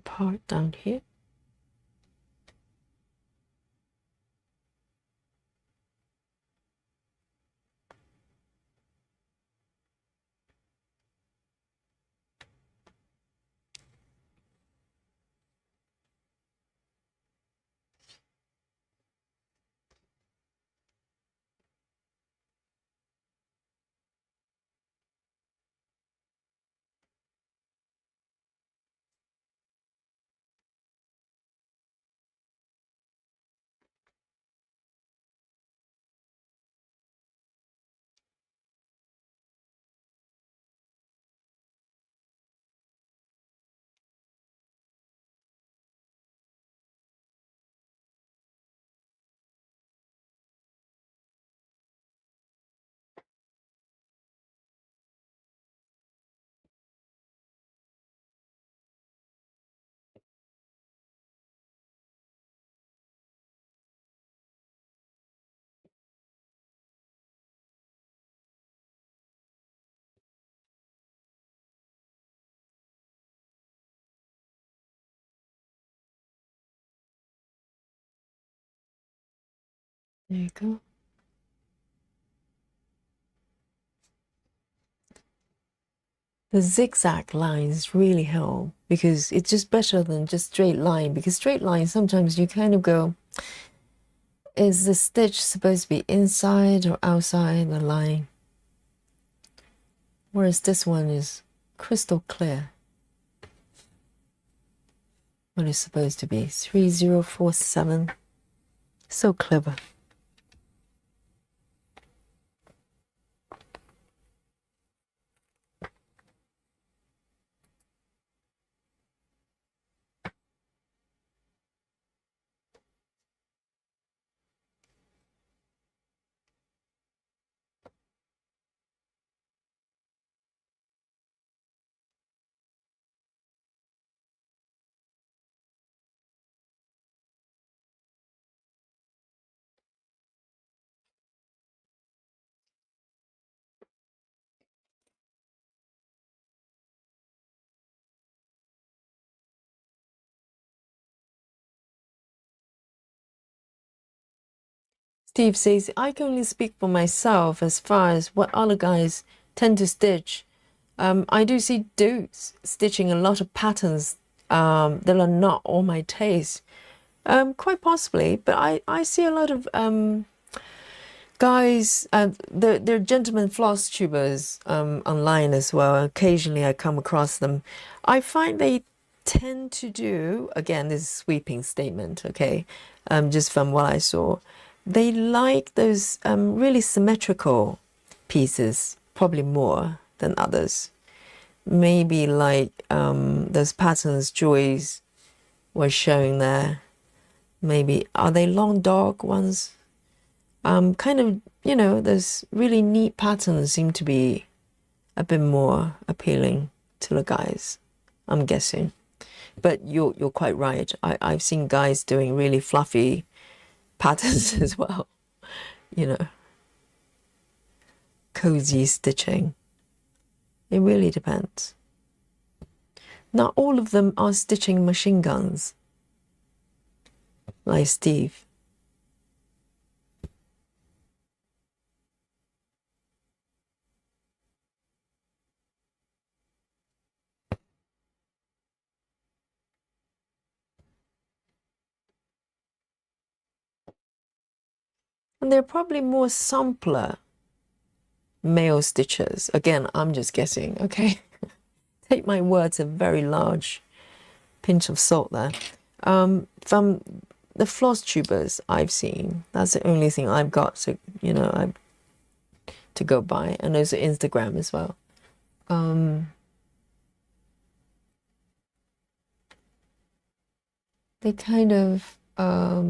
part down here. There you go. The zigzag lines really help because it's just better than just straight line, because straight line sometimes you kind of go, is the stitch supposed to be inside or outside the line? Whereas this one is crystal clear. What it's supposed to be, 3047. So clever. Steve says, I can only speak for myself as far as what other guys tend to stitch. I do see dudes stitching a lot of patterns that are not all my taste. Quite possibly, but I see a lot of guys, they're gentlemen floss tubers online as well. Occasionally I come across them. I find they tend to do, again, this is a sweeping statement, okay, just from what I saw. They like those really symmetrical pieces, probably more than others. Maybe like those patterns Joyce was showing there. Maybe, are they long dog ones? Kind of, you know, those really neat patterns seem to be a bit more appealing to the guys, I'm guessing. But you're quite right. I've seen guys doing really fluffy patterns as well, you know, cozy stitching. It really depends. Not all of them are stitching machine guns like Steve. And they're probably more sampler male stitchers. Again, I'm just guessing, okay? Take my words a very large pinch of salt there. From the floss tubers I've seen. That's the only thing I've got to, to go by, and also Instagram as well. They kind of, let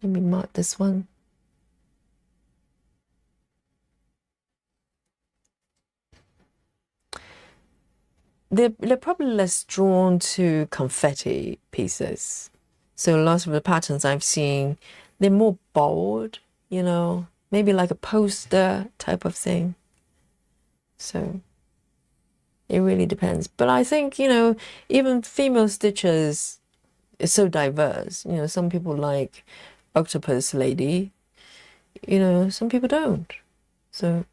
me mark this one. They're probably less drawn to confetti pieces. So lots of the patterns I've seen, they're more bold, maybe like a poster type of thing. So it really depends. But I think, even female stitchers is so diverse. Some people like octopus lady, some people don't. So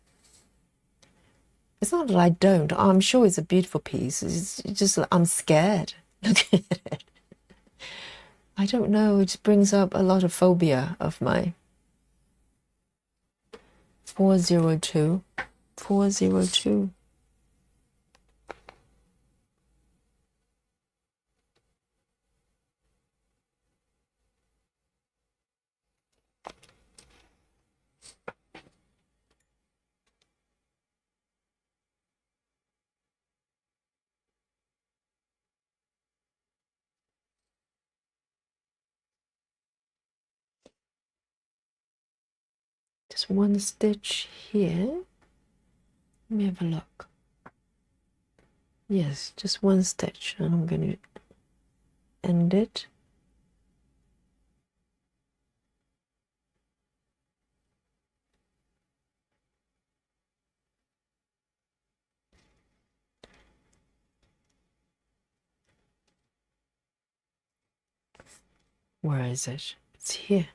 it's not that I don't. I'm sure it's a beautiful piece. It's just I'm scared looking at it. I don't know. It just brings up a lot of phobia of mine. 402. 402. Just one stitch here. Let me have a look. Yes, just one stitch, and I'm going to end it. Where is it? It's here.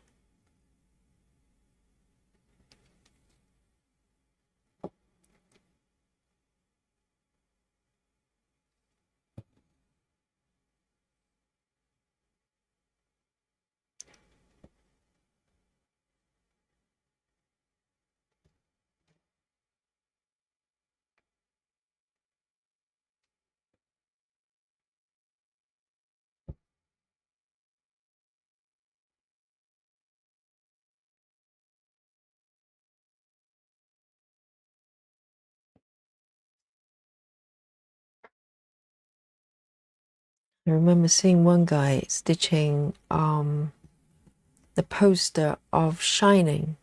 I remember seeing one guy stitching the poster of Shining.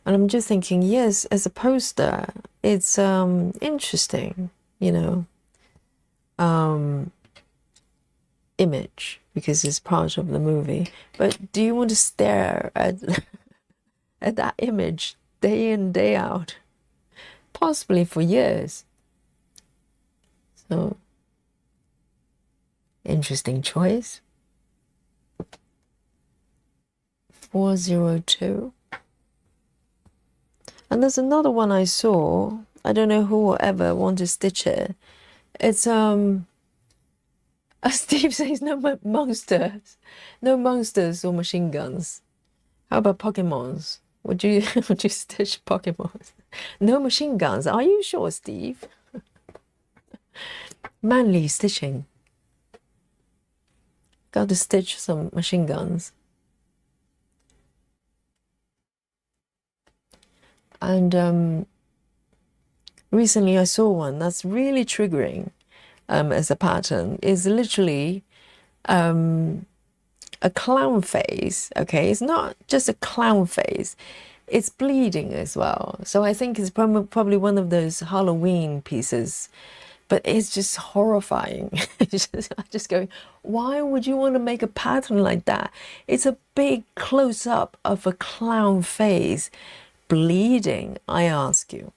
And I'm just thinking, yes, as a poster, it's interesting, image, because it's part of the movie. But do you want to stare at at that image day in, day out? Possibly for years. So, interesting choice. 402. And there's another one I saw. I don't know who will ever want to stitch it. It's Steve says no monsters, no monsters or machine guns. How about Pokemons? Would you stitch Pokemons? No machine guns. Are you sure, Steve? Manly stitching. Got to stitch some machine guns. And recently I saw one that's really triggering as a pattern. Is literally a clown face. Okay, it's not just a clown face, it's bleeding as well. So I think it's probably one of those Halloween pieces, but it's just horrifying. I'm just going, why would you want to make a pattern like that? It's a big close-up of a clown face bleeding, I ask you.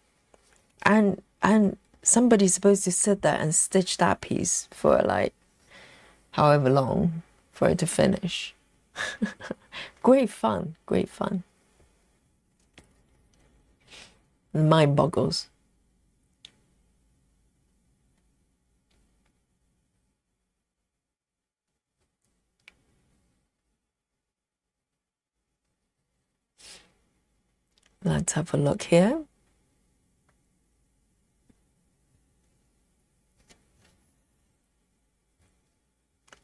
And somebody's supposed to sit there and stitch that piece for like however long for it to finish. Great fun, great fun. Mind boggles. Let's have a look here.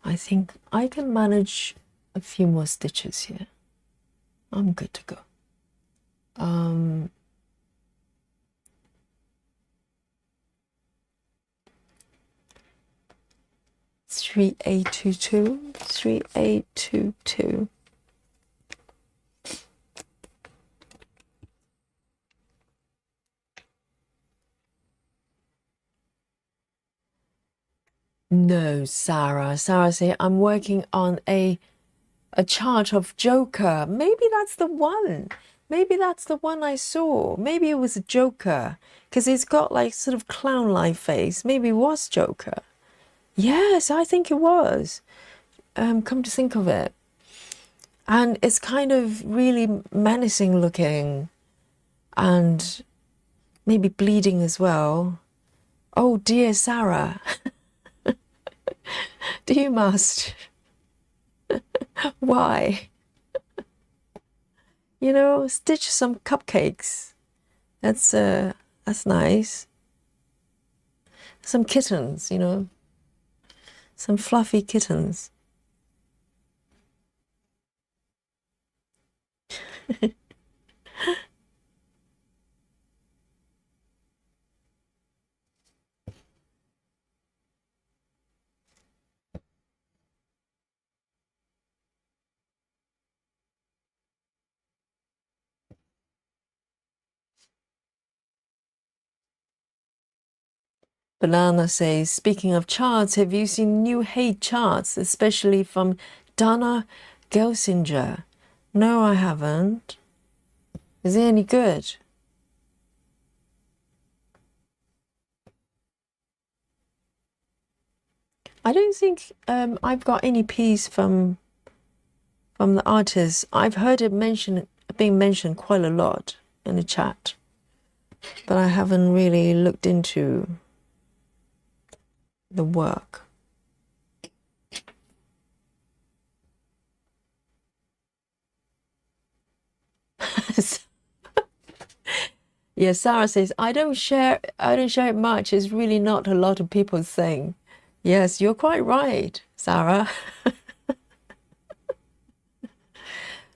I think I can manage a few more stitches here. I'm good to go. 3822, 3822. No, Sarah. Sarah said, I'm working on a chart of Joker. Maybe that's the one. Maybe that's the one I saw. Maybe it was a Joker because it's got like sort of clown-like face. Maybe it was Joker. Yes, I think it was. Come to think of it. And it's kind of really menacing looking and maybe bleeding as well. Oh dear, Sarah. Do you must? Why? You know, stitch some cupcakes. That's nice. Some kittens, you know. Some fluffy kittens. Banana says, speaking of charts, have you seen new hate charts, especially from Donna Gelsinger? No, I haven't. Is it any good? I don't think I've got any piece from the artist. I've heard it being mentioned quite a lot in the chat, but I haven't really looked into the work. Yeah, Sarah says, I don't share it much. It's really not a lot of people's thing. Yes, you're quite right, Sarah.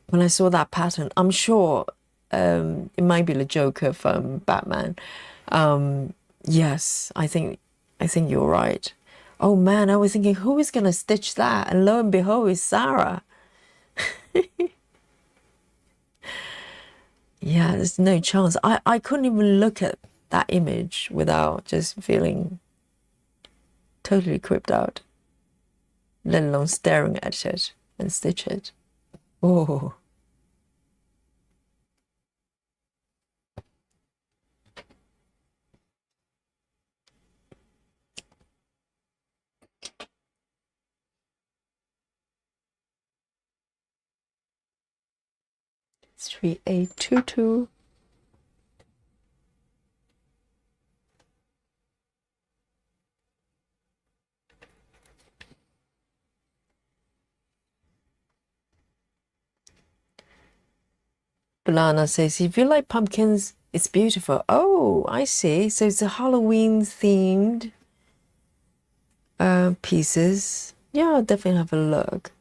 When I saw that pattern, I'm sure it might be the Joker from Batman. Yes, I think you're right. Oh man, I was thinking, who is gonna stitch that? And lo and behold, it's Sarah. Yeah, there's no chance. I couldn't even look at that image without just feeling totally creeped out, let alone staring at it and stitch it. Oh. It's 3822. Balana says, if you like pumpkins, it's beautiful. Oh, I see. So it's a Halloween themed pieces. Yeah, I'll definitely have a look.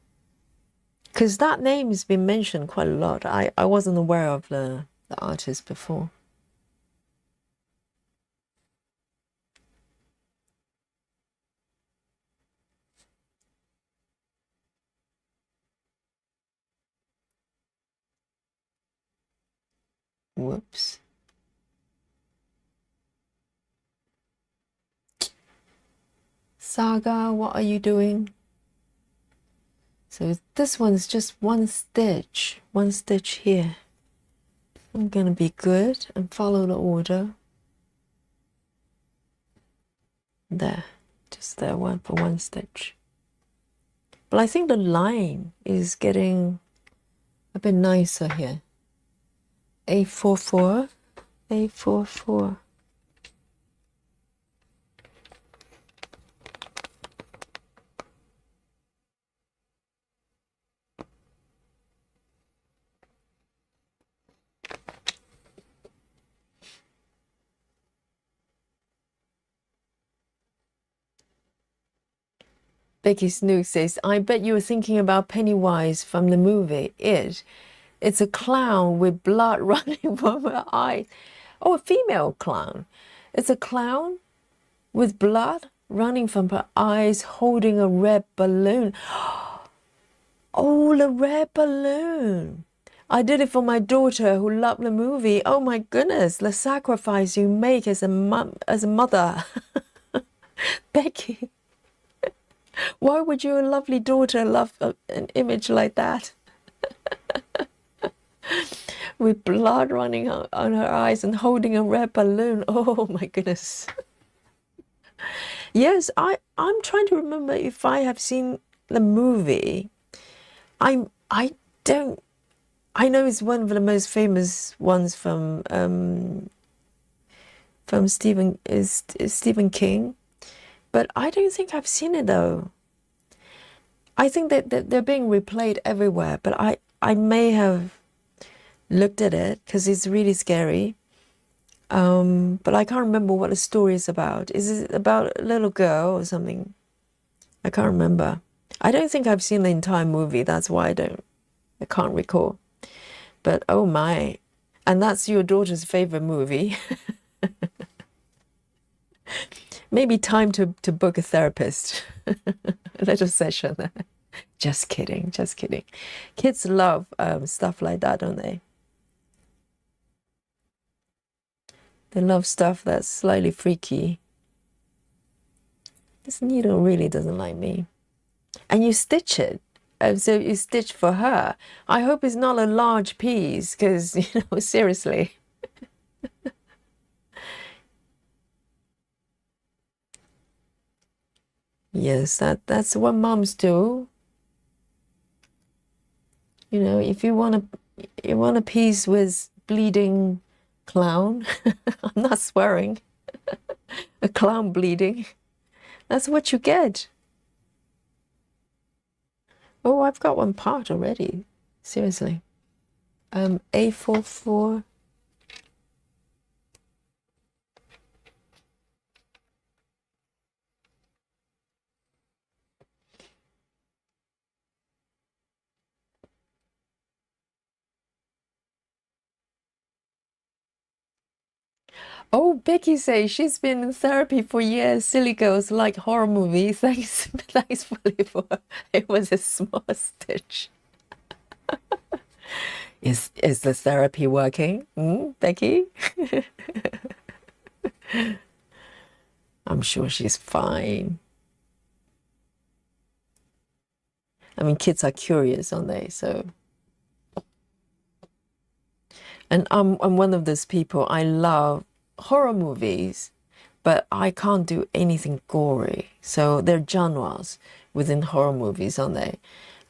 Because that name has been mentioned quite a lot. I wasn't aware of the artist before. Whoops. Saga, what are you doing? So this one's just one stitch here. I'm going to be good and follow the order. There, just there, one for one stitch. But I think the line is getting a bit nicer here. A44, A44. Becky Snook says, I bet you were thinking about Pennywise from the movie It. It's a clown with blood running from her eyes. Oh, a female clown. It's a clown with blood running from her eyes holding a red balloon. Oh, the red balloon. I did it for my daughter who loved the movie. Oh my goodness, the sacrifice you make as a mother. Becky, why would your lovely daughter love an image like that? With blood running on her eyes and holding a red balloon. Oh my goodness. Yes, I'm trying to remember if I have seen the movie. I don't. I know it's one of the most famous ones from Stephen King, but I don't think I've seen it though. I think that they're being replayed everywhere, but I may have looked at it because it's really scary. But I can't remember what the story is about. Is it about a little girl or something? I can't remember. I don't think I've seen the entire movie. That's why I can't recall. But oh my. And that's your daughter's favorite movie. Maybe time to book a therapist. A little session. Just kidding, just kidding. Kids love stuff like that, don't they? They love stuff that's slightly freaky. This needle really doesn't like me. And you stitch it. So you stitch for her. I hope it's not a large piece, because, you know, seriously. Yes, that's what moms do. You know, if you want a piece with bleeding clown, I'm not swearing, a clown bleeding, that's what you get. Oh, I've got one part already. Seriously. A44. Oh, Becky says she's been in therapy for years. Silly girls like horror movies. Thanks, thankfully for it was a small stitch. Is the therapy working, Becky? I'm sure she's fine. I mean, kids are curious, aren't they? So, and I'm one of those people. I love horror movies, but I can't do anything gory. So there are genres within horror movies, aren't they?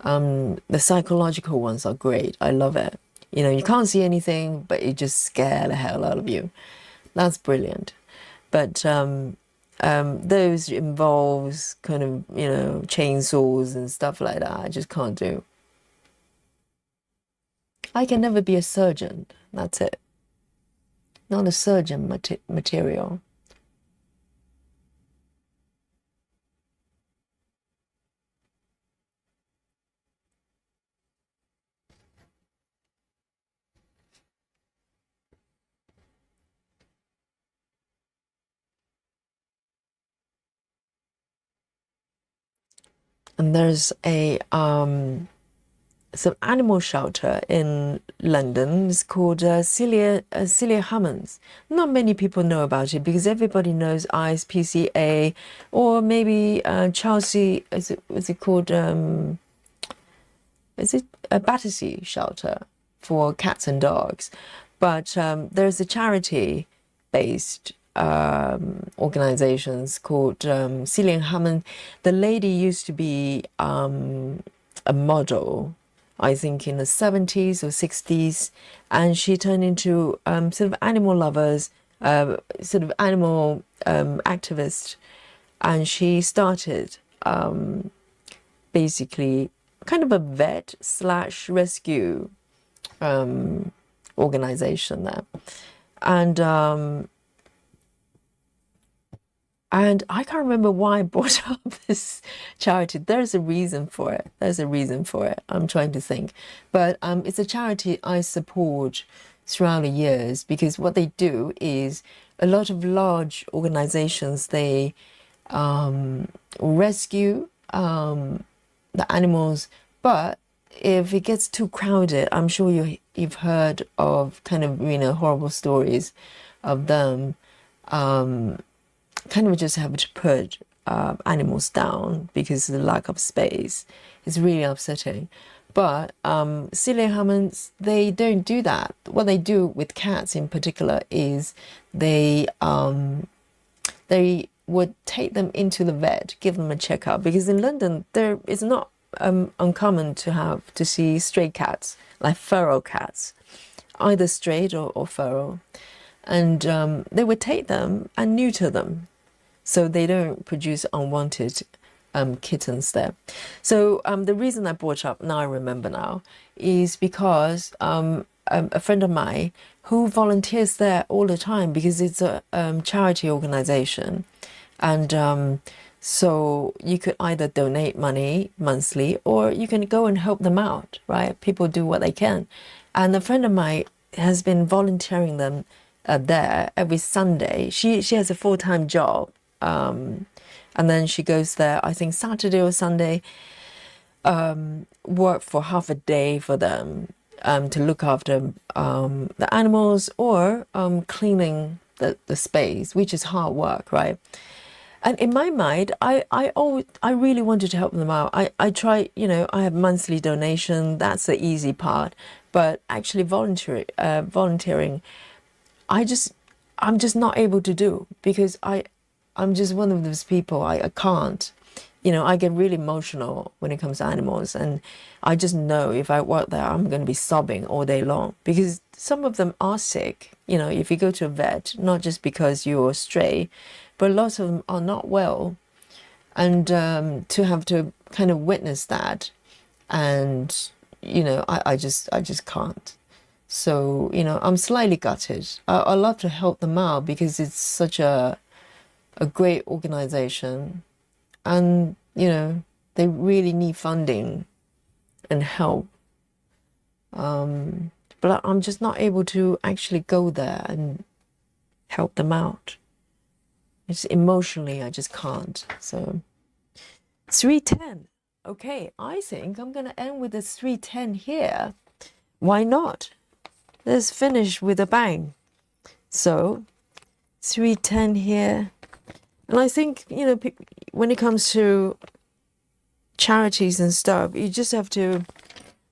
The psychological ones are great. I love it. You know, you can't see anything, but it just scare the hell out of you. That's brilliant. But those involves kind of, you know, chainsaws and stuff like that. I just can't do. I can never be a surgeon. That's it. Not a surgeon material. And there's a some animal shelter in London. It's called Celia Hammond's. Not many people know about it because everybody knows ISPCA or maybe Chelsea. Was it called? Is it a Battersea shelter for cats and dogs? But there's a charity-based organizations called Celia Hammond. The lady used to be a model, I think in the 70s or 60s, and she turned into sort of animal lovers, sort of animal activist, and she started basically kind of a vet slash rescue organization there. And And I can't remember why I brought up this charity. There's a reason for it. There's a reason for it. I'm trying to think. But it's a charity I support throughout the years, because what they do is a lot of large organizations, they rescue the animals, but if it gets too crowded, I'm sure you've heard of kind of, horrible stories of them kind of just have to put animals down because of the lack of space. It's really upsetting. But Silly Hammonds, they don't do that. What they do with cats in particular is they would take them into the vet, give them a checkup, because in London there is not uncommon to see stray cats, like feral cats, either straight or feral, and they would take them and neuter them so they don't produce unwanted kittens there. So the reason I brought up, now I remember now, is because a friend of mine who volunteers there all the time, because it's a charity organization, and so you could either donate money monthly or you can go and help them out, right? People do what they can. And a friend of mine has been volunteering them there every Sunday. She has a full-time job, and then she goes there, I think Saturday or Sunday, work for half a day for them to look after the animals, or cleaning the space, which is hard work, right? And in my mind, I really wanted to help them out. I try, I have monthly donation. That's the easy part. But actually volunteering, I'm just not able to do, because I'm just one of those people. I can't, I get really emotional when it comes to animals, and I just know if I work there, I'm going to be sobbing all day long, because some of them are sick. If you go to a vet, not just because you're stray, but lots of them are not well, and to have to kind of witness that, and I just can't. So I'm slightly gutted. I love to help them out because it's such a great organization, and they really need funding and help. But I'm just not able to actually go there and help them out. It's emotionally, I just can't. So 310. Okay, I think I'm gonna end with the 310 here. Why not? Let's finish with a bang. So 310 here. And I think, when it comes to charities and stuff, you just have to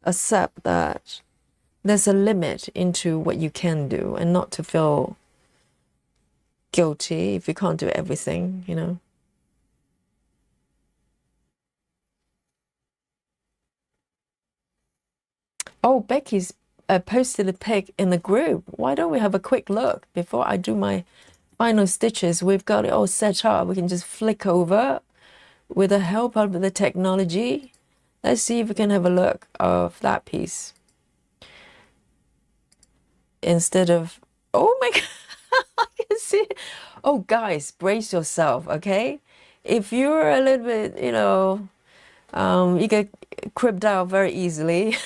accept that there's a limit into what you can do, and not to feel guilty if you can't do everything, Oh, Becky's posted a pic in the group. Why don't we have a quick look before I do my final stitches? We've got it all set up. We can just flick over with the help of the technology. Let's see if we can have a look of that piece. Instead of, oh my God, I can see it. Oh, guys, brace yourself, okay? If you're a little bit, you get cribbed out very easily.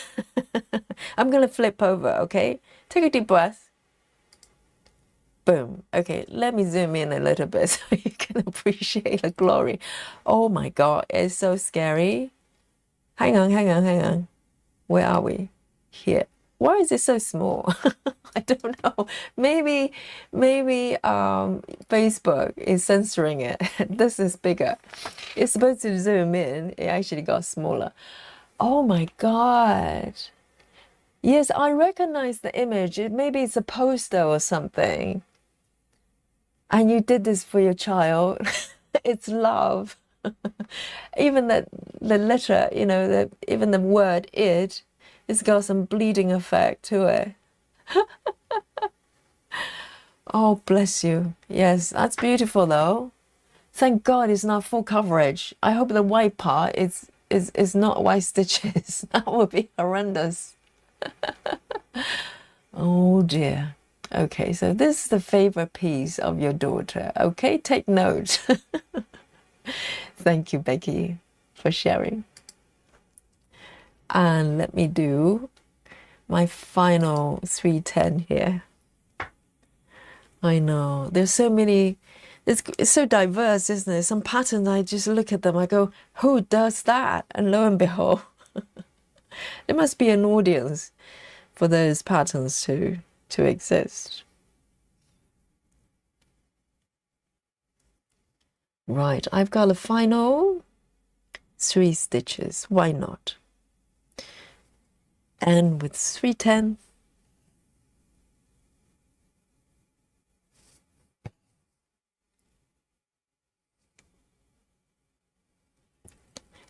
I'm going to flip over, okay? Take a deep breath. Boom. Okay, let me zoom in a little bit so you can appreciate the glory. Oh my God, it's so scary. Hang on. Where are we? Here. Why is it so small? I don't know. Maybe Facebook is censoring it. This is bigger. It's supposed to zoom in. It actually got smaller. Oh my God. Yes, I recognize the image. Maybe it's a poster or something. And you did this for your child. It's love. Even the letter, even the word it, it's got some bleeding effect to it. Oh, bless you. Yes, that's beautiful though. Thank God it's not full coverage. I hope the white part is not white stitches. That would be horrendous. Oh dear. Okay, so this is the favorite piece of your daughter. Okay, take note. Thank you, Becky, for sharing. And let me do my final 310 here. I know there's so many, it's so diverse, isn't it? Some patterns, I just look at them, I go, who does that? And lo and behold, there must be an audience for those patterns to exist. Right, I've got a final 3 stitches. Why not? And with 310.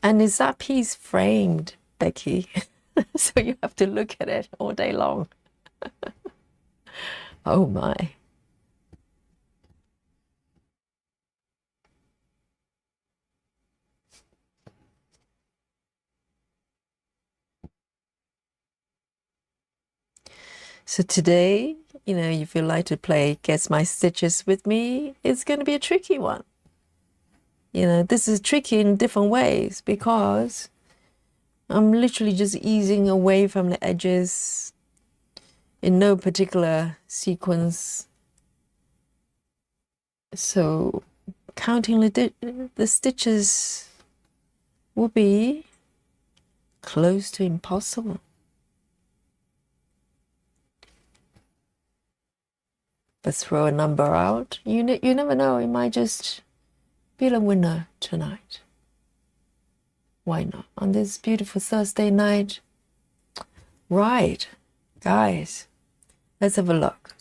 And is that piece framed, Becky? So you have to look at it all day long. Oh my. So today, if you like to play Guess My Stitches with me, it's going to be a tricky one. This is tricky in different ways because I'm literally just easing away from the edges in no particular sequence. So counting the stitches will be close to impossible. But throw a number out. You never know. It might just be the winner tonight. Why not? On this beautiful Thursday night. Right, guys, let's have a look.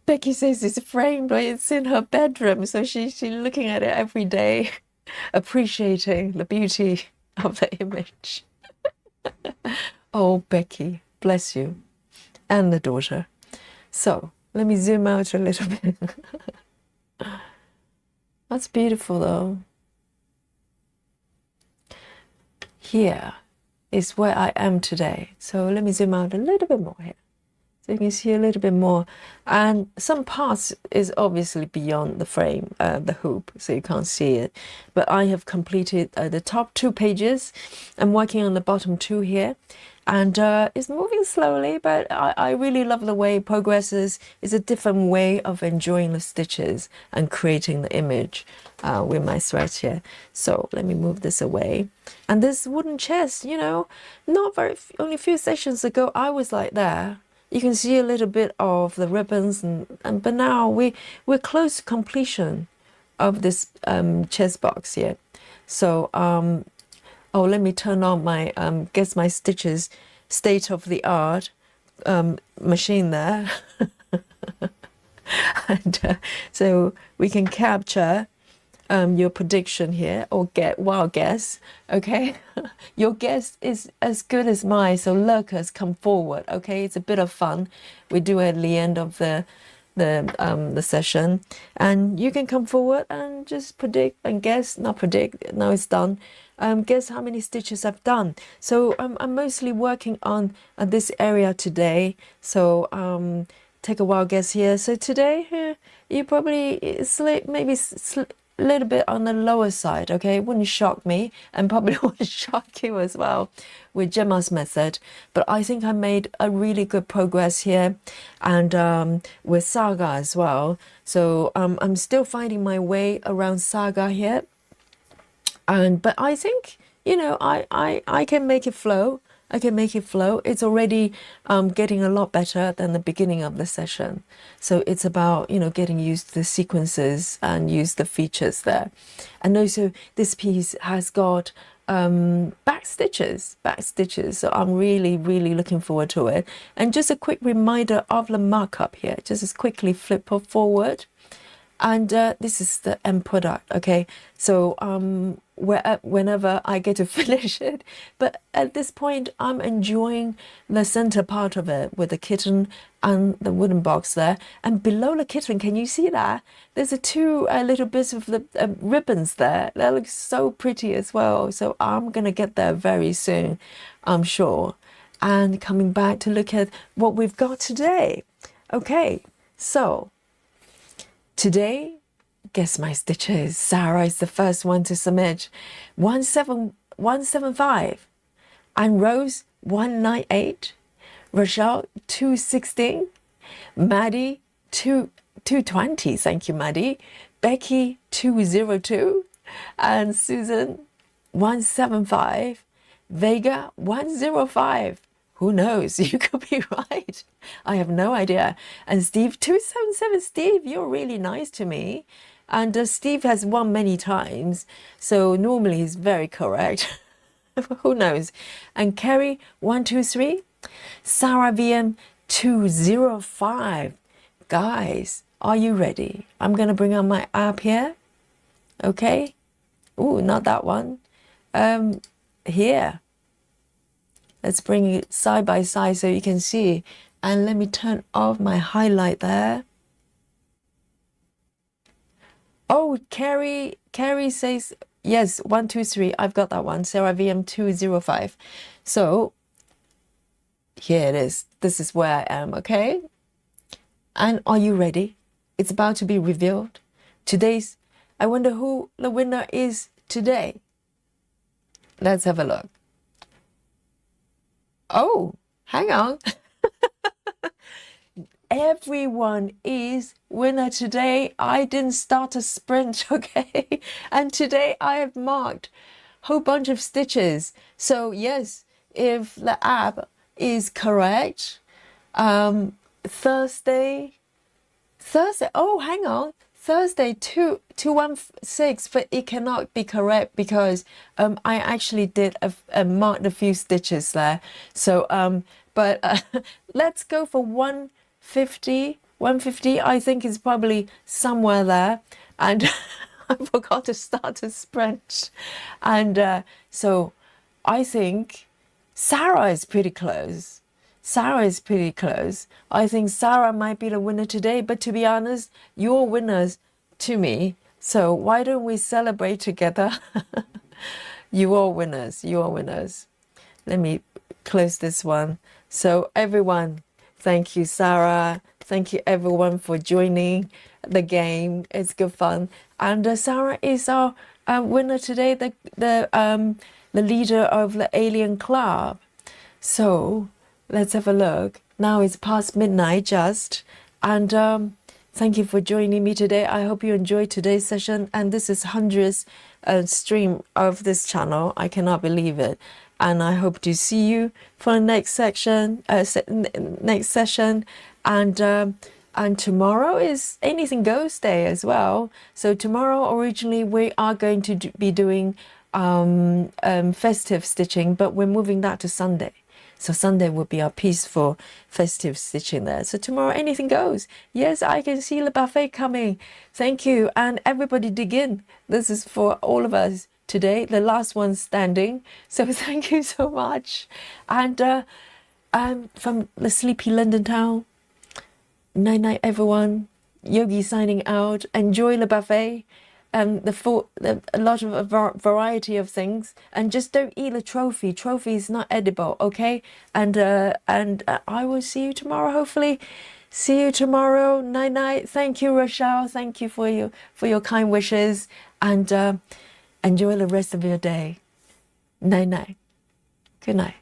Becky says it's framed, but it's in her bedroom, so she's looking at it every day, appreciating the beauty of the image. Oh, Becky, bless you. And the daughter. So let me zoom out a little bit. That's beautiful though. Here is where I am today. So let me zoom out a little bit more here. So you can see a little bit more. And some parts is obviously beyond the frame, the hoop, so you can't see it. But I have completed the top 2 pages. I'm working on the bottom 2 here. And it's moving slowly, but I really love the way it progresses. It's a different way of enjoying the stitches and creating the image with my threads here. So let me move this away. And this wooden chest, only a few sessions ago, I was like there. You can see a little bit of the ribbons, but now we're close to completion of this chest box here. So oh, let me turn on my Guess My Stitches state-of-the-art machine there. And so we can capture your prediction here, or get wild guess, okay? Your guess is as good as mine, so lurkers, come forward, okay? It's a bit of fun. We do it at the end of the session, and you can come forward and just predict and guess. Not predict, now it's done. Guess how many stitches I've done. So I'm mostly working on this area today, so take a wild guess here. So today you probably maybe a little bit on the lower side, okay? It wouldn't shock me, and probably wouldn't shock you as well with Gemma's method. But I think I made a really good progress here, and with Saga as well. So I'm still finding my way around Saga here, but I think I can make it flow. I can make it flow. It's already getting a lot better than the beginning of the session. So it's about, getting used to the sequences and use the features there. And also this piece has got back stitches. So I'm really, really looking forward to it. And just a quick reminder of the markup here. Just as quickly flip forward. And this is the end product, okay? So whenever I get to finish it, but at this point I'm enjoying the center part of it with the kitten and the wooden box there. And below the kitten, can you see that? There's two little bits of the ribbons there. That looks so pretty as well. So I'm gonna get there very soon, I'm sure. and coming back to look at what we've got today. Okay, so today, guess my stitches. Sarah is the first one to submit 17175, and Rose 198, Rochelle 216, Maddie 220. Thank you, Maddie. Becky 202, and Susan 175, Vega 105. Who knows? You could be right. I have no idea. And Steve 277. Steve, you're really nice to me. And Steve has won many times, so normally he's very correct. Who knows? And Kerry 123, Sarah VM 205. Guys, are you ready? I'm gonna bring on my app here. Okay. Ooh, not that one. Here. Let's bring it side by side so you can see. And let me turn off my highlight there. Oh, Carrie says, yes, 123. I've got that one. Sarah VM 205. So here it is. This is where I am, okay? And are you ready? It's about to be revealed. I wonder who the winner is today. Let's have a look. Oh, hang on. Everyone is winner today. I didn't start a sprint, okay? And today I have marked a whole bunch of stitches. So yes, if the app is correct, Thursday, oh, hang on. Thursday 216, but it cannot be correct because I actually did marked a few stitches there. So but let's go for 150. 150 I think is probably somewhere there, and I forgot to start a sprint. And so I think Sarah is pretty close. Sarah is pretty close. I think Sarah might be the winner today, but to be honest, you're winners to me. So why don't we celebrate together? You are winners. You are winners. Let me close this one. So everyone, thank you, Sarah. Thank you, everyone, for joining the game. It's good fun. And Sarah is our winner today, the leader of the Alien Club. So let's have a look. Now it's past midnight just. And thank you for joining me today. I hope you enjoyed today's session. And this is 100th stream of this channel. I cannot believe it. And I hope to see you for the next section, next session. And tomorrow is Anything Goes Day as well. So tomorrow, originally, we are going to be doing festive stitching, but we're moving that to Sunday. So Sunday will be our peaceful festive stitching there. So tomorrow, anything goes. Yes, I can see the buffet coming. Thank you. And everybody dig in. This is for all of us today, the last one standing. So thank you so much. And from the sleepy London town, night night everyone. Yogi signing out. Enjoy the buffet. A lot of a variety of things, and just don't eat a trophy. Trophy is not edible, okay? And I will see you tomorrow. Hopefully, see you tomorrow. Night night. Thank you, Rochelle. Thank you for your kind wishes, and enjoy the rest of your day. Night night. Good night.